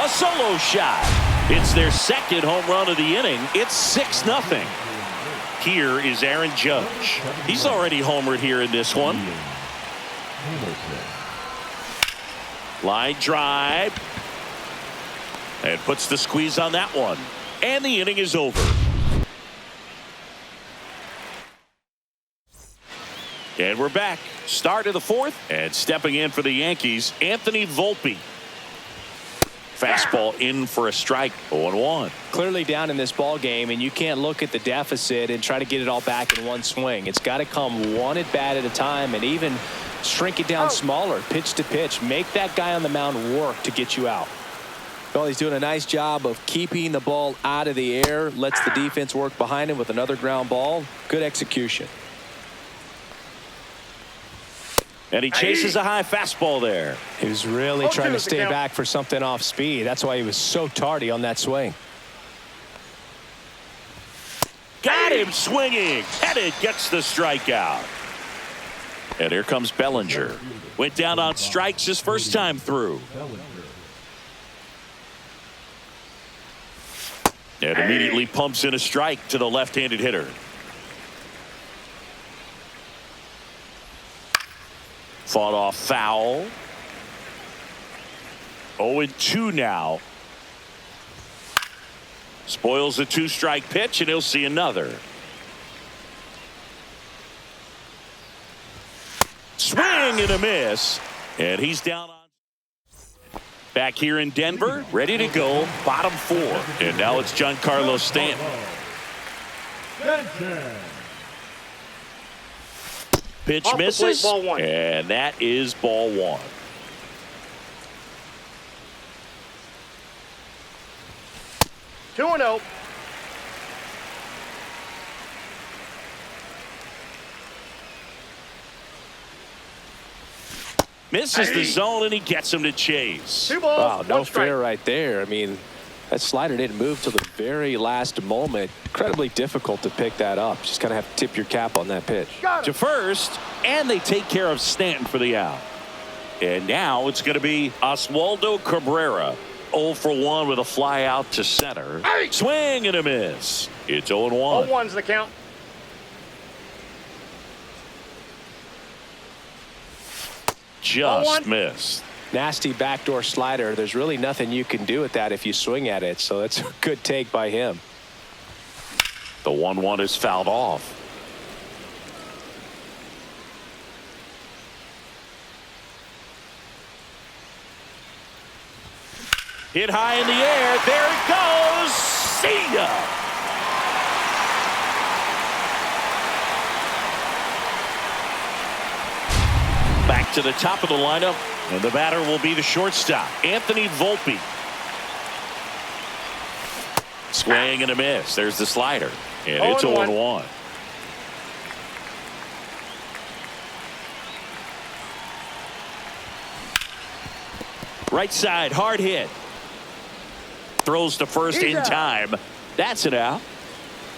A solo shot. It's their second home run of the inning. It's 6-0. Here is Aaron Judge. He's already homered here in this one. Line drive. And puts the squeeze on that one. And the inning is over. And we're back. Start of the 4th. And stepping in for the Yankees, Anthony Volpe. Fastball in for a strike. 0-1. Clearly down in this ball game, and you can't look at the deficit and try to get it all back in one swing. It's got to come one at bat at a time, and even shrink it down smaller, pitch to pitch. Make that guy on the mound work to get you out. Well, he's doing a nice job of keeping the ball out of the air. Lets the defense work behind him with another ground ball. Good execution. And he chases a high fastball there. He was really trying to stay back for something off speed. That's why he was so tardy on that swing. Got him swinging. Headed, gets the strikeout. And here comes Bellinger. Went down on strikes his first time through. And immediately pumps in a strike to the left-handed hitter. Fought off foul. 0-2 now. Spoils the 2-strike pitch, and he'll see another. Swing and a miss. And he's down on. Back here in Denver, ready to go, bottom 4. And now it's Giancarlo Stanton. Pitch Off the plate, misses, ball 1. and that is ball 1. Two and 0. Misses the zone, and he gets him to chase. 2 balls. Wow, no 1 strike. fair right there. I mean, that slider didn't move till the very last moment. Incredibly difficult to pick that up. Just kind of have to tip your cap on that pitch. To first, and they take care of Stanton for the out. And now it's going to be Oswaldo Cabrera. 0 for 1 with a fly out to center. Swing and a miss. It's 0-1. 0-1's the count. Just missed. Nasty backdoor slider. There's really nothing you can do with that if you swing at it. So that's a good take by him. The 1-1 is fouled off. Hit high in the air. There it goes. See ya. Back to the top of the lineup, and the batter will be the shortstop, Anthony Volpe. Swing and a miss. There's the slider, and it's 0-1. Right side, hard hit. Throws to first in time. That's it out.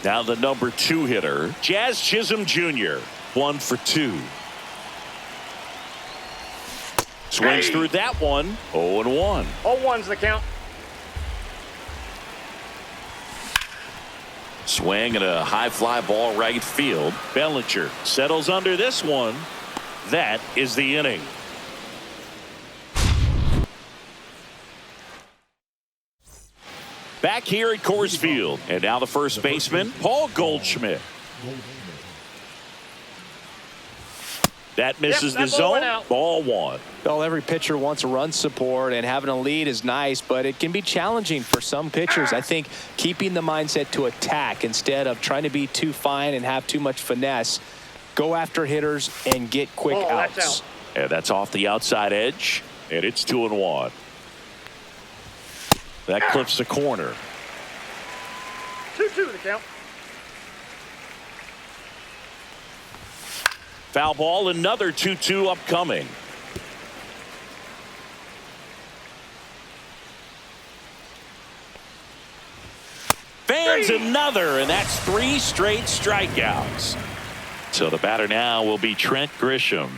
Now the number 2 hitter, Jazz Chisholm Jr. 1 for 2. Swings through that one. 0-1. 0-1's the count. Swing and a high fly ball right field. Bellinger settles under this one. That is the inning. Back here at Coors Field, and now the first baseman, Paul Goldschmidt. That misses the zone. Ball 1. Well, every pitcher wants a run support, and having a lead is nice, but it can be challenging for some pitchers. I think keeping the mindset to attack instead of trying to be too fine and have too much finesse. Go after hitters and get quick outs. That's out. And that's off the outside edge, and it's 2-1. That clips the corner. 2-2 the count. Foul ball, another 2-2 upcoming. Fans another, and that's 3 straight strikeouts. So the batter now will be Trent Grisham.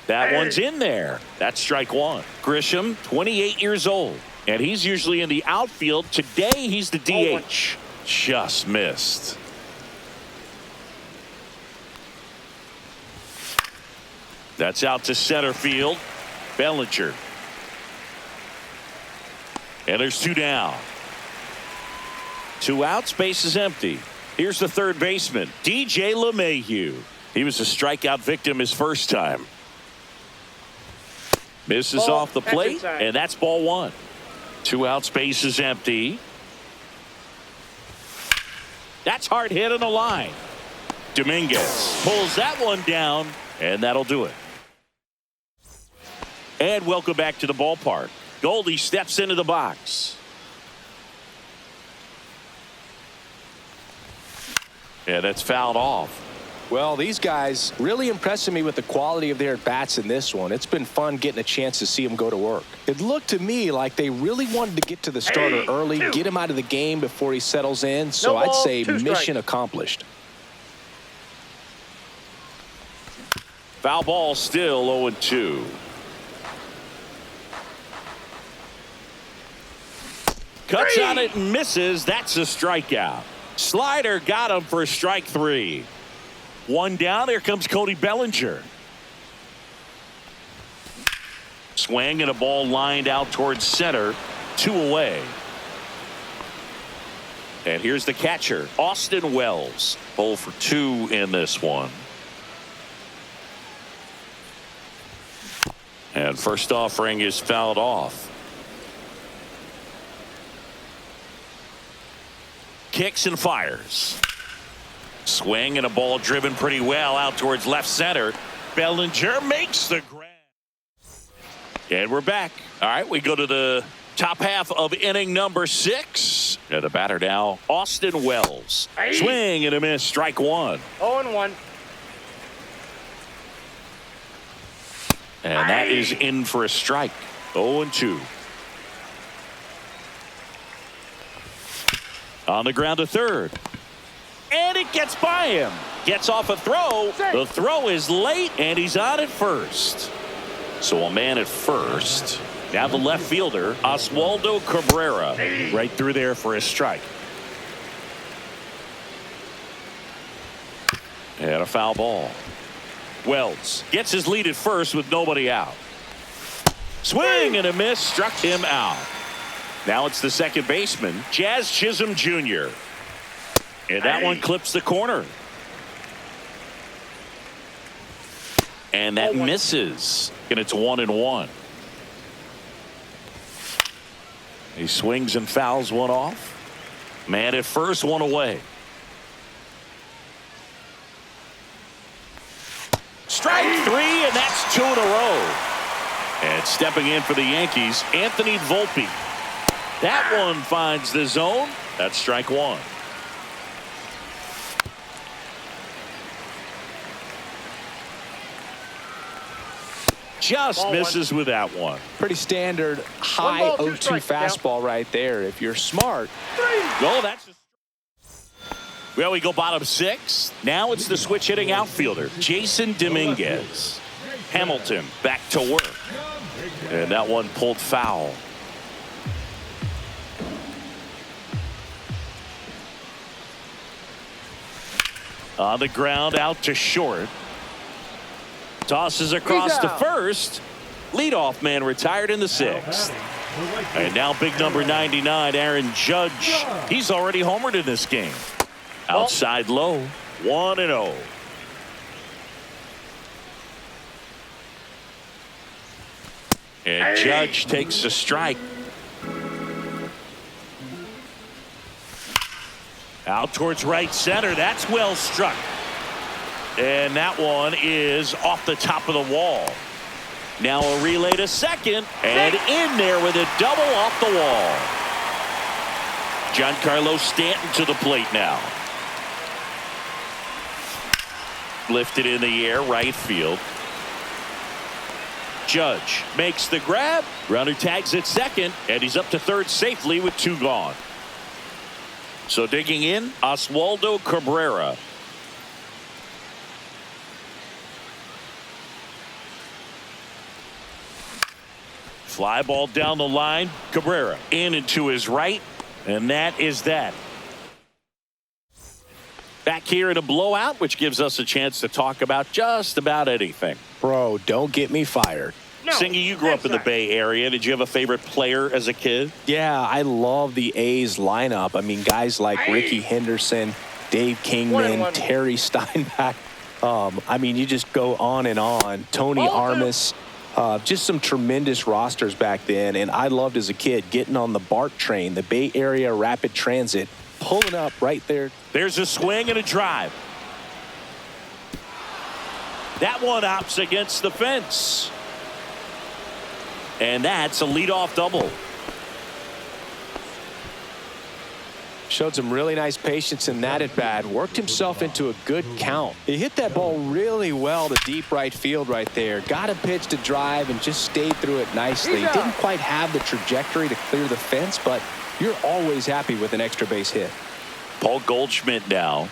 That one's in there. That's strike 1. Grisham, 28 years old, and he's usually in the outfield. Today he's the DH. Just missed. That's out to center field. Bellinger. And there's 2 down. 2 outs, base is empty. Here's the third baseman, DJ LeMahieu. He was a strikeout victim his first time. Misses Ball, off the plate, time. and that's ball 1. 2 outs, base is empty. That's hard hit on the line. Dominguez pulls that one down, and that'll do it. And welcome back to the ballpark. Goldie steps into the box. And it's fouled off. Well, these guys really impressing me with the quality of their at-bats in this one. It's been fun getting a chance to see them go to work. It looked to me like they really wanted to get to the starter early, get him out of the game before he settles in. So I'd say mission accomplished. Foul ball, still 0-2. Cuts on it and misses. That's a strikeout. Slider got him for strike 3. 1 down. Here comes Cody Bellinger. Swing and a ball lined out towards center. 2 away. And here's the catcher, Austin Wells. 0 for 2 in this one. And first offering is fouled off. Kicks and fires. Swing and a ball driven pretty well out towards left center. Bellinger makes the grab. And we're back. All right, we go to the top half of inning number 6. And the batter now, Austin Wells. Swing and a miss, strike one. 0-1. And that is in for a strike. 0-2. On the ground to third. And it gets by him. Gets off a throw. The throw is late, and he's on at first. So a man at first. Now the left fielder, Oswaldo Cabrera. Right through there for a strike. And a foul ball. Wells gets his lead at first with nobody out. Swing and a miss, struck him out. Now it's the second baseman, Jazz Chisholm Jr. And that one clips the corner. And that misses. And it's 1-1. He swings and fouls one off. Man at first, one away. Strike 3, and that's 2 in a row. And stepping in for the Yankees, Anthony Volpe. That one finds the zone. That's strike 1. Just misses with that one. Pretty standard high 0-2 fastball right there. If you're smart. No, that's well, we go bottom 6. Now it's the switch hitting outfielder, Jason Dominguez. Hamilton back to work. And that one pulled foul. On the ground out to short. Tosses across to first. Leadoff man retired in the 6th. And now big number 99, Aaron Judge. He's already homered in this game. Outside low, 1-0. And Judge takes a strike. Out towards right center. That's well struck. And that one is off the top of the wall. Now a relay to second. And in there with a double off the wall. Giancarlo Stanton to the plate now. Lifted in the air, right field. Judge makes the grab. Runner tags at second, and he's up to third safely with 2 gone. So digging in, Oswaldo Cabrera. Fly ball down the line. Cabrera in and to his right, and that is that. Back here in a blowout, which gives us a chance to talk about just about anything. Bro, don't get me fired. No, Singy, you grew up in the Bay Area. Did you have a favorite player as a kid? Yeah, I love the A's lineup. I mean, guys like Ricky Henderson, Dave Kingman, Terry Steinbach. I mean, you just go on and on. Tony Armas. Just some tremendous rosters back then. And I loved as a kid getting on the BART train, the Bay Area Rapid Transit, pulling up right there. There's a swing and a drive. That one opts against the fence. And that's a leadoff double. Showed some really nice patience in that at bat. Worked himself into a good count. He hit that ball really well to deep right field right there. Got a pitch to drive and just stayed through it nicely. Didn't quite have the trajectory to clear the fence, but you're always happy with an extra base hit. Paul Goldschmidt now.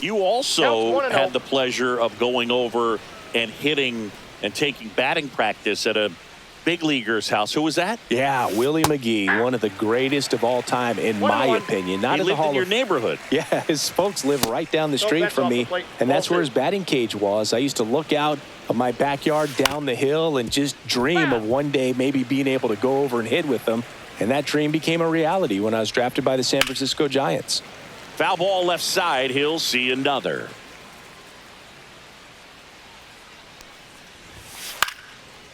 You also had the pleasure of going over and hitting and taking batting practice at a big leaguer's house. Who was that? Yeah, Willie McGee, one of the greatest of all time, in my opinion. Not in the Hall of your neighborhood. Yeah, his folks live right down the street from me, and that's where his batting cage was. I used to look out of my backyard down the hill and just dream of one day maybe being able to go over and hit with them. And that dream became a reality when I was drafted by the San Francisco Giants. Foul ball left side. He'll see another.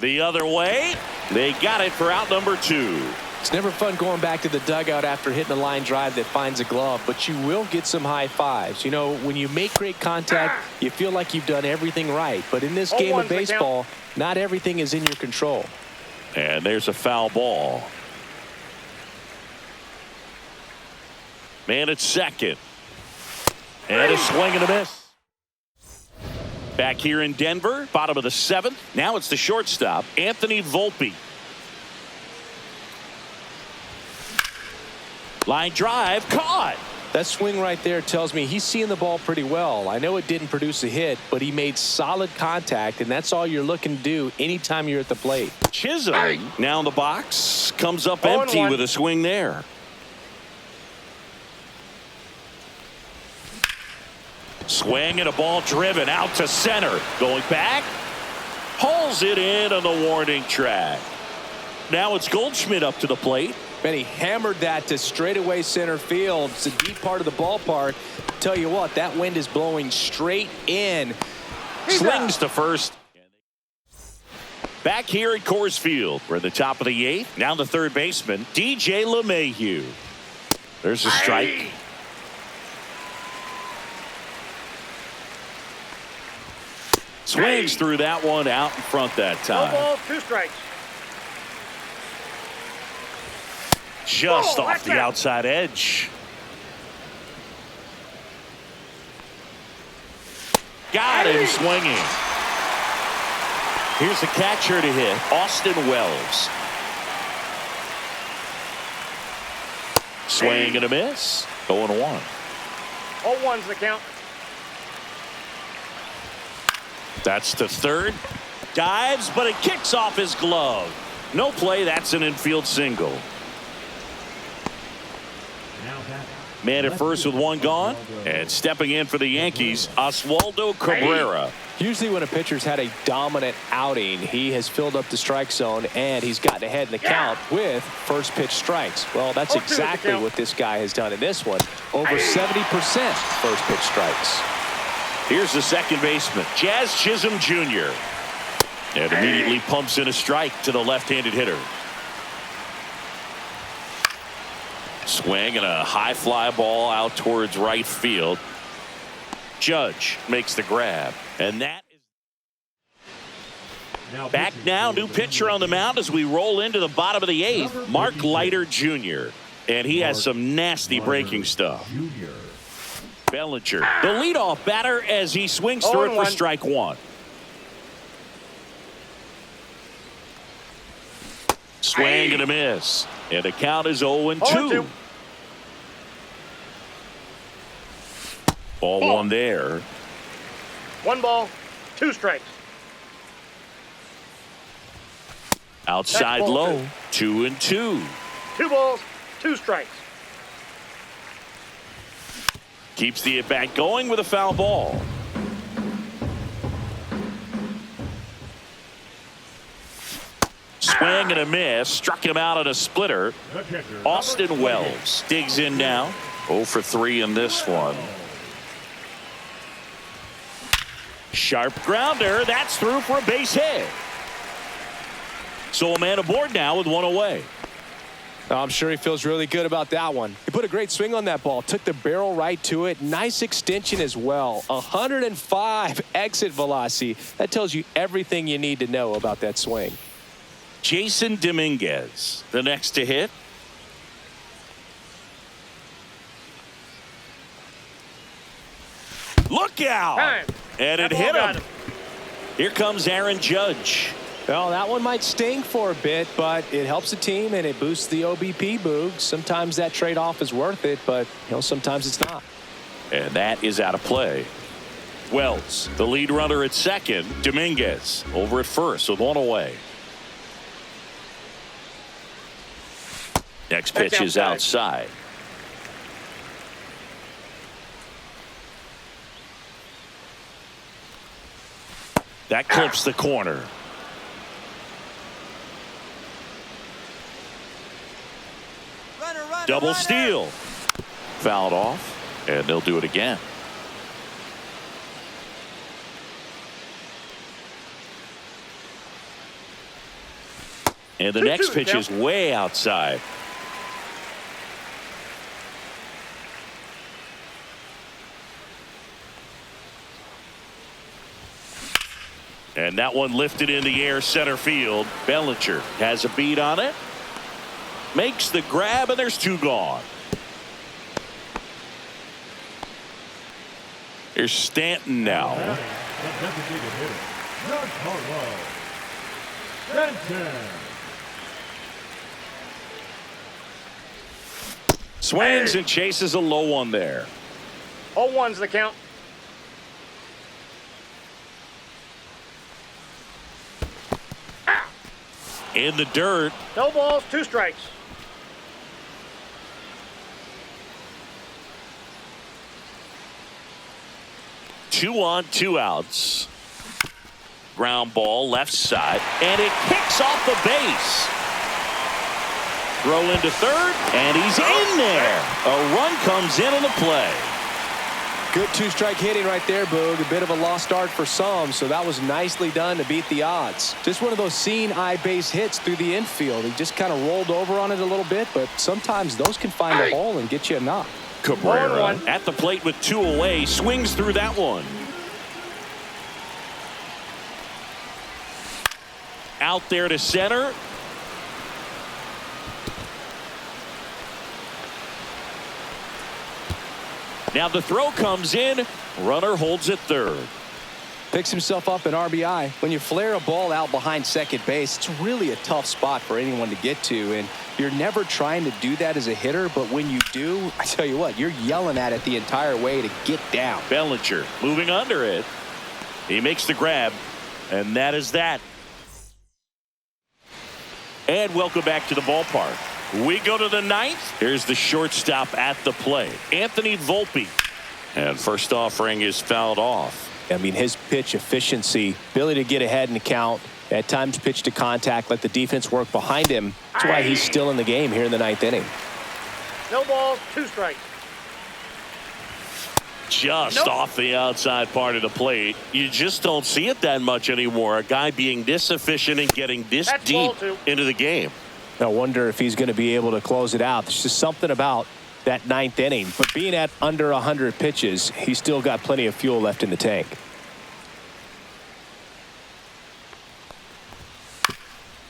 The other way. They got it for out number 2. It's never fun going back to the dugout after hitting a line drive that finds a glove, but you will get some high fives. You know, when you make great contact, you feel like you've done everything right. But in this game of baseball, not everything is in your control. And there's a foul ball. Man at second. And a swing and a miss. Back here in Denver, bottom of the 7th. Now it's the shortstop, Anthony Volpe. Line drive, caught. That swing right there tells me he's seeing the ball pretty well. I know it didn't produce a hit, but he made solid contact, and that's all you're looking to do anytime you're at the plate. Chisholm now in the box, comes up empty with a swing there. Swing and a ball driven out to center. Going back. Hauls it in on the warning track. Now it's Goldschmidt up to the plate. And he hammered that to straightaway center field. It's a deep part of the ballpark. Tell you what, that wind is blowing straight in. Swings to first. Back here at Coors Field, we're at the top of the 8th. Now the third baseman, DJ LeMahieu. There's a strike. Swings through that one out in front that time. 1 ball, 2 strikes. Just off the outside edge. Got him swinging. Here's the catcher to hit, Austin Wells. Swing and a miss. 0-1. 0-1's the count. That's to third. Dives, but it kicks off his glove. No play. That's an infield single. Man at first with 1 gone. And stepping in for the Yankees, Oswaldo Cabrera. Usually when a pitcher's had a dominant outing, he has filled up the strike zone and he's gotten ahead in the count with first pitch strikes. Well, that's exactly what this guy has done in this one. Over 70% first pitch strikes. Here's the second baseman, Jazz Chisholm Jr. And immediately pumps in a strike to the left-handed hitter. Swing and a high fly ball out towards right field. Judge makes the grab. And that is back now. New pitcher on the mound as we roll into the bottom of the 8th. Mark Leiter Jr. And he has some nasty breaking stuff. Bellinger, the leadoff batter, as he swings through it for strike 1. Swing and a miss. And the count is 0-2. Ball 1 there. 1 ball, 2 strikes. Outside low. 2-2. 2 balls, 2 strikes. Keeps the at-bat going with a foul ball. Swing and a miss. Struck him out on a splitter. Austin Wells digs in now. 0 for 3 in this one. Sharp grounder. That's through for a base hit. So a man aboard now with 1 away. I'm sure he feels really good about that one. He put a great swing on that ball. Took the barrel right to it. Nice extension as well. 105 exit velocity. That tells you everything you need to know about that swing. Jason Dominguez, the next to hit. Look out! Time. And it hit him. Here comes Aaron Judge. Well, that one might sting for a bit, but it helps the team and it boosts the OBP, Boog. Sometimes that trade-off is worth it, but sometimes it's not. And that is out of play. Wells, the lead runner at second. Dominguez over at first with 1 away. Next pitch is outside. That clips the corner. Double steal. Fouled off, and they'll do it again. And the 2-2 next pitch count. is way outside. And that one lifted in the air center field. Bellinger has a beat on it. Makes the grab, and there's 2 gone. Here's Stanton now. The designated hitter, Giancarlo Stanton. Swings and chases a low one there. 0-1's the count. In the dirt. No balls, 2 strikes. Two on, 2 outs. Ground ball left side, and it kicks off the base. Throw into third, and he's in there. A run comes in on the play. Good 2-strike hitting right there, Boog. A bit of a lost start for some, so that was nicely done to beat the odds. Just one of those seeing eye base hits through the infield. He just kind of rolled over on it a little bit, but sometimes those can find a hole and get you a knock. Cabrera 1-1. at the plate with 2 away, swings through that one. Out there to center. Now the throw comes in. Runner holds at third. Picks himself up an RBI. When you flare a ball out behind second base, it's really a tough spot for anyone to get to, and you're never trying to do that as a hitter, but when you do, I tell you what, you're yelling at it the entire way to get down. Bellinger moving under it. He makes the grab, and that is that. And welcome back to the ballpark. We go to the 9th. Here's the shortstop at the plate, Anthony Volpe. And first offering is fouled off. I mean, his pitch efficiency, ability to get ahead in the count, at times pitch to contact, let the defense work behind him. That's why he's still in the game here in the 9th inning. No balls, 2 strikes. Just off the outside part of the plate. You just don't see it that much anymore. A guy being this efficient and getting this That's deep ball 2. into the game. I wonder if he's going to be able to close it out. There's just something about that 9th inning. But being at under 100 pitches, he's still got plenty of fuel left in the tank.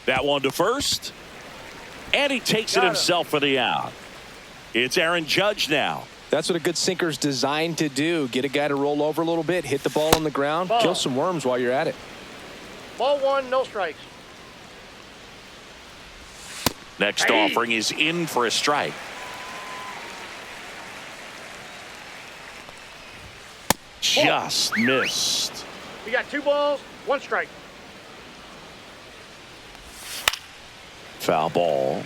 That one to first. And he takes it himself for the out. It's Aaron Judge now. That's what a good sinker's designed to do. Get a guy to roll over a little bit, hit the ball on the ground, kill some worms while you're at it. Ball 1, no strikes. Next offering is in for a strike. Just missed. You got 2 balls, 1 strike. Foul ball.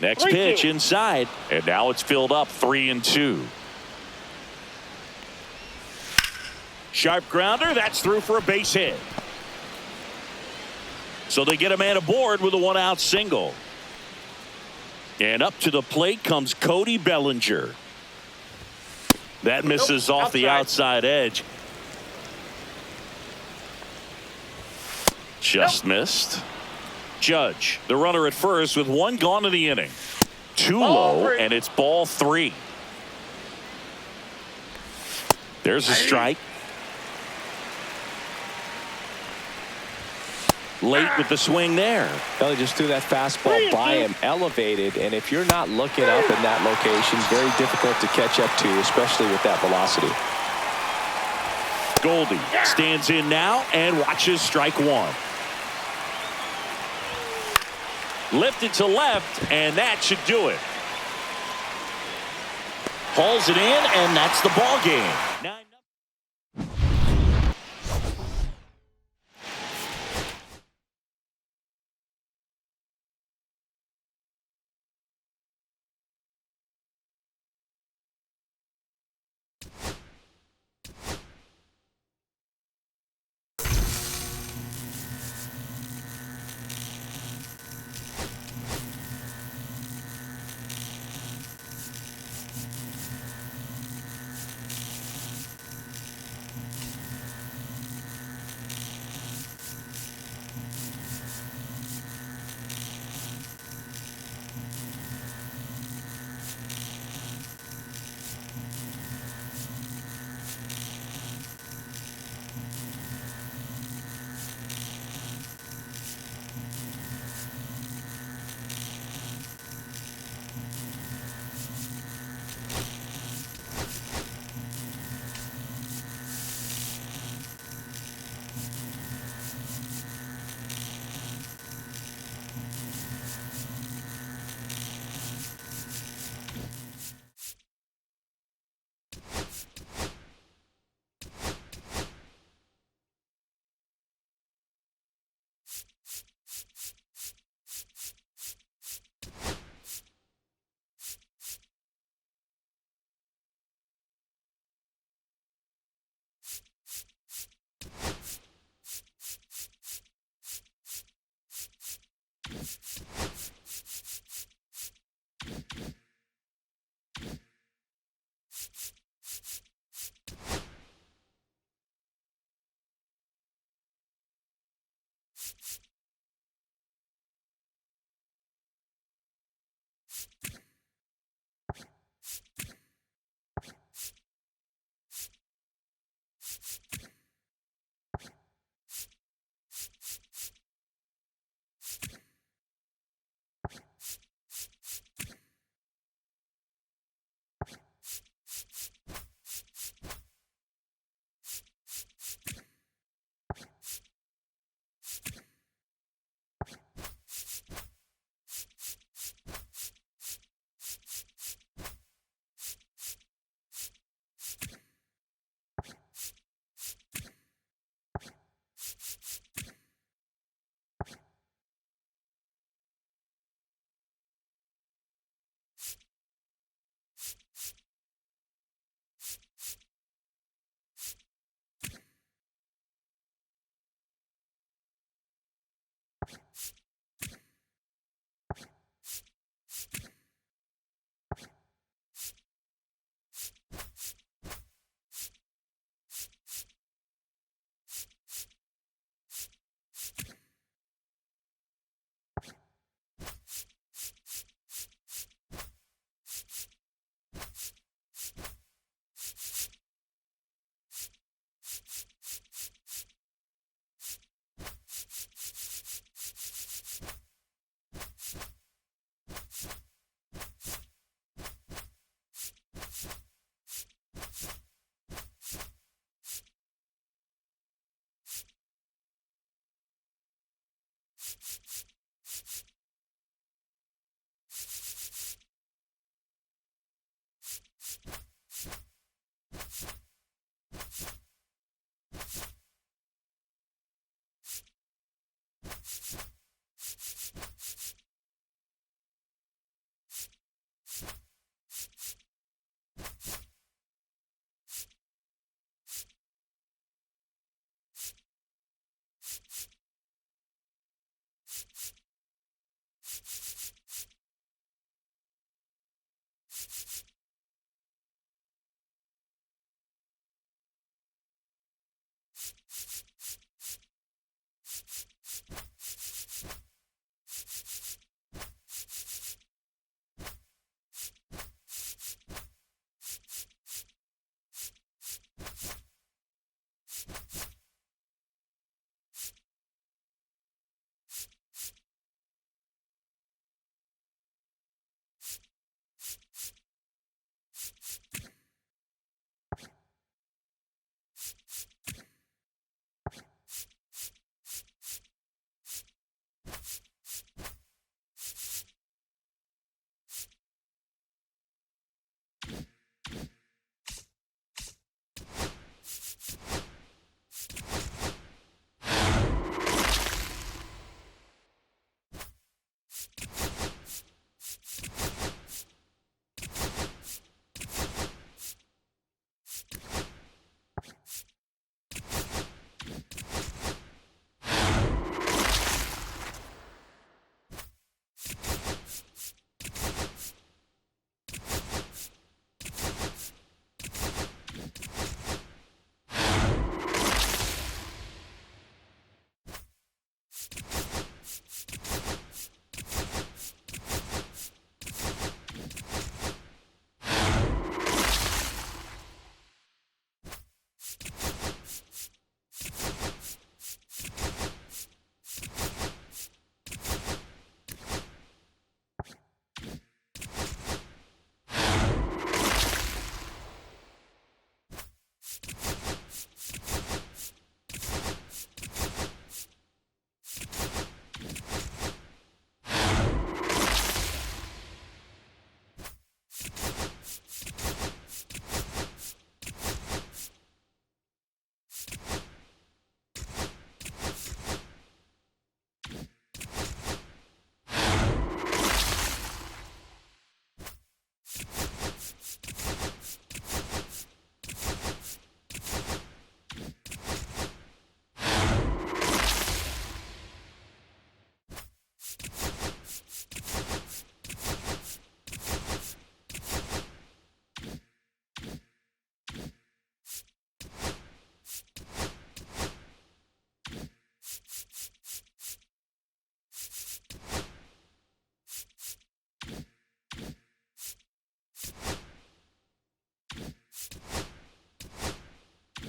Next 3-2. pitch inside, and now it's filled up 3-2. Sharp grounder, that's through for a base hit. So they get a man aboard with a 1-out single. And up to the plate comes Cody Bellinger. That misses off the outside edge. Just missed. Judge, the runner at first with 1 gone in the inning. 2 low, and it's ball 3. There's a strike. Late with the swing there. Belly just threw that fastball by him, elevated, and if you're not looking up in that location, it's very difficult to catch up to, especially with that velocity. Goldie stands in now and watches strike 1. Lifted to left, and that should do it. Hauls it in, and that's the ball game. 9-0.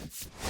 strikes.